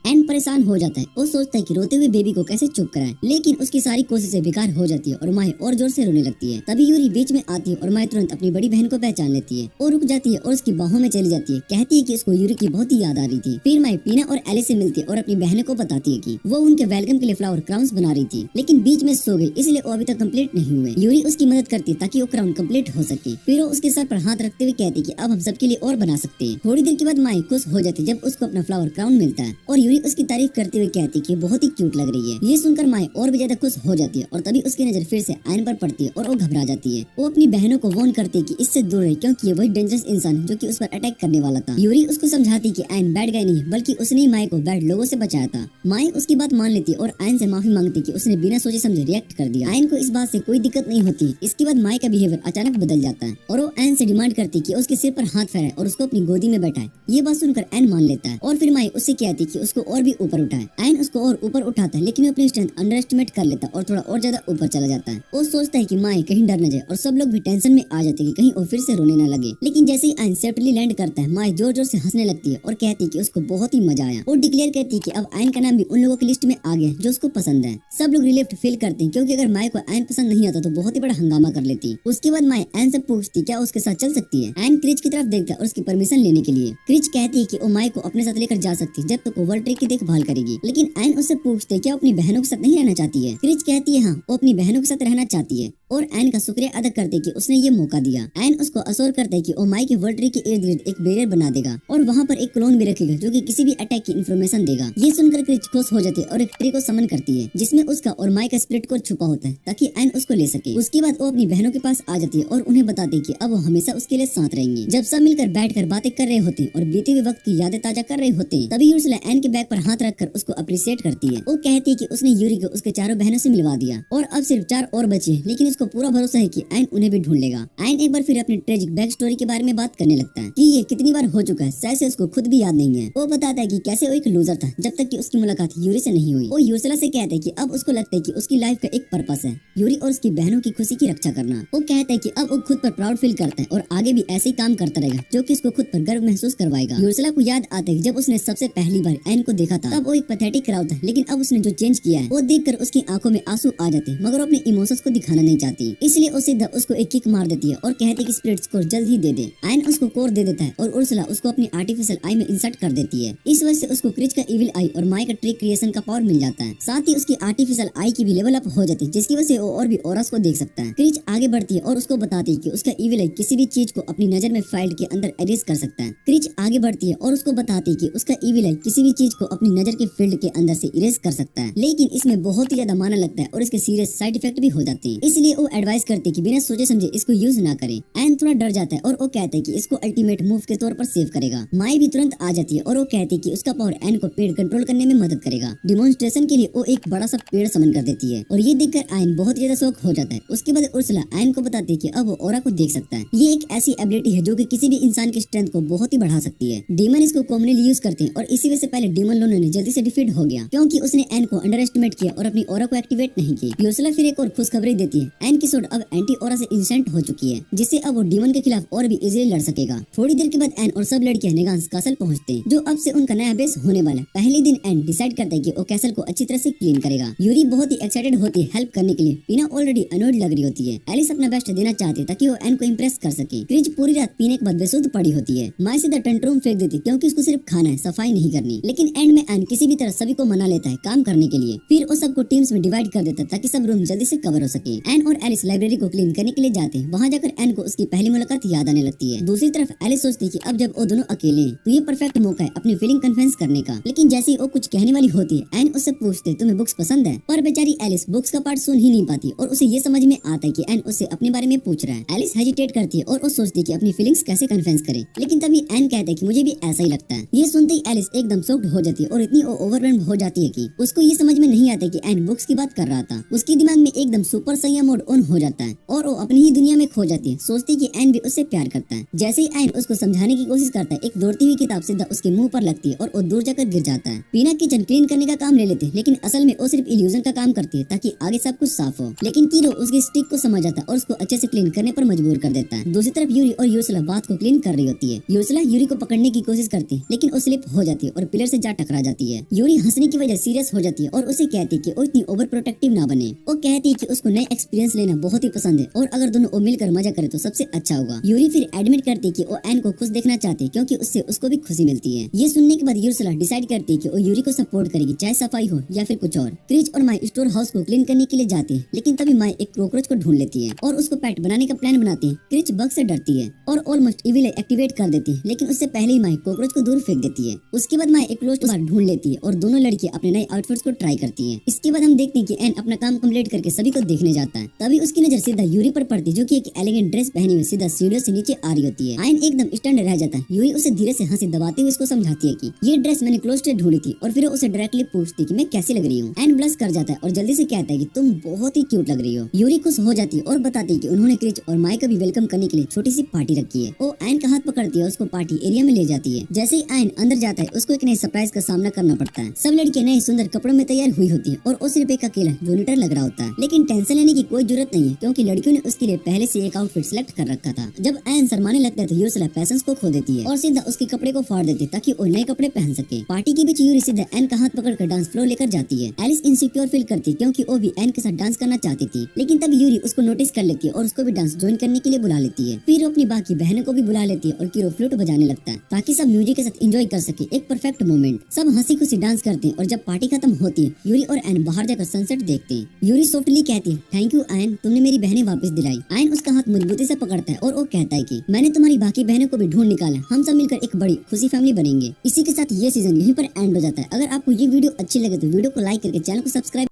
एन परेशान हो जाता है। वो सोचता है कि रोते हुए बेबी को कैसे चुप कराए, लेकिन उसकी सारी कोशिशें बेकार हो जाती है और माए और जोर से रोने लगती है। तभी यूरी बीच में आती है और माए तुरंत अपनी बड़ी बहन को पहचान लेती है। वो रुक जाती है और उसकी बाहों में चली जाती है। कहती है कि उसको यूरी की बहुत ही याद आ रही थी। फिर माए पीना और एलिस से मिलती है और अपनी बहन को बताती है कि वो उनके वेलकम के लिए फ्लावर क्राउन्स बना रही थी, लेकिन बीच में सो गई, इसलिए वो अभी तक कम्प्लीट नहीं हुए। यूरी उसकी मदद करती है ताकि वो क्राउन कम्प्लीट हो सके। फिर वो उसके सर पर हाथ रखते हुए कहती है कि अब हम सबके लिए और बना सकते हैं। थोड़ी देर के बाद माए खुश हो जाती है जब उसको अपना फ्लावर क्राउन मिलता है और यूरी उसकी तारीफ करते हुए कहती कि बहुत ही क्यूट लग रही है। ये सुनकर माए और भी ज्यादा खुश हो जाती है और तभी उसकी नजर फिर से एन पर पड़ती है और वो घबरा जाती है। वो अपनी बहनों को वार्न करती है कि इससे दूर रहे, क्योंकि ये वही डेंजरस इंसान है जो कि उस पर अटैक करने वाला था। यूरी उसको समझाती कि एन बैड गाय नहीं, बल्कि उसने ही माए को बैड लोगों से बचाया था। माए उसकी बात मान लेती और एन से माफी मांगती कि उसने बिना सोचे समझे रिएक्ट कर दिया। एन को इस बात से कोई दिक्कत नहीं होती। इसके बाद माए का बिहेवियर अचानक बदल जाता है और वो एन से डिमांड करती कि उसके सिर पर हाथ फेराए और उसको अपनी गोदी में बैठाए। ये बात सुनकर एन मान लेता है और फिर माए उससे कहती कि उसको और भी ऊपर उठाए। एन उसको और ऊपर उठाता है, लेकिन वो अपनी स्ट्रेंथ अंडर एस्टिमेट कर लेता है और थोड़ा और ज्यादा ऊपर चला जाता है। वो सोचता है कि माए कहीं डर न जाए और सब लोग भी टेंशन में आ जाते हैं कि कहीं वो फिर से रोने न लगे। लेकिन जैसे ही आयन सेफ्टली लैंड करता है, माए जोर जोर से हंसने लगती है और कहती है कि उसको बहुत ही मजा आया। वो डिक्लेयर करती है कि अब आयन का नाम भी उन लोगों की लिस्ट में आ गया जो उसको पसंद है। सब लोग रिलीफ्ड फील करते हैं, क्योंकि अगर माए को आयन पसंद नहीं आता तो बहुत ही बड़ा हंगामा कर लेती। उसके बाद माए आयन से पूछती क्या उसके साथ चल सकती है। आयन क्रिच की तरफ देखता है और उसकी परमिशन लेने के लिए। क्रिच कहती है कि वो माए को अपने साथ लेकर जा सकती है जब तक वो वर्ल्ड ट्री की देखभाल करेगी, लेकिन आयन उससे पूछते क्या अपनी बहनों के साथ नहीं रहना चाहती है। क्रिच कहती है हाँ, वो अपनी बहनों के साथ रहना चाहती है और एन का शुक्रिया अदा करते कि उसने ये मौका दिया। एन उसको असोर करता है कि वो माई के वर्ल्ड ट्री के इर्द गिर्द एक बैरियर बना देगा और वहाँ पर एक क्लोन भी रखेगा जो कि किसी भी अटैक की इन्फॉर्मेशन देगा। ये सुनकर क्रिच खुश हो जाती है और एक ट्री को समन करती है जिसमें उसका और माई का स्पिरिट कोड छुपा होता है ताकि एन उसको ले सके। उसके बाद वो अपनी बहनों के पास आ जाती है और उन्हें बताती है कि अब वो हमेशा उसके लिए साथ रहेंगे। जब सब मिलकर बैठकर बातें कर रहे होते हैं और बीते हुए वक्त की यादें ताजा कर रहे होते हैं, तभी यूर्सुला एन के बैग पर हाथ रखकर उसको अप्रिशिएट करती है। वो कहती है कि उसने यूरी को उसके चारों बहनों से मिलवा दिया और अब सिर्फ 4 और बचे हैं, लेकिन उसको पूरा भरोसा है कि आयन उन्हें भी ढूंढ लेगा। आयन एक बार फिर अपनी ट्रेजिक बैक स्टोरी के बारे में बात करने लगता है कि ये कितनी बार हो चुका है, शायद से उसको खुद भी याद नहीं है। वो बताता है कि कैसे वो एक लूजर था जब तक कि उसकी मुलाकात यूरी से नहीं हुई। वो यूर्सुला से कहता है कि अब उसको लगता है कि उसकी लाइफ का एक पर्पस है यूरी और उसकी बहनों की खुशी की रक्षा करना। वो कहता है कि अब वो खुद पर प्राउड फील करता है और आगे भी ऐसे ही काम करता रहेगा जो कि उसको खुद पर गर्व महसूस करवाएगा। यूर्सुला को याद आता है जब उसने सबसे पहली बार आयन को देखा था, तब वो एक पैथेटिक क्राउड था, लेकिन अब उसने जो चेंज किया है वो देखकर उसकी आंखों में आंसू आ जाते हैं, मगर वो अपने इमोशंस को दिखाना नहीं चाहती। इसलिए वो सीधा उसको एक किक मार देती है और कहती है कि स्पिरिट्स को जल्द ही दे दे। आयन उसको कोर दे देता है और उर्सुला उसको अपनी आर्टिफिशियल आई में इंसर्ट कर देती है। इस वजह से उसको क्रिच का इविल आई और माई का ट्री क्रिएशन का पावर मिल जाता है। साथ ही उसकी आर्टिफिशियल आई की भी लेवल अप हो जाती है, जिसकी वजह से वो और भी ऑरास को देख सकता है। क्रिच आगे बढ़ती है और उसको बताती है कि उसका इविल आई किसी भी चीज को अपनी नजर में फाइल्ड के अंदर एरेज कर सकता है। क्रिच आगे बढ़ती है और उसको बताती है कि उसका इविल आई किसी भी चीज को अपनी नजर के फील्ड के अंदर से इरेज कर सकता है, लेकिन इसमें बहुत ही ज्यादा माना लगता है और इसके सीरियस साइड इफेक्ट भी हो जाते हैं। इसलिए वो एडवाइस करते कि बिना सोचे समझे इसको यूज ना करें। एन थोड़ा डर जाता है और वो कहता है कि इसको अल्टीमेट मूव के तौर पर सेव करेगा। माई भी तुरंत आ जाती है और वो कहती है कि उसका पावर एन को पेड़ कंट्रोल करने में मदद करेगा। डिमोन्स्ट्रेशन के लिए वो एक बड़ा सा पेड़ समन कर देती है और ये देखकर आयन बहुत ज्यादा शौक हो जाता है। उसके बाद उर्सुला आयन को बताती है कि अब वो ऑरा को देख सकता है। ये एक ऐसी एबिलिटी है जो कि किसी भी इंसान की स्ट्रेंथ को बहुत ही बढ़ा सकती है। डीमन इसको कॉमनली यूज करते हैं और इसी वजह से पहले डीमन लोनो ने जल्दी से डिफीट हो गया क्योंकि उसने एन को अंडर एस्टिमेट किया और अपनी ऑरा को एक्टिवेट नहीं की। उर्सुला फिर एक और खुशखबरी देती है, एन की सोड अब एंटी ऑरा से इंसेंट हो चुकी है, जिससे अब वो डीमन के खिलाफ और भी इजीली लड़ सकेगा। थोड़ी देर के बाद एन और सब लड़कियां नेगांस कैसल पहुंचते हैं, जो अब से उनका नया बेस होने वाला है। पहले दिन एन डिसाइड करता है कि वो कैसल को अच्छी तरह से क्लीन करेगा। यूरी बहुत ही एक्साइटेड होती है हेल्प करने के लिए। पीना ऑलरेडी अनोयड लग रही होती है। एलिस अपना बेस्ट देना चाहती है ताकि वो एन को इम्प्रेस कर सके। क्रिच पूरी रात पीने के बाद बेसुध पड़ी होती है। माई सीधा टंट्रूम फेंक देती क्योंकि उसको सिर्फ खाना है, सफाई नहीं करनी। लेकिन एंड में एन किसी भी तरह सभी को मना लेता है काम करने के लिए। फिर वो सबको टीम्स में डिवाइड कर देता है ताकि सब रूम जल्दी से कवर हो सके। एन और एलिस लाइब्रेरी को क्लीन करने के लिए जाते हैं, वहाँ जाकर एन को उसकी पहली मुलाकात याद आने लगती है। दूसरी तरफ एलिस सोचती है कि अब जब वो दोनों अकेले हैं तो ये परफेक्ट मौका है अपनी फीलिंग कन्फेस करने का। लेकिन जैसे ही वो कुछ कहने वाली होती है, एन उससे पूछते तुम्हें बुक्स पसंद है, पर बेचारी एलिस बुक्स का पार्ट सुन ही नहीं पाती और उसे ये समझ में आता है कि एन उससे अपने बारे में पूछ रहा है। एलिस हेजिटेट करती है और वो सोचती है कि अपनी फीलिंग्स कैसे कन्फेस करे, लेकिन तभी एन कहता है कि मुझे भी ऐसा ही लगता है। ये सुनते ही एलिस एकदम शॉक्ड हो जाती है और इतनी ओवरवेल्म्ड हो जाती है कि उसको ये समझ में नहीं आता कि एन बुक्स की बात कर रहा था। उसके दिमाग में एकदम सुपर सैया मोड ऑन हो जाता है और वो अपनी ही दुनिया में खो जाती है, सोचती है कि एन भी उससे प्यार करता है। जैसे ही एन उसको समझाने की कोशिश करता है, एक दौड़ती हुई किताब सीधा उसके मुंह पर लगती है और वो दूर जाकर गिर जाता है। पीना किचन क्लीन करने का काम ले लेते हैं, लेकिन असल में वो सिर्फ इल्यूजन का काम करती है ताकि आगे सब कुछ साफ हो। लेकिन कीरो उसकी स्टिक को समझ आता है और उसको अच्छे से क्लीन करने पर मजबूर कर देता है। दूसरी तरफ यूरी और यूर्सुला बात को क्लीन कर रही होती है। यूर्सुला यूरी को पकड़ने की कोशिश करती है, लेकिन वो स्लिप हो जाती है और पिलर से जा टकरा जाती है। यूरी हंसने की वजह सीरियस हो जाती है और उसे कहती है कि वो इतनी ओवर प्रोटेक्टिव ना बने। वो कहती है कि उसको नए एक्सपीरियंस लेना बहुत ही पसंद है और अगर दोनों वो मिलकर मजा करे तो सबसे अच्छा होगा। यूरी फिर एडमिट करती है कि वो एन को खुश देखना चाहती है क्योंकि उससे उसको भी खुशी मिलती है। ये सुनने के बाद यूर्सुला डिसाइड करती है कि वो यूरी को सपोर्ट करेगी, चाहे सफाई हो या फिर कुछ और। क्रिच और माई स्टोर हाउस को क्लीन करने के लिए जाती है, लेकिन तभी माई एक कॉकरोच को ढूंढ लेती है और उसको पेट बनाने का प्लान बनाती है। क्रिच बग से डरती है और ऑलमोस्ट इविल एक्टिवेट कर देती है, लेकिन उससे पहले ही माई कॉकरोच को दूर फेंक देती है। उसके बाद माई एक क्लोज बार ढूंढ लेती है और दोनों लड़कियां अपने नए आउटफिट्स को ट्राई करती है। इसके बाद हम देखते हैं कि एन अपना काम कंप्लीट करके सभी को देखने जाता है। तभी उसकी नजर सीधा यूरी पर पड़ती है, जो कि एक एलिगेंट ड्रेस पहनी हुई सीधा सीढ़ियों से नीचे आ रही होती है। एन एकदम स्टैंड रह जाता है। यूरी उसे धीरे से हंसी दबाते हुए उसको समझाती है कि ये ड्रेस मैंने क्लोज से ढूंढी थी और फिर उसे डायरेक्टली पूछती कि मैं कैसी लग रही हूँ। एन ब्लश कर जाता है और जल्दी से कहता है कि तुम बहुत ही क्यूट लग रही हो। यूरी खुश हो जाती है और बताती है कि उन्होंने क्रिच और माई को भी वेलकम करने के लिए छोटी सी पार्टी रखी है। वो एन का हाथ पकड़ती है, उसको पार्टी एरिया में ले जाती है। जैसे ही एन अंदर जाता है, उसको एक नए सरप्राइज का सामना करना पड़ता है। सब लड़कियां नए सुंदर कपड़ों में तैयार हुई होती है और वो सिर्फ एक अकेला जूनिटर लग रहा होता है। लेकिन टेंशन लेने की कोई जरूरत नहीं है क्योंकि लड़कियों ने उसके लिए पहले से एक आउटफिट सिलेक्ट कर रखा था। जब एन शर्माने लगता है तो यूर्सुला पैशंस को खो देती है और सीधा उसके कपड़े को फाड़ देती है ताकि वो नए कपड़े पहन सके। पार्टी के बीच यूरी सीधा एन का हाथ पकड़कर डांस फ्लोर लेकर जाती है। एलिस इनसिक्योर फील करती है क्योंकि वो भी एन के साथ डांस करना चाहती थी, लेकिन तब यूरी उसको नोटिस कर लेती है और उसको भी डांस ज्वाइन करने के लिए बुला लेती है। फिर वो अपनी बाकी बहनों को भी बुला लेती है और कीरो फ्लूट बजाने लगता है ताकि सब म्यूजिक के साथ एंजॉय कर सके। एक परफेक्ट मोमेंट। सब हंसी खुशी डांस करते हैं और जब पार्टी खत्म होती है, यूरी और एन बाहर जाकर सनसेट देखते हैं। यूरी सॉफ्टली कहती है थैंक यू एन, तुमने मेरी बहनें वापस दिलाई। एन उसका हाथ मजबूती से पकड़ता है और वो कहता है कि मैंने तुम्हारी बाकी बहनों को भी ढूंढ निकाला, हम सब मिलकर एक बड़ी खुशी फैमिली बनेंगे। इसी के साथ ये सीजन यहीं पर एंड हो जाता है। अगर आपको ये वीडियो अच्छी लगे तो वीडियो को लाइक करके चैनल को सब्सक्राइब